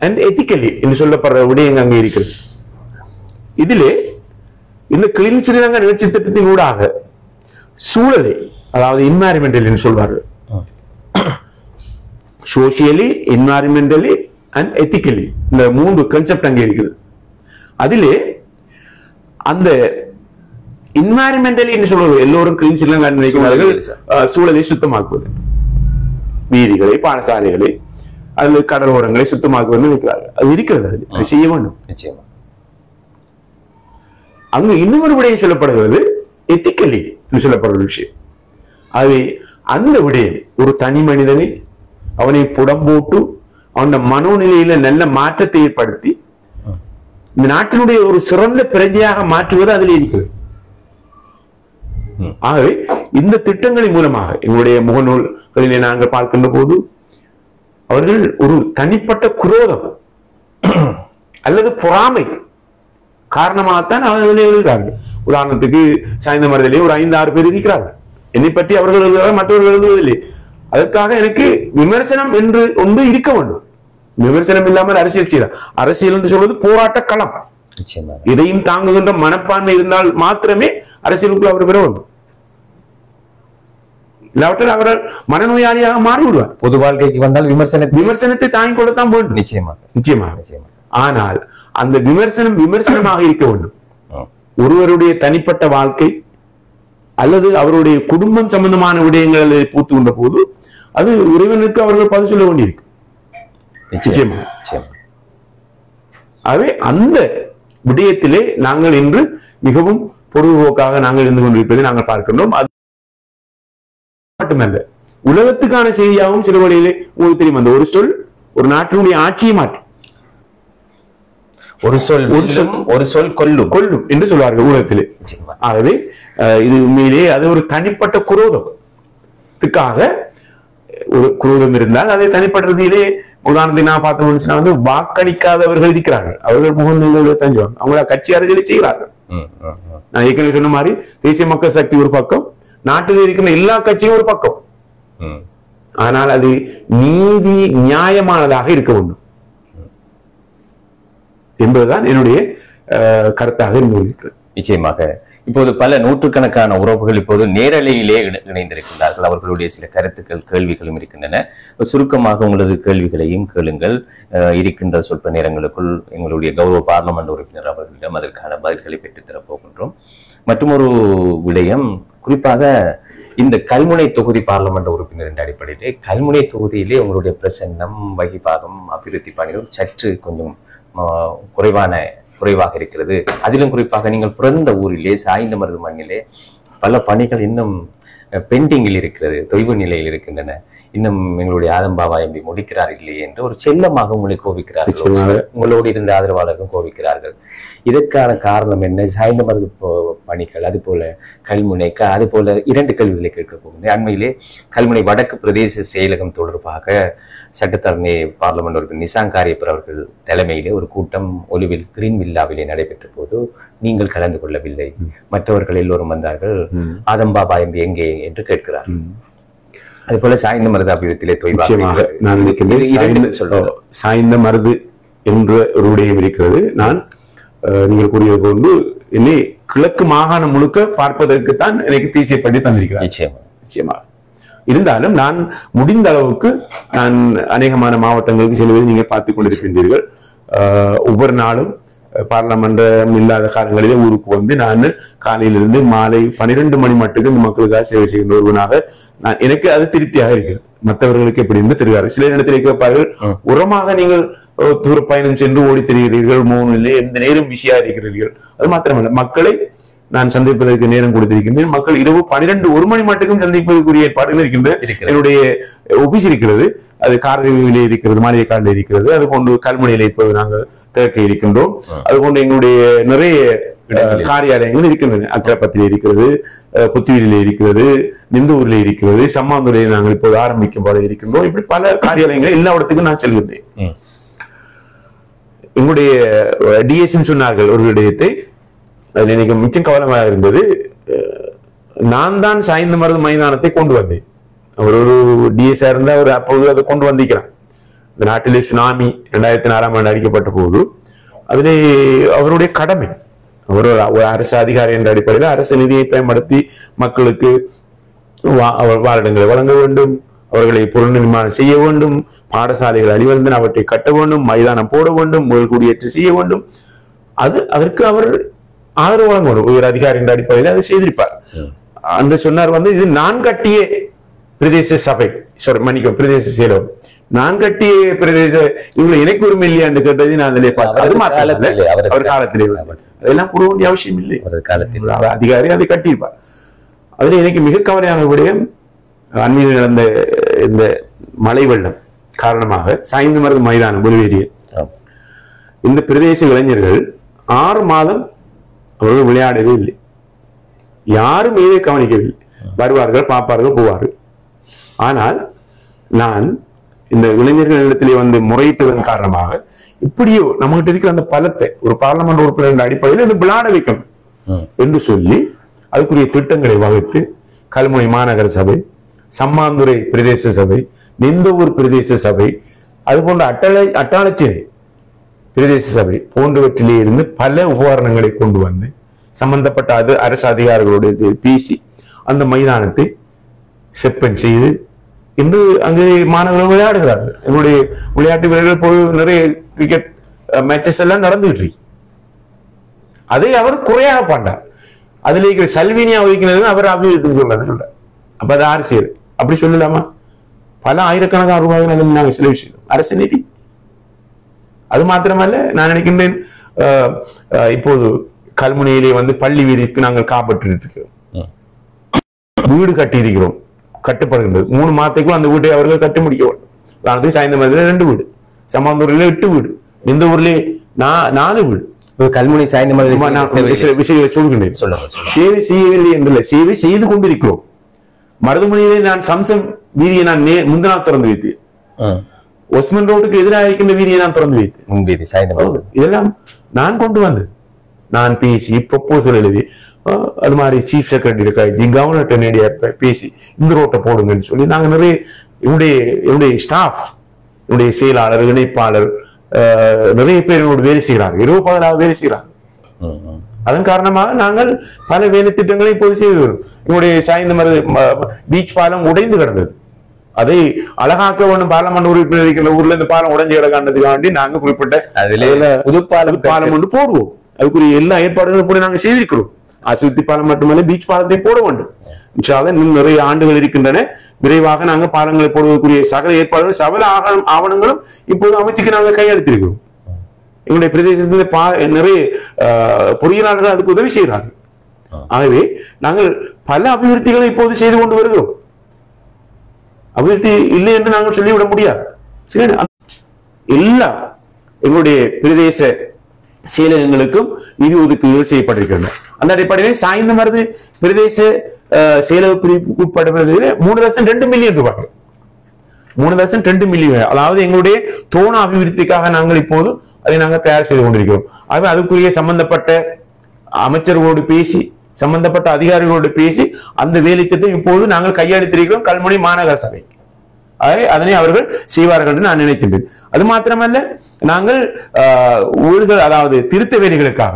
அண்ட் எத்திக்கலி என்று சொல்லப்படுற விடயங்கள் அங்கே இருக்கிறது. இதிலே இந்த கிளீன் ஸ்ரீலங்கா நிகழ்ச்சி திட்டத்தின் ஊடாக சூழலை, அதாவது என்வாயர்மெண்டல் என்று சொல்வார்கள், சோசியலி, என்வாயர்மெண்டலி அண்ட் எத்திக்கலி, இந்த 3 கான்செப்ட் அங்கே இருக்குது. அதிலே அந்த என்வாயர்மெண்டலி என்று சொல்வது எல்லோரும் கிளீன் ஸ்ரீலங்கா நினைக்கிறார்கள், சூழலை சுத்தமாக்குவது, வீதிகளை, பாடசாலைகளை அல்லது கடலோரங்களை சுத்தமாக்குவது நினைக்கிறார்கள். அது இருக்கிறது, அது செய்ய வேண்டும். நிச்சயமா. அங்கு இன்னொரு விடயம் சொல்லப்படுகிறது எத்திக்கலி என்று சொல்லப்படுற விஷயம். அது அந்த விடயம் ஒரு தனி மனிதனை அவனை புடம்போட்டு அவன மனோநிலையில நல்ல மாற்றத்தை ஏற்படுத்தி இந்த நாட்டினுடைய ஒரு சிறந்த பிரஜையாக மாற்றுவது அதில் இருக்கிறது. ஆகவே இந்த திட்டங்களின் மூலமாக எங்களுடைய முகநூல்களிலே நாங்கள் பார்க்கின்ற போது அவர்கள் ஒரு தனிப்பட்ட குரோதம் அல்லது பொறாமை காரணமாகத்தான் அவர்கள் எழுதுகிறார்கள். உதாரணத்துக்கு சாய்ந்தமரத்திலே ஒரு 5-6 பேர் இருக்கிறார்கள். என்னை பற்றி அவர்கள் எழுதுகிறார்கள், மற்றவர்கள் எழுதுவதில்லை. அதற்காக எனக்கு விமர்சனம் என்று ஒன்று இருக்க வேண்டும். விமர்சனம் இல்லாமல் அரசியல் செய்யலாம். அரசியல் என்று சொல்வது போராட்ட களம். இதையும் தாங்குகின்ற மனப்பான்மை இருந்தால் மாத்திரமே அரசியலுக்குள் அவர் பெற வேண்டும். இல்லாவற்றில் அவர்கள் மனநோயாளியாக மாறிவிடுவார். பொது வாழ்க்கைக்கு வந்தால் விமர்சனத்தை தாங்கிக் கொள்ளத்தான் வேண்டும். நிச்சயமாக. ஆனால் அந்த விமர்சனமாக இருக்க வேண்டும். ஒருவருடைய தனிப்பட்ட வாழ்க்கை அல்லது அவருடைய குடும்பம் சம்பந்தமான விடயங்களை பூத்து கொண்ட போது அது இறைவனுக்கு அவர்கள் பதில் சொல்ல வேண்டியிருக்கு. ஆகவே அந்த விடயத்திலே நாங்கள் இன்று மிகவும் பொழுதுபோக்காக நாங்கள் இருந்து கொண்டிருப்பதை நாங்கள் பார்க்கின்றோம். அது மட்டுமல்ல, உலகத்துக்கான செய்தியாகவும் சில வழியிலே உங்களுக்கு தெரியும், அந்த ஒரு சொல் ஒரு நாட்டினுடைய ஆட்சியை மாற்றும். ஒரு சொல் கொல்லும் என்று சொல்வார்கள் உலகத்திலே. ஆகவே இது உண்மையிலேயே அது ஒரு தனிப்பட்ட குரோதத்துக்காக ஒரு குரோதம் இருந்தால் அதை தனிப்பட்ட ரீதியிலே, உதாரணத்தை நான் பார்த்தோம்னா வந்து வாக்களிக்காதவர்கள் இருக்கிறார்கள். அவர்கள் முகநூல்களை தஞ்சுவாங்க, அவங்கள கட்சி அரசியலை செய்கிறார்கள். நான் ஏற்கனவே சொன்ன மாதிரி தேசிய மக்கள் சக்தி ஒரு பக்கம், நாட்டில் இருக்கிற எல்லா கட்சியும் ஒரு பக்கம். ஆனால் அது நீதி நியாயமானதாக இருக்க வேண்டும் என்பதுதான் என்னுடைய கருத்தாக இருக்கிறது. நிச்சயமாக இப்போது பல நூற்றுக்கணக்கான உறவுகள் இப்போது நேரலையிலே இணைந்திருக்கின்றார்கள். அவர்களுடைய சில கருத்துக்கள், கேள்விகளும் இருக்கின்றன. சுருக்கமாக உங்களது கேள்விகளையும் கேளுங்கள். இருக்கின்ற சொற்ப நேரங்களுக்குள் எங்களுடைய கௌரவ பார்லமெண்ட் உறுப்பினர் அவர்களிடம் அதற்கான பதில்களை பெற்றுத்தரப் போகின்றோம். மற்றும் ஒரு விடயம், குறிப்பாக இந்த கல்முனை தொகுதி பார்லமெண்ட் உறுப்பினர் என்ற அடிப்படையிலே கல்முனை தொகுதியிலே உங்களுடைய பிரசன்னம், வகிபாகம், அபிவிருத்தி பணிகள் சற்று கொஞ்சம் குறைவாக இருக்கிறது. அதிலும் குறிப்பாக நீங்கள் பிறந்த ஊரிலே சாய்ந்தமருது மண்ணிலே பல பணிகள் இன்னும் பெண்டிங்கில் இருக்கிறது, தொய்வு நிலையில் இருக்கின்றன. இன்னும் எங்களுடைய ஆதம்பாவா எம்பி முடிக்கிறார் இல்லையே என்று ஒரு செல்லமாக உங்களை கோபிக்கிறார்கள். உங்களோடு இருந்த ஆதரவாளர்கள் கோபிக்கிறார்கள். இதற்கான காரணம் என்ன? சாய்ந்தமருது பணிகள், அது போல கல்முனை, அது போல 2 கேள்விகளை கேட்க போகிறேன். அண்மையிலே கல்முனை வடக்கு பிரதேச செயலகம் தொடர்பாக சட்டத்தரணி பார்லிமெண்ட் உறுப்பினர் நிசாங் காரியப்பர் அவர்கள் தலைமையிலே ஒரு கூட்டம் ஒலிவில் கிரீன் வில்லாவிலே நடைபெற்ற போது நீங்கள் கலந்து கொள்ளவில்லை, மற்றவர்கள் எல்லோரும் வந்தார்கள், ஆதம்பாபா எம்பி எங்கே என்று கேட்கிறார். அது போல சாய்ந்த மருது அபிவிருத்திலே நான் நினைக்கின்றேன் சாய்ந்த மருது என்ற ஒரு விடயம் இருக்கிறது. நான் நீங்கள் கூறியது கொண்டு என்னை கிழக்கு மாகாணம் முழுக்க பார்ப்பதற்குத்தான் எனக்கு தீசியப்படி தந்திருக்கிறார். நிச்சயமாக இருந்தாலும் நான் முடிந்த அளவுக்கு நான் அநேகமான மாவட்டங்களுக்கு செல்வதை நீங்கள் பார்த்துக் கொண்டிருக்கின்றீர்கள். ஒவ்வொரு நாளும் பார்லமென்றம் இல்லாத காலங்களிலே ஊருக்கு வந்து நான் காலையிலிருந்து மாலை 12 மணி மட்டுக்கு இந்த மக்களுக்காக சேவை செய்கின்ற ஒருவனாக எனக்கு அது திருப்தியாக இருக்கிறது. மற்றவர்களுக்கு எப்படி என்று தெரியாது. சில இடத்தில் கேட்பார்கள், உரமாக நீங்கள் தூர பயணம் சென்று ஓடி திரிகிறீர்கள், மௌனிலே எந்த நேரம் பிஸியா இருக்கிறீர்கள். அது மாத்திரமல்ல, மக்களை நான் சந்திப்பதற்கு நேரம் கொடுத்திருக்கின்றேன். மக்கள் இரவு 1 மணி மட்டுக்கும் சந்திப்பதற்குரிய ஏற்பாடுகள் இருக்கின்றது. என்னுடைய ஒபிஸ் இருக்கிறது, அது காரவிலே இருக்கிறது, மாளிகை காலில் இருக்கிறது. அது போன்று கல்முனையில இப்போது நாங்கள் திறக்க இருக்கின்றோம். அது போன்று எங்களுடைய நிறைய காரியாலயங்கள் இருக்கின்றன. அக்கரப்பத்திலே இருக்கிறது, புத்துவிலே இருக்கிறது, நிந்தூரிலே இருக்கிறது, சம்மாந்துறையை நாங்கள் இப்போது ஆரம்பிக்கப்பட இருக்கின்றோம். இப்படி பல காரியாலயங்கள் எல்லா இடத்துக்கும் நான் செல்கின்றேன். எங்களுடைய டிஎஸ்எம் சொன்னார்கள் ஒரு விடயத்தை, அதுல எனக்கு மிச்சம் கவனமாக இருந்தது. நான் தான் சாய்ந்த மருது மைதானத்தை கொண்டு வந்தேன். அவர் ஒரு டிஎஸ்ஆ இருந்தா அவர் அப்போது அதை கொண்டு வந்திருக்கிறார். இந்த நாட்டிலே சுனாமி 2004ஆம் ஆண்டு அடிக்கப்பட்ட போது அதிலே அவருடைய கடமை, அவர் ஒரு அரசு அதிகாரி என்ற அடிப்படையில் அரசு நிதியை பயன்படுத்தி மக்களுக்கு வாழிடங்களை வழங்க வேண்டும், அவர்களை பொருள் நிர்மாணம் செய்ய வேண்டும், பாடசாலைகள் அழிவந்தன அவற்றை கட்ட வேண்டும், மைதானம் போட வேண்டும், குடியேற்றம் செய்ய வேண்டும். அதற்கு அவர் ஆதரவு வழங்க வேண்டும். ஒரு அதிகாரி என்ற அடிப்படையில் அதை செய்திருப்பார். அன்று சொன்னார் வந்து, இது நான் கட்டிய பிரதேச சபை, பிரதேச செயலகம், நான் கட்டிய பிரதேச, இவங்க எனக்கு உரிமை இல்லையா என்று கேட்டதை நான் அதிலே பார்த்தேன். அது மாத்திரமல்ல, அவர் காலத்திலே அதெல்லாம் கூற வேண்டிய அவசியம் இல்லை. அதிகாரி அதை கட்டியிருப்பார். அதுல எனக்கு மிக கவலையான விடயம், அண்மையில் நடந்த இந்த மழை வெள்ளம் காரணமாக சாய்ந்த மருது மைதானம் வெளியேறிய இந்த பிரதேச இளைஞர்கள் 6 மாதம் அவர்கள் விளையாடவே இல்லை. யாரும் இதை கவனிக்கவில்லை. வருவார்கள், பார்ப்பார்கள், போவார்கள். ஆனால் நான் இந்த இளைஞர்களிடத்திலே வந்து முறையிட்டதன் காரணமாக இப்படியோ நம்மகிட்ட இருக்கிற அந்த பலத்தை ஒரு பார்லமெண்ட் உறுப்பினர் அடிப்படையில் இது விளையாட வைக்கணும் என்று சொல்லி அதுக்குரிய திட்டங்களை வகுத்து கல்முனை மாநகர சபை, சம்மாந்துறை பிரதேச சபை, நிந்தவூர் பிரதேச சபை, அது போன்ற அட்டாளச்சேரி பிரதேச சபை போன்றவற்றிலே இருந்து பல உபகரணங்களை கொண்டு வந்து சம்பந்தப்பட்ட அரசு அதிகாரிகளோடு பேசி அந்த மைதானத்தை செப்பன் செய்து இன்று அங்கே மாணவர்கள் விளையாடுகிறார்கள். எங்களுடைய விளையாட்டு வீரர்கள் போய் நிறைய கிரிக்கெட் மேட்சஸ் எல்லாம் நடந்துட்டு இருக்கு. அதை அவர் குறையாக பண்ணார். அதுல இருக்கிற சல்வீனியா ஒதுக்கினது அவர் அபிவிருத்தி சொல்றாரு. அப்ப அது அரசியல் அப்படி சொல்லலாமா? பல ஆயிரக்கணக்கான ரூபாய்கள் நாங்கள் செலவு செய்தோம், அரசு நிதி. அது மாத்திரமல்ல, நான் நினைக்கின்றேன் இப்போது கல்முனையிலே வந்து பள்ளி வீதிக்கு நாங்கள் காப்பற்று இருக்கிறோம், வீடு கட்டி இருக்கிறோம், கட்டுப்படுகின்றது. 3 மாதத்துக்கும் அந்த வீட்டை அவர்கள் கட்டி முடிக்க வேண்டும். உதாரணத்துக்கு சாய்ந்த மருதுல 2 வீடு, சம்மாந்தூரிலே 8 வீடு, இந்த ஊர்லே 4 வீடு. கல்முனை சாய்ந்த மருது விஷயங்களை சொல்கின்றேன். சேவை செய்யவில்லை என்றில்லை, சேவை செய்து கொண்டிருக்கிறோம். மருதுமணியிலே நான் சம்சம் வீதியை நான் முந்தநாள் திறந்து வைத்தேன். ஒஸ்மன் ரோட்டுக்கு எதிராக இருக்கின்ற வீதியை நான் திறந்து வைத்தேன். இதெல்லாம் நான் கொண்டு வந்து நான் பேசி ப்ரொபோசல் எழுதி, அது மாதிரி சீஃப் செக்ரட்டரி கவர்னர் நேரடியா பேசி இந்த ரோட்டை போடுங்கன்னு சொல்லி நாங்கள் நிறைய என்னுடைய ஸ்டாஃப், என்னுடைய செயலாளர், இணைப்பாளர் நிறைய பேர் என்னோடு வேலை செய்கிறார்கள், 20 வேலை செய்கிறார்கள். அதன் காரணமாக நாங்கள் பல வேலை திட்டங்களை இப்போது செய்து வரும். என்னுடைய சாய்ந்த மருது பீச் பாலம் உடைந்து கிடந்தது, அதை அழகாக்க வேண்டும். பார்லமெண்ட் உறுப்பினர் இருக்கிற ஊர்ல இந்த பாலம் உடைஞ்சு கிடக்காண்டதுக்காண்டி நாங்கள் குறிப்பிட்ட புது பாலம் ஒன்று போடுவோம். அதுக்குரிய எல்லா ஏற்பாடுகளும் கூட நாங்கள் செய்திருக்கிறோம். ஆசிரியத்தி பாலம் மட்டுமல்ல, பீச் பாலத்தை போட வேண்டும். இன்னும் நிறைய ஆண்டுகள் இருக்கின்றன. விரைவாக நாங்கள் பாலங்களை போடுவதற்குரிய சகல ஏற்பாடுகள், சகல ஆவணங்களும் இப்போது அமைச்சுக்கு நாங்கள் கையெழுத்திருக்கிறோம். எங்களுடைய பிரதேசத்தில் நிறைய பொறியியலாளர்கள் அதுக்கு உதவி செய்கிறார்கள். ஆகவே நாங்கள் பல அபிவிருத்திகளை இப்போது செய்து கொண்டு வருகிறோம். அபிவிருத்தி இல்லை என்று நாங்கள் சொல்லிவிட முடியாது. எல்லா எங்களுடைய பிரதேச செயலகங்களுக்கும் நிதி ஒதுக்கீடுகள் செய்யப்பட்டிருக்கின்றன. அந்த அடிப்படையில் சாய்ந்த மருது பிரதேச செயலக பிரிவுக்கு உட்படுவதில் 3,02 மில்லியன் ரூபாய் 3.2 மில்லியன். அதாவது எங்களுடைய தோண அபிவிருத்திக்காக நாங்கள் இப்போது அதை நாங்கள் தயார் செய்து கொண்டிருக்கிறோம். ஆகவே அதுக்குரிய சம்பந்தப்பட்ட அமைச்சர்களோடு பேசி, சம்பந்தப்பட்ட அதிகாரிகளோடு பேசி அந்த வேலை திட்டம் இப்போது நாங்கள் கையெழுத்திருக்கிறோம் கல்முனை மாநகர சபை. அதனை அவர்கள் செய்வார்கள் என்று நான் நினைக்கின்றேன். அது மாத்திரமல்ல, நாங்கள் ஊர்கள், அதாவது திருத்த வேலைகளுக்காக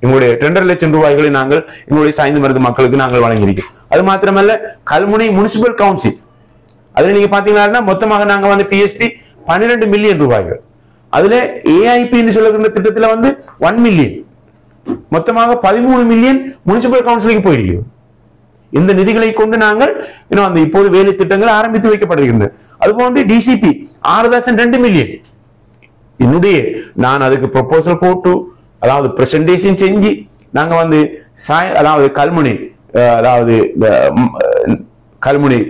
எங்களுடைய 2.5 லட்சம் ரூபாய்களை நாங்கள் எங்களுடைய சாய்ந்த மருது மக்களுக்கு நாங்கள் வழங்கியிருக்கிறோம். அது மாத்திரமல்ல, கல்முனை முனிசிபல் கவுன்சில் அதுல நீங்க பாத்தீங்கன்னா மொத்தமாக நாங்க வந்து பிஎஸ்டி 12 மில்லியன் ரூபாய்கள், அதுல ஏஐபி சொல்லுகிற திட்டத்துல வந்து 1 மில்லியன், மொத்தமாக 13 மில்லியன் முனிசிபல் கவுன்சிலுக்கு போயிருக்கிறோம். இந்த நிதிகளை கொண்டு நாங்கள் அந்த இப்போது வேலை திட்டங்கள் ஆரம்பித்து வைக்கப்படுகின்றன. அதுபோன்று டிசிபி 6.2 மில்லியன் என்னுடைய நான் அதுக்கு ப்ரொபோசல் போட்டு, அதாவது பிரசன்டேஷன் செஞ்சு நாங்க வந்து அதாவது கல்முனை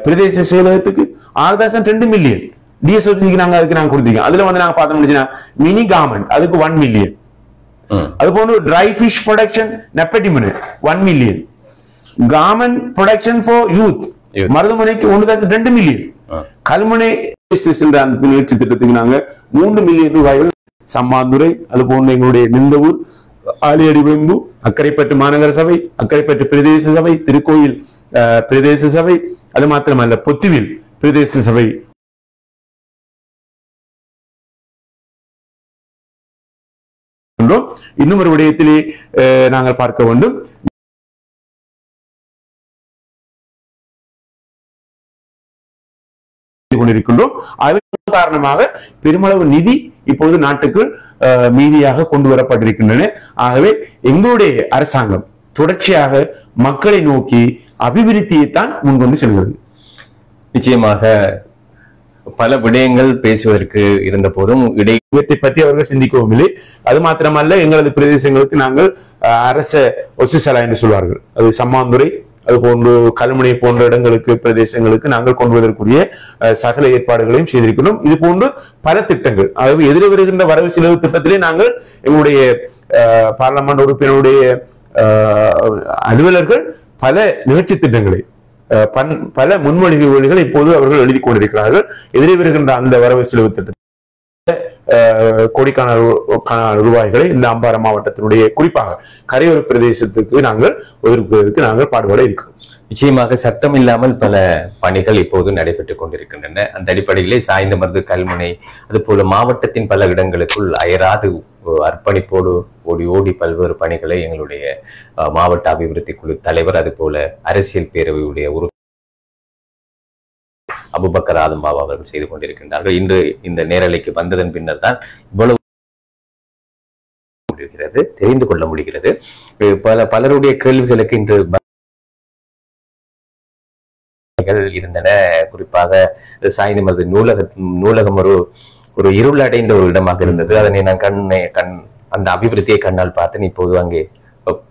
பிரதேச செயலகத்துக்கு 6.2 மில்லியன் டிஎஸ்ஓசிக்கு நாங்க அதுக்கு நாங்க கொடுத்தீங்க. அதுல வந்து நாங்க பார்த்தோம்னா மினி கார்மெண்ட் அதுக்கு 1 மில்லியன், அது போன்று ட்ரை ஃபிஷ் ப்ரொடக்ஷன் நெப்பட்டிமனு 1 million, garment production for youth மருதமுனைக்கு 1.2 மில்லியன், கல்முனை நிகழ்ச்சி திட்டத்துக்கு நாங்க 3 மில்லியன் ரூபாய்கள், சம்மாந்துறை, அது போன்ற எங்களுடைய நிந்தவூர், ஆலியடிவெம்பு, அக்கரைப்பட்டு மாநகர சபை, அக்கரைப்பட்டு பிரதேச சபை, திருக்கோயில் பிரதேச சபை, அது மாத்திரமல்ல பொத்துவில் பிரதேச சபை, இன்னும் ஒரு விடயத்திலே நாங்கள் பார்க்க வேண்டும். கொண்டிருக்கின்றோம். அதன் காரணமாக பெருமளவு நிதி இப்போது நாட்டுக்குள் மீதியாக கொண்டு வரப்பட்டிருக்கின்றன. ஆகவே எங்களுடைய அரசாங்கம் தொடர்ச்சியாக மக்களை நோக்கி அபிவிருத்தியைத்தான் முன்கொண்டு செல்கிறது. நிச்சயமாக பல விடயங்கள் பேசுவதற்கு இருந்த போதும் இவற்றை பற்றி அவர்கள் சிந்திக்கவும் இல்லை. அது மாத்திரமல்ல, எங்களது பிரதேசங்களுக்கு நாங்கள் அரச ஒசுசலா என்று சொல்வார்கள், அது சம்மாந்துறை, அது போன்று கல்முனை போன்ற இடங்களுக்கு பிரதேசங்களுக்கு நாங்கள் கொண்டு வருவதற்குரிய சகல ஏற்பாடுகளையும் செய்திருக்கிறோம். இது போன்று பல திட்டங்கள், அதாவது எதிர வருகின்ற வரவு செலவு திட்டத்திலே நாங்கள் எங்களுடைய பார்லமெண்ட் உறுப்பினருடைய அலுவலர்கள் பல நிகழ்ச்சி திட்டங்களை, பல முன்மொழிவுகளை இப்போது அவர்கள் எழுதி கொண்டிருக்கிறார்கள். எதிரே வருகின்ற அந்த வரவு செலவு திட்டத்தில் கோடிக்கான ரூபாய்களை இந்த அம்பாறை மாவட்டத்தினுடைய குறிப்பாக கரையோர பிரதேசத்துக்கு நாங்கள் ஒதுக்குவதற்கு நாங்கள் பாடுபட இருக்கிறோம். நிச்சயமாக சத்தம் இல்லாமல் பல பணிகள் இப்போது நடைபெற்றுக் கொண்டிருக்கின்றன. அந்த அடிப்படையிலே சாய்ந்த மருது, கல்முனை, அதுபோல மாவட்டத்தின் பல இடங்களுக்குள் அயராது அர்ப்பணிப்போடு ஓடி ஓடி பல்வேறு பணிகளை எங்களுடைய மாவட்ட அபிவிருத்தி குழு தலைவர், அதுபோல அரசியல் பேரவையுடைய அபுபக்கர் ஆதம் பாபா அவர்கள் செய்து கொண்டிருக்கின்றார்கள். இன்று இந்த நேரலைக்கு வந்ததன் பின்னர் தான் இவ்வளவு தெரிந்து கொள்ள முடிகிறது. பலருடைய கேள்விகளுக்கு இன்று இருந்தன. குறிப்பாக சாய்ந்த மருது நூலகம் ஒரு இருள் அடைந்த ஒரு இடமாக இருந்தது. அதனை நான் அந்த அபிவிருத்தியை கண்ணால் பார்த்தேன். இப்போது அங்கே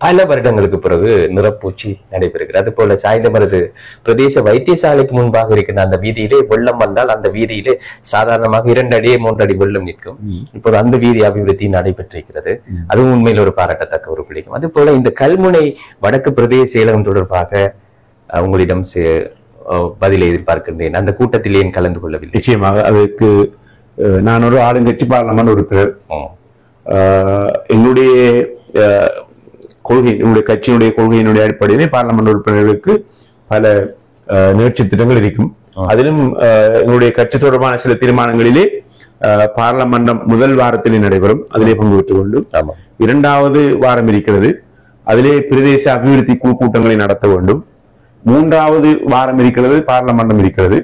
பல வருடங்களுக்கு பிறகு நிறப்பூச்சி நடைபெறுகிறது. அது போல சாய்ந்த மருது பிரதேச வைத்தியசாலைக்கு முன்பாக இருக்கின்ற அந்த வீதியிலே வெள்ளம் வந்தால் அந்த வீதியிலே சாதாரணமாக 2 அடி 3 அடி வெள்ளம் நிற்கும். இப்போது அந்த வீதி அபிவிருத்தி நடைபெற்றிருக்கிறது. அதுவும் உண்மையில் ஒரு பாராட்டத்தக்க ஒரு பிடிக்கும். அது போல இந்த கல்முனை வடக்கு பிரதேச செயலகம் தொடர்பாக உங்களிடம் பதிலை எதிர்பார்க்கின்றேன். அந்த கூட்டத்தில் ஏன் கலந்து கொள்ளவில்லை? நிச்சயமாக அதுக்கு நான் ஒரு ஆளுங்கட்சி பார்லமெண்ட் உறுப்பினர். என்னுடைய என்னுடைய கட்சியினுடைய கொள்கையினுடைய அடிப்படையிலே பார்லமெண்ட் உறுப்பினர்களுக்கு பல நிகழ்ச்சி திட்டங்கள் இருக்கும். அதிலும் எங்களுடைய கட்சி தொடர்பான சில தீர்மானங்களிலே பார்லமெண்டம் முதல் வாரத்திலே நடைபெறும், அதிலே பங்கு பெற்றுக் கொண்டு 2வது வாரம் இருக்கிறது, அதிலே பிரதேச அபிவிருத்தி குழு கூட்டங்களை நடத்த வேண்டும். 3வது வாரம் இருக்கிறது, பார்லமெண்டம் இருக்கிறது.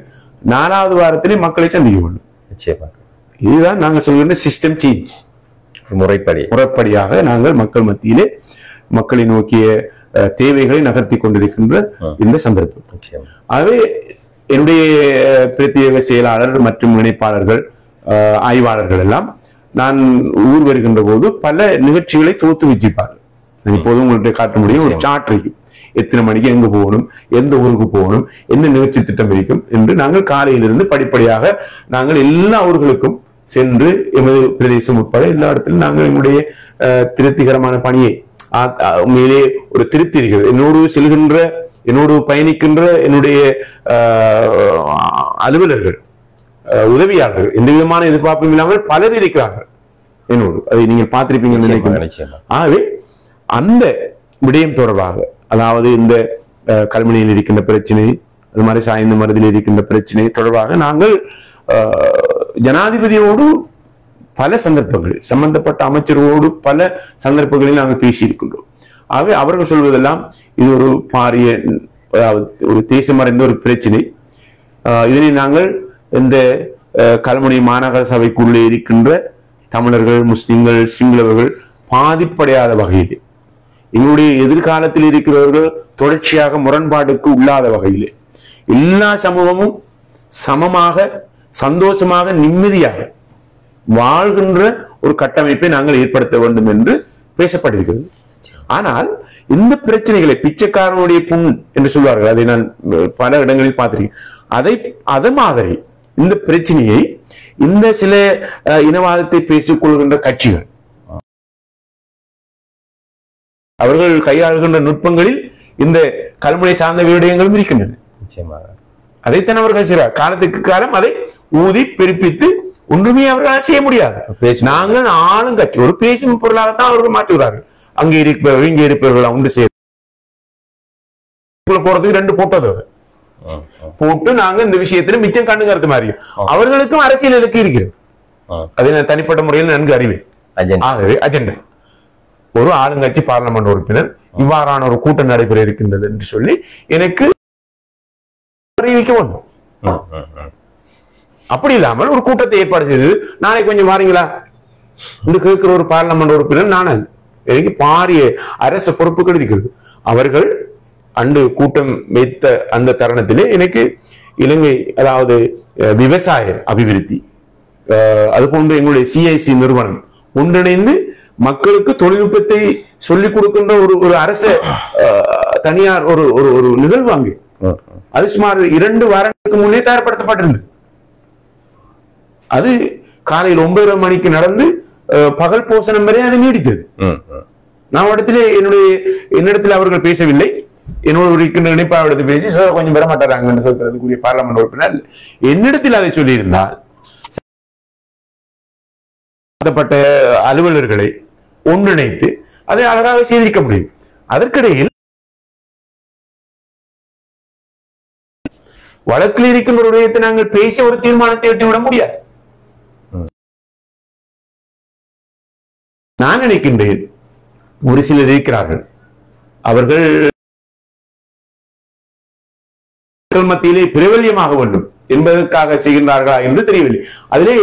4வது வாரத்திலே மக்களை சந்திக்க வேண்டும். நிச்சயமாக இதுதான் நாங்கள் சொல்கின்ற சிஸ்டம் சேஞ்ச். முறைப்படியாக நாங்கள் மக்கள் மத்தியிலே மக்களை நோக்கிய தேவைகளை நகர்த்தி கொண்டிருக்கின்ற இந்த சந்தர்ப்பம். ஆகவே என்னுடைய பிரத்யேக செயலாளர் மற்றும் இணைப்பாளர்கள், ஆய்வாளர்கள் எல்லாம் நான் ஊர் வருகின்ற போது பல நிகழ்ச்சிகளை தொகுத்து வச்சிருப்பார்கள். இப்போது உங்கள்கிட்ட காட்ட முடியும், ஒரு சார்ட் இருக்கும், எத்தனை மணிக்கு எங்க போகணும், எந்த ஊருக்கு போகணும், என்ன நிகழ்ச்சி திட்டம் இருக்கும் என்று நாங்கள் காலையிலிருந்து படிப்படியாக நாங்கள் எல்லா ஊர்களுக்கும் சென்று எமது பிரதேசம் உட்பட எல்லா இடத்திலும் நாங்கள் எங்களுடைய திருப்திகரமான பணியை உண்மையிலே ஒரு திருப்தி இருக்கிறது. என்னோடு பயணிக்கின்ற என்னுடைய அலுவலர்கள் உதவியாளர்கள் எந்த விதமான எதிர்பார்ப்பும் இல்லாமல் பலர் இருக்கிறார்கள் என்னோடு. அதை நீங்கள் பார்த்திருப்பீங்கன்னு நினைக்கிறேன். ஆகவே அந்த விடயம் தொடர்பாக, அதாவது இந்த கல்முனையில் இருக்கின்ற பிரச்சனை, அது மாதிரி சாய்ந்த மருதில் இருக்கின்ற பிரச்சனை தொடர்பாக நாங்கள் ஜனாதிபதியோடு பல சந்தர்ப்பங்களில், சம்பந்தப்பட்ட அமைச்சரோடு பல சந்தர்ப்பங்களில் நாங்கள் பேசியிருக்கின்றோம். ஆகவே அவர்கள் சொல்வதெல்லாம் இது ஒரு பாரிய, அதாவது ஒரு தேசமறைந்த ஒரு பிரச்சனை. இதனை நாங்கள் இந்த கல்முனை மாநகர சபைக்குள்ளே இருக்கின்ற தமிழர்கள், முஸ்லிம்கள், சிங்களவர்கள் பாதிப்படையாத வகையிலே, எங்களுடைய எதிர்காலத்தில் இருக்கிறவர்கள் தொடர்ச்சியாக முரண்பாடுக்கு உள்ளாத வகையிலே எல்லா சமூகமும் சமமாக, சந்தோஷமாக, நிம்மதியாக வாழ்கின்ற ஒரு கட்டமைப்பை நாங்கள் ஏற்படுத்த வேண்டும் என்று பேசப்பட்டிருக்கிறது. ஆனால் இந்த பிரச்சனைகளை பிச்சைக்காரனுடைய புண் என்று சொல்வார்கள், அதை நான் பல இடங்களில் பார்த்திருக்கேன். அதை மாதிரி இந்த பிரச்சனையை இந்த சில இனவாதத்தை பேசிக் கொள்கின்ற கட்சிகள் அவர்கள் கையாளுகின்ற நுட்பங்களில் இந்த கல்முனை சார்ந்த விடயங்களும் இருக்கின்றன. அதைத்தான் அவர்கள் செய்கிறார். காலத்துக்கு காலம் அதை ஊதி பெருப்பித்து ஒன்றுமே அவர்களால் செய்ய முடியாது. நாங்கள் ஆளும் கட்சி ஒரு பேசும் பொருளாகத்தான் அவர்கள் மாற்றுகிறார்கள். அங்கே இருப்பவர்கள் இங்கே இருப்பவர்கள் ஒன்று சேர போறதுக்கு 2 போட்டது போட்டு நாங்க இந்த விஷயத்துல மிச்சம் கண்டுங்கிறது மாதிரி அவர்களுக்கும் அரசியல் இலக்கு இருக்கிறது. அதை நான் தனிப்பட்ட முறையில் நன்கு அறிவேன். ஆகவே அஜெண்டா ஒரு ஆளுங்கட்சி பார்லமெண்ட் உறுப்பினர் இவ்வாறான ஒரு கூட்டம் நடைபெற இருக்கின்றது என்று சொல்லி எனக்கு அறிவிக்க வேண்டும். அப்படி இல்லாமல் ஒரு கூட்டத்தை ஏற்பாடு செய்து நாளைக்கு கொஞ்சம் வாரீங்களா என்று கேட்கிற ஒரு பார்லமெண்ட் உறுப்பினர் நான் எனக்கு பாரிய அரசு பொறுப்புகள் இருக்கிறது. அவர்கள் அன்று கூட்டம் வைத்த அந்த தருணத்திலே எனக்கு இலங்கை, அதாவது விவசாய அபிவிருத்தி, அதுபோன்று எங்களுடைய CIC நிறுவனம் ஒன்றிணைந்து மக்களுக்கு தொழில்நுட்பத்தை சொல்லிக் கொடுக்கின்ற ஒரு அரசு தனியார் ஒரு நிகழ்வு அங்கு அது சுமார் 2 வாரங்களுக்கு முன்னே தயார்படுத்தப்பட்டிருந்தது. அது காலையில் 9:30 மணிக்கு நடந்து பகல் போசனம் வரை அது நீடித்தது. நான் இடத்துல என்னிடத்தில் அவர்கள் பேசவில்லை, என்னோட இருக்கின்ற இணைப்பாளர் பேசி சார் கொஞ்சம் பெற மாட்டாராங்கன்னு சொல்றதுக்குரிய பார்லமெண்ட் உறுப்பினர் என்னிடத்தில் அதை சொல்லியிருந்தால் சம்பந்தப்பட்ட அலுவலர்களை ஒன்றிணைத்து அதை அழகாக செய்திருக்க முடியும். அதற்கிடையில் வழக்கில் இருக்கின்ற ஒரு விடயத்தை நாங்கள் பேசி ஒரு தீர்மானத்தை எட்டிவிட முடியாது. நான் நினைக்கின்றேன் ஒரு சிலர் இருக்கிறார்கள், அவர்கள் மத்தியிலே பிரபல்யமாக வேண்டும் என்பதற்காக செய்கின்றார்களா என்று தெரியவில்லை. அதிலே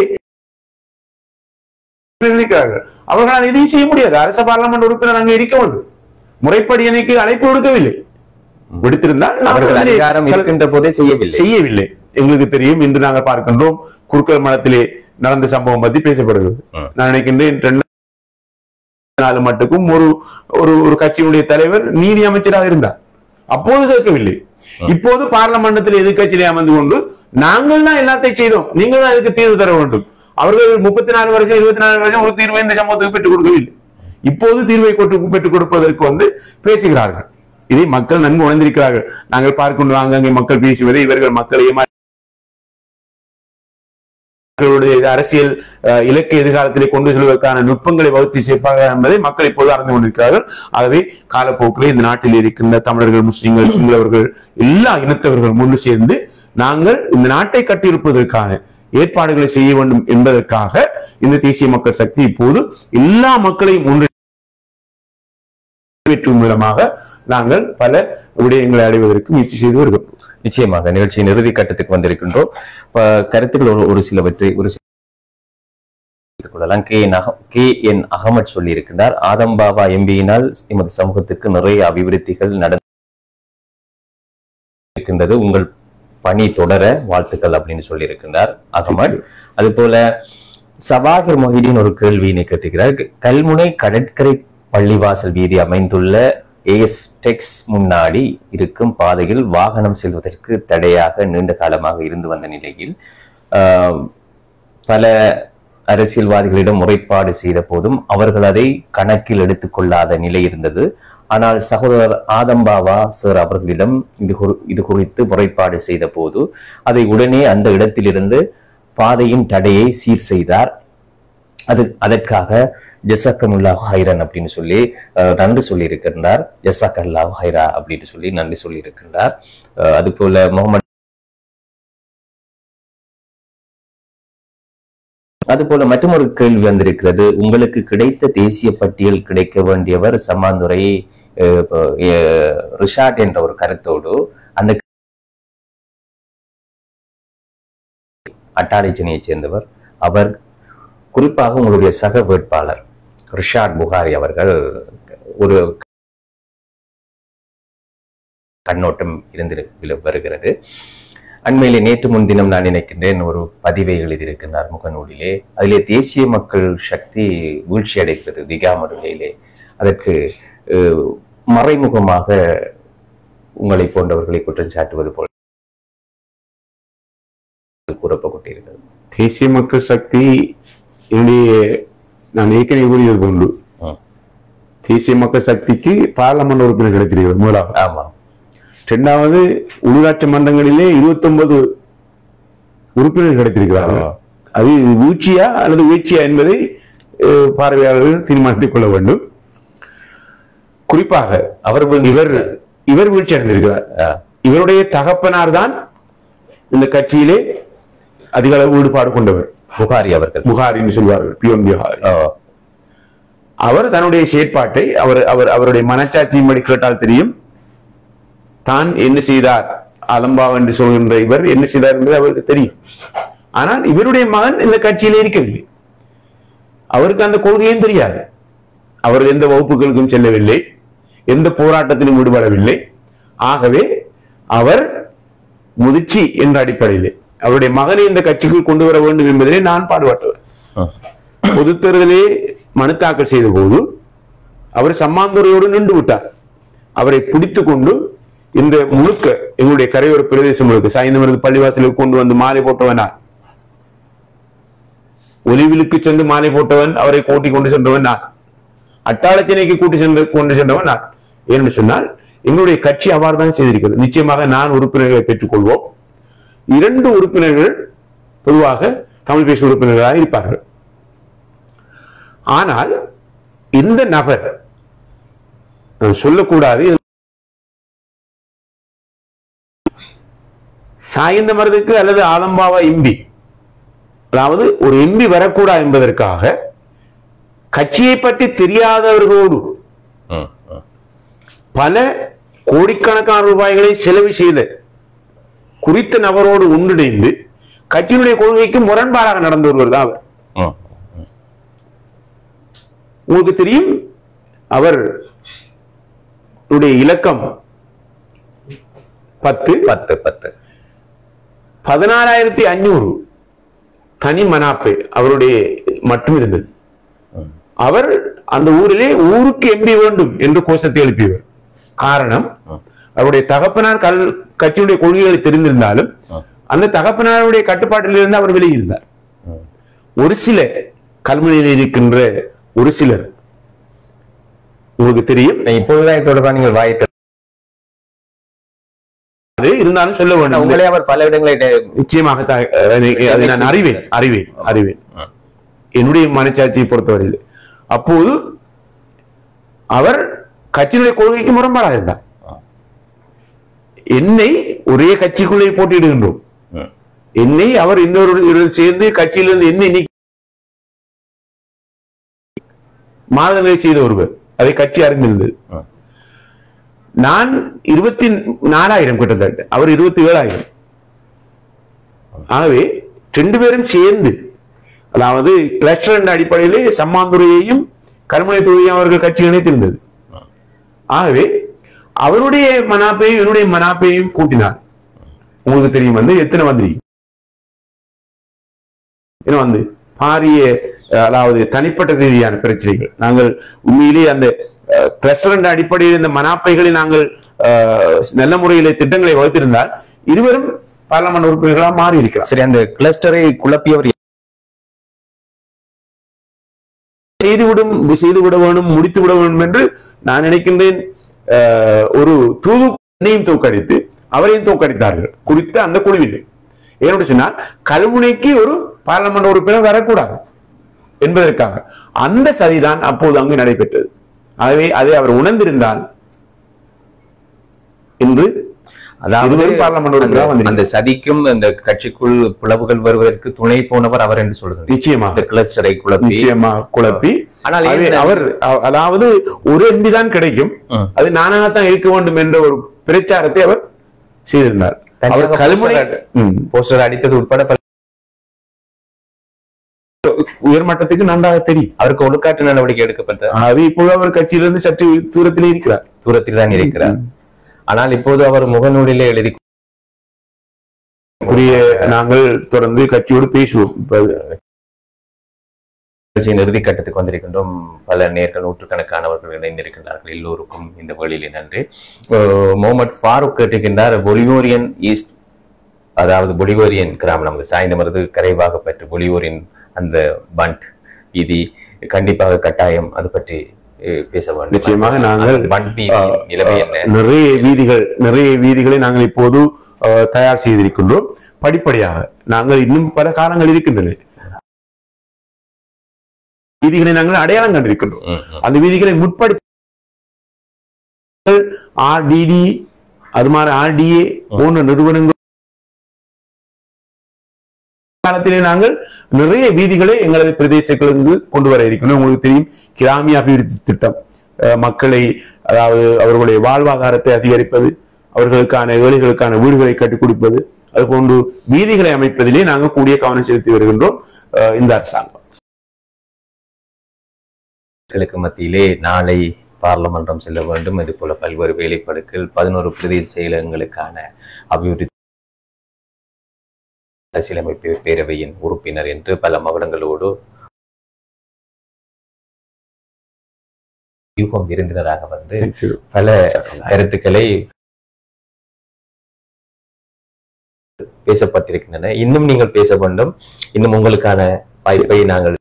நினைக்கிறார்கள் அவர்களால் எதையும் செய்ய முடியாது. அரசு பார்லமெண்ட் உறுப்பினர் அங்கே இருக்க வேண்டும். முறைப்படி எனக்கு அழைப்பு கொடுக்கவில்லை. விடுத்திருந்தால் அவர்கள் அதிகாரம் இருக்கின்ற போதே செய்யவில்லை. எங்களுக்கு தெரியும். இன்று நாங்கள் பார்க்கின்றோம் குறுக்கல் மலத்திலே நடந்த சம்பவம் பற்றி பேசப்படுகிறது. நான் நினைக்கின்றேன் 2004 மட்டுக்கும் ஒரு கட்சியினுடைய தலைவர் நீதி அமைச்சராக இருந்தார். அப்போது கேட்கவில்லை. இப்போது பார்லமெண்டத்தில் எதிர்கட்சியிலே அமர்ந்து கொண்டு நாங்கள் தான் எல்லாத்தையும் செய்தோம், நீங்கள் தான் இதுக்கு தீர்வு தர வேண்டும். அவர்கள் 34 வருஷம் 24 வருஷம் ஒரு தீர்வை இந்த சமூகத்துக்கு பெற்றுக் கொடுக்கவில்லை. இப்போது தீர்வை பெற்றுக் கொடுப்பதற்கு பேசுகிறார்கள். இதை மக்கள் நன்கு உணர்ந்திருக்கிறார்கள். நாங்கள் பார்க்கின்றோம் அங்கங்கே மக்கள் பேசுவதை இவர்கள் மக்களை அரசியல் இலக்கு எதிர்காலத்திலே கொண்டு செல்வதற்கான நுட்பங்களை வகுத்து சேர்ப்பார்கள் என்பதை மக்கள் இப்போது அறிந்து கொண்டிருக்கிறார்கள். ஆகவே காலப்போக்கிலே இந்த நாட்டில் இருக்கின்ற தமிழர்கள், முஸ்லிம்கள், சிங்களவர்கள், எல்லா இனத்தவர்கள் முன்னு சேர்ந்து நாங்கள் இந்த நாட்டை கட்டியிருப்பதற்கான ஏற்பாடுகளை செய்ய வேண்டும் என்பதற்காக இந்த தேசிய மக்கள் சக்தி இப்போது எல்லா மக்களையும் ஒன்று மூலமாக நாங்கள் பல விடயங்களை அடைவதற்கு முயற்சி செய்து வருகிறோம். நிச்சயமாக நிகழ்ச்சியின் இறுதி கட்டத்துக்கு வந்திருக்கின்றோம். கருத்துக்கள் ஒரு சிலவற்றை KN அகமட் சொல்லி இருக்கின்றார். ஆதம் பாபா எம்பியினால் எமது சமூகத்துக்கு நிறைய அபிவிருத்திகள் நடக்கின்றது, உங்கள் பணி தொடர வாழ்த்துக்கள் அப்படின்னு சொல்லி இருக்கின்றார் அகமட். அது போல சவாஹிர் மொஹிதீன் ஒரு கேள்வியினை கேட்டிருக்கிறார். கல்முனை கடற்கரை பள்ளிவாசல் வீதி அமைந்துள்ள ஏஸ்டெக்ஸ் முன்னாடி இருக்கும் பாதையில் வாகனம் செல்வதற்கு தடையாக நீண்ட காலமாக இருந்து வந்த நிலையில் பல அரசியல்வாதிகளிடம் முறைப்பாடு செய்த போதும் அவர்கள் அதை கணக்கில் எடுத்துக்கொள்ளாத நிலை இருந்தது. ஆனால் சகோதரர் ஆதம் பாபா சார் அவர்களிடம் இது குறித்து முறைப்பாடு செய்த போது அதை உடனே அந்த இடத்திலிருந்து பாதையின் தடையை சீர் செய்தார். அதற்காக ஜஸாக்கமுல்லாஹு ஹைரன் அப்படின்னு சொல்லி நன்றி சொல்லி இருக்கின்றார். ஜஸாக்கல்லாஹு ஹைரா அப்படின்னு சொல்லி நன்றி சொல்லி இருக்கின்றார். அதுபோல அதுபோல மற்றொரு கேள்வி வந்திருக்கிறது. உங்களுக்கு கிடைத்த தேசிய பட்டியல் கிடைக்க வேண்டியவர் சம்மாந்துறை ரிஷாட் என்ற ஒரு கருத்தோடு அந்த அட்டாரிச்சனையை சேர்ந்தவர். அவர் குறிப்பாக உங்களுடைய சக வேட்பாளர் ரிஷாட் புகாரி அவர்கள் ஒரு கண்ணோட்டம் இருந்து வருகிறது. அண்மையிலே நேற்று முன்தினம் நான் நினைக்கின்றேன் ஒரு பதிவை எழுதியிருக்கின்றார் முகநூலிலே. அதிலே தேசிய மக்கள் சக்தி வீழ்ச்சி அடைகிறது திகாமடுகையிலே. அதற்கு மறைமுகமாக உங்களை போன்றவர்களை குற்றம் சாட்டுவது போல் கூறப்பட்டிருக்கிறது. தேசிய மக்கள் சக்தி என்னுடைய நான் ஏற்கனவே கூறியது போன்று தேசிய மக்கள் சக்திக்கு பார்லமெண்ட் உறுப்பினர் கிடைத்திருக்கிறது முதலாவது. ஆமா. இரண்டாவது உள்ளாட்சி மன்றங்களிலே 29 உறுப்பினர்கள் கிடைத்திருக்கிறார்கள். அது வீழ்ச்சியா அல்லது வீழ்ச்சியா என்பதை பார்வையாளர்கள் தீர்மானித்துக் கொள்ள வேண்டும். குறிப்பாக இவர் வீழ்ச்சி அடைந்திருக்கிறார். இவருடைய தகப்பனார் தான் இந்த கட்சியிலே அதிக அளவு ஈடுபாடு கொண்டவர். புகாரின்னு சொல்வார்கள், பியோன் புகாரி. அவர் தன்னுடைய செயற்பாட்டை அவருடைய மனச்சாட்சியின்படி கேட்டால் தெரியும் தான் என்ன செய்தார். அலம்பாவ் என்று சொல்கின்ற இவர் என்ன செய்தார் என்பது அவருக்கு தெரியும். ஆனால் இவருடைய மகன் இந்த கட்சியிலே இருக்கவில்லை. அவருக்கு அந்த கொள்கையும் தெரியாது. அவர் எந்த வகுப்புகளுக்கும் செல்லவில்லை, எந்த போராட்டத்திலும் ஈடுபடவில்லை. ஆகவே அவர் முதிர்ச்சி என்ற அடிப்படையிலே அவருடைய மகனை இந்த கட்சிக்குள் கொண்டு வர வேண்டும் என்பதிலே நான் பாடுபட்டவர். பொது தேர்தலே மனு தாக்கல் செய்த போது அவர் சம்மாந்துறையோடு நின்று விட்டார். அவரை பிடித்துக் கொண்டு இந்த முழுக்க எங்களுடைய கரையோர பிரதேசம் முழுக்க சாய்ந்தமருது பள்ளிவாசலுக்கு கொண்டு வந்து மாலை போட்டவனா, ஒலிவிலுக்கு சென்று மாலை போட்டவன், அவரை கூட்டி கொண்டு சென்றவன் நான், அட்டாளச்சனைக்கு கொண்டு சென்றவன் நான். என்று சொன்னால் எங்களுடைய கட்சி அவ்வாறு தான் செய்திருக்கிறது. நிச்சயமாக நான் உறுப்பினர்களை பெற்றுக் கொள்வோம். 2 உறுப்பினர்கள் பொதுவாக தமிழ் பேசும் உறுப்பினர்களாக இருப்பார்கள். ஆனால் இந்த நபர் சொல்லக்கூடாது, சாய்ந்த மருதுக்கு அல்லது ஆலம்பாவா எம்பி, அதாவது ஒரு எம்பி வரக்கூடாது என்பதற்காக கட்சியை பற்றி தெரியாதவர்களோடு பல கோடிக்கணக்கான ரூபாய்களை செலவு செய்த குறித்த நபரோடு ஒன்றிணைந்து கட்சியினுடைய கொள்கைக்கு முரண்பாடாக நடந்து வருவர் தான் அவர். உங்களுக்கு தெரியும், அவர் இலக்கம் 16,500 தனி மனாப்பே அவருடைய மட்டும் இருந்தது. அவர் அந்த ஊரிலே ஊருக்கு எம்பி வேண்டும் என்று கோஷத்தை எழுப்பியவர். காரணம், அவருடைய தகப்பனார் கட்சியுடைய கொள்கைகளை தெரிந்திருந்தாலும் அந்த தகப்பனாருடைய கட்டுப்பாட்டில் இருந்து அவர் வெளியிருந்தார். ஒரு சில கல்முனையில் இருக்கின்ற ஒரு சிலர் உங்களுக்கு தெரியும், இப்போதுதான் தொடர்பாக நீங்கள் வாய்த்த இருந்தாலும் சொல்ல வேண்டும். உங்களே அவர் பல இடங்களை நிச்சயமாக நான் அறிவேன் என்னுடைய மனச்சாட்சியை பொறுத்தவரையில். அப்போது அவர் கட்சியினுடைய கொள்கைக்கு முரண்பாடாக இருந்தார். என்னை ஒரே கட்சிக்குள்ளே போட்டியிடுகின்றோம், என்னை அவர் இன்னொரு சேர்ந்து கட்சியிலிருந்து என்னை மாதங்களை செய்த ஒருவர், அதை கட்சி அறிந்திருந்தது. நான் 24,000 கிட்டத்தட்ட, அவர் 27,000. ஆகவே 2 பேரும் சேர்ந்து, அதாவது கிளஸ்டர் என்ற அடிப்படையிலே சம்மாந்துறையையும் கருமனை தொகுதியும் அவர்கள் கட்சி இணைத்திருந்தது. ஆகவே அவருடைய மனாப்பையும் என்னுடைய மனாப்பையும் கூட்டினார். உங்களுக்கு தெரியும் எத்தனை மந்திரி பாரிய, அதாவது தனிப்பட்ட ரீதியான பிரச்சனைகள். நாங்கள் உண்மையிலேயே அந்த கிளஸ்டர் அடிப்படையில் இந்த மனாப்பைகளை நாங்கள் நல்ல முறையிலே திட்டங்களை வகுத்திருந்தால் இருவரும் பார்லமெண்ட் உறுப்பினர்களாக மாறி இருக்கிறார். சரி, அந்த கிளஸ்டரை குழப்பியவர் செய்துவிட வேண்டும், முடித்து விட வேண்டும் என்று நான் நினைக்கின்றேன். ஒரு தூதுனையும் தோற்கடித்து அவரையும் தோற்கடித்தார்கள் குறித்த அந்த குழுவில். ஏன்னு சொன்னால் கல்முனைக்கு ஒரு பாராளுமன்ற உறுப்பினர் வரக்கூடாது என்பதற்காக அந்த சதிதான் அப்போது அங்கு நடைபெற்றது. ஆகவே அதை அவர் உணர்ந்திருந்தால் இன்று அதாவது அந்த சதிக்கும் அந்த கட்சிக்குள் பிளவுகள் வருவதற்கு துணை போனவர் அவர் என்று சொல்றது. நிச்சயமாக கிளஸ்டரை குழப்பி ஆனால் அவர் அதாவது ஒரு எம்பி தான் கிடைக்கும், அது நானாகத்தான் இருக்க வேண்டும் என்ற ஒரு பிரச்சாரத்தை அவர் செய்திருந்தார். அவர் கல்முனை போஸ்டர் அடித்தது உட்பட உயர்மட்டத்துக்கு நன்றாக தெரியும். அவருக்கு ஒழுக்காட்டு நடவடிக்கை எடுக்கப்பட்டது. அது இப்போது அவர் கட்சியிலிருந்து சற்று தூரத்தில் தான் இருக்கிறார். ஆனால் இப்போது அவர் முகநூலிலே எழுதி நாங்கள் தொடர்ந்து கட்சியோடு பேசுவோம். இறுதி கட்டத்துக்கு வந்திருக்கின்றோம். பல நேர்கள் நூற்றுக்கணக்கானவர்கள் இணைந்திருக்கின்றார்கள். எல்லோருக்கும் இந்த வழியிலே நன்றி. முகமது ஃபாரூக் கேட்டிருக்கின்றார், பொலிவோரியன் ஈஸ்ட், அதாவது பொலிவோரியன் கிராமம் நமக்கு சாய்ந்தமருது கரைவாக பெற்று பொலிவோரியன் அந்த பண்ட் வீதி கண்டிப்பாக கட்டாயம் அது பற்றி பேச வேண்டும். நிச்சயமாக நாங்கள் நிறைய வீதிகளை நாங்கள் இப்போது தயார் செய்திருக்கின்றோம். படிப்படியாக நாங்கள் இன்னும் பல காலங்கள் இருக்கின்றன. வீதிகளை நாங்கள் அடையாளம் கண்டிருக்கின்றோம். அந்த வீதிகளை முற்படுத்தி RDD அது மாதிரி RDA போன்ற நிறுவனங்கள் காலத்திலே நாங்கள் நிறைய வீதிகளை எங்களது பிரதேசங்களுக்கு கொண்டு வர இருக்கின்றோம். உங்களுக்கு தெரியும், கிராமிய அபிவிருத்தி திட்டம் மக்களை, அதாவது அவர்களுடைய வாழ்வாதாரத்தை அதிகரிப்பது, அவர்களுக்கான ஏழைகளுக்கான வீடுகளை கட்டிக் கொடுப்பது, அது போன்று வீதிகளை அமைப்பதிலே நாங்கள் கூடிய கவனம் செலுத்தி வருகின்றோம். இந்த அரசாங்கம் மத்தியிலே நாளை பார்லமன்றம் செல்ல வேண்டும். இது போல பல்வேறு வேலைப்பாடுகள் 11 பிரதேச செயலகங்களுக்கான அபிவிருத்தி அரசியலமைப்பு பேரவையின் உறுப்பினர் என்று பல மகுடங்களோடு யூகம் விருந்தினராக வந்து பல கருத்துக்களை பேசப்பட்டிருக்கின்றன. இன்னும் நீங்கள் பேச வேண்டும். இன்னும் உங்களுக்கான வாய்ப்பை நாங்கள்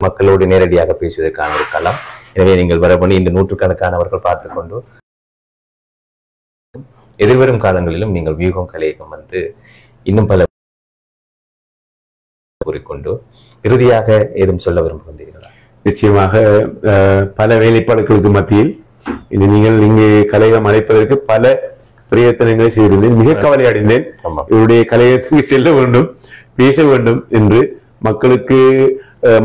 மக்களோடு நேரடியாக பேசுவதற்கான இருக்கலாம். எனவே நீங்கள் வரப்பணி இந்த நூற்றுக்கணக்கானவர்கள் பார்த்துக் கொண்டு எதிர்வரும் காலங்களிலும் நீங்கள் வியூகம் கலையகம் வந்து இன்னும் பல கூறிக்கொண்டு இறுதியாக ஏதும் சொல்ல விரும்புகின்றீர்களா? நிச்சயமாக பல வேலைப்பாடுகளுக்கு மத்தியில் நீங்கள் இங்கே கலையகம் அழைப்பதற்கு பல பிரயத்தனங்களை செய்திருந்தேன். மிக கவலை அடைந்தேன். இவருடைய கலையகத்துக்கு செல்ல வேண்டும், பேச வேண்டும் என்று. மக்களுக்கு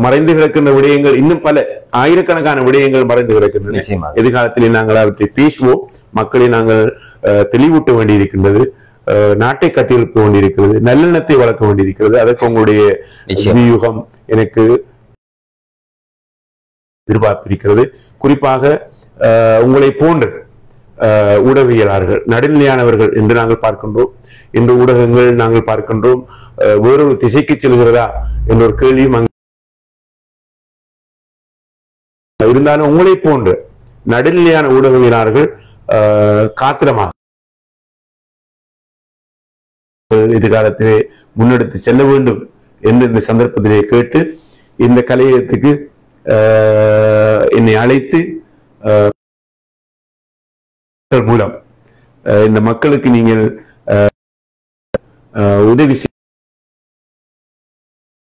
மறைந்து கிடக்கின்ற விடயங்கள், இன்னும் பல ஆயிரக்கணக்கான விடயங்கள் மறைந்து கிடக்கின்றன. எதிர்காலத்தில் நாங்கள் அவற்றை பேசுவோம். மக்களை நாங்கள் தெளிவூட்ட வேண்டியிருக்கின்றது, நாட்டை கட்டியெழுப்ப வேண்டியிருக்கிறது, நல்லெண்ணத்தை வளர்க்க வேண்டியிருக்கிறது. அதற்கு உங்களுடைய வியூகம் எனக்கு எதிர்பார்ப்பிருக்கிறது. குறிப்பாக உங்களை போன்று ஊடகவியலாளர்கள், நடுநிலையானவர்கள் என்று நாங்கள் பார்க்கின்றோம். இந்த ஊடகங்கள் நாங்கள் பார்க்கின்றோம் வேறொரு திசைக்கு செல்கிறதா என்ற ஒரு கேள்வியும் இருந்தாலும் உங்களை போன்று நடுநிலையான ஊடகவியலாளர்கள் காத்திரமாக எதிர்காலத்திலே முன்னெடுத்து செல்ல வேண்டும் என்று இந்த சந்தர்ப்பத்திலே கேட்டு, இந்த கலையகத்துக்கு என்னை அழைத்து மூலம் இந்த மக்களுக்கு நீங்கள் உதவி செய்ய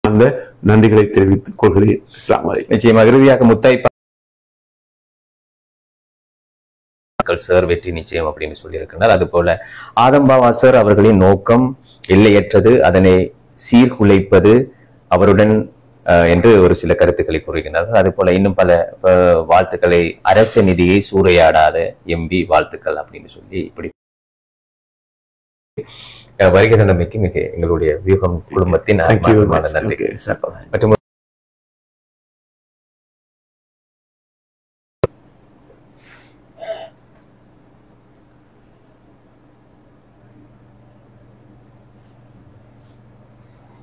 அந்த நன்றிகளை தெரிவித்துக் கொள்கிறேன். அஸ்ஸலாமு அலைக்கும். நிச்சயமாக இறுதியாக முத்தாய் சார் வெற்றி நிச்சயம் அப்படின்னு சொல்லியிருக்கிறார். அது போல ஆதம்பாவா சார் அவர்களின் நோக்கம் எல்லையற்றது, அதனை சீர்குலைப்பது அவருடன் என்று ஒரு சில கருத்துக்களை கூறுகின்றார்கள். அது போல இன்னும் பல வாழ்த்துக்களை, அரச நிதியை சூறையாடாத எம்பி வாழ்த்துக்கள் அப்படின்னு சொல்லி இப்படி வருகிற நம்பிக்கை மிக எங்களுடைய வியூகம் குடும்பத்தின் நன்றி. மற்றும்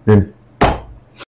Then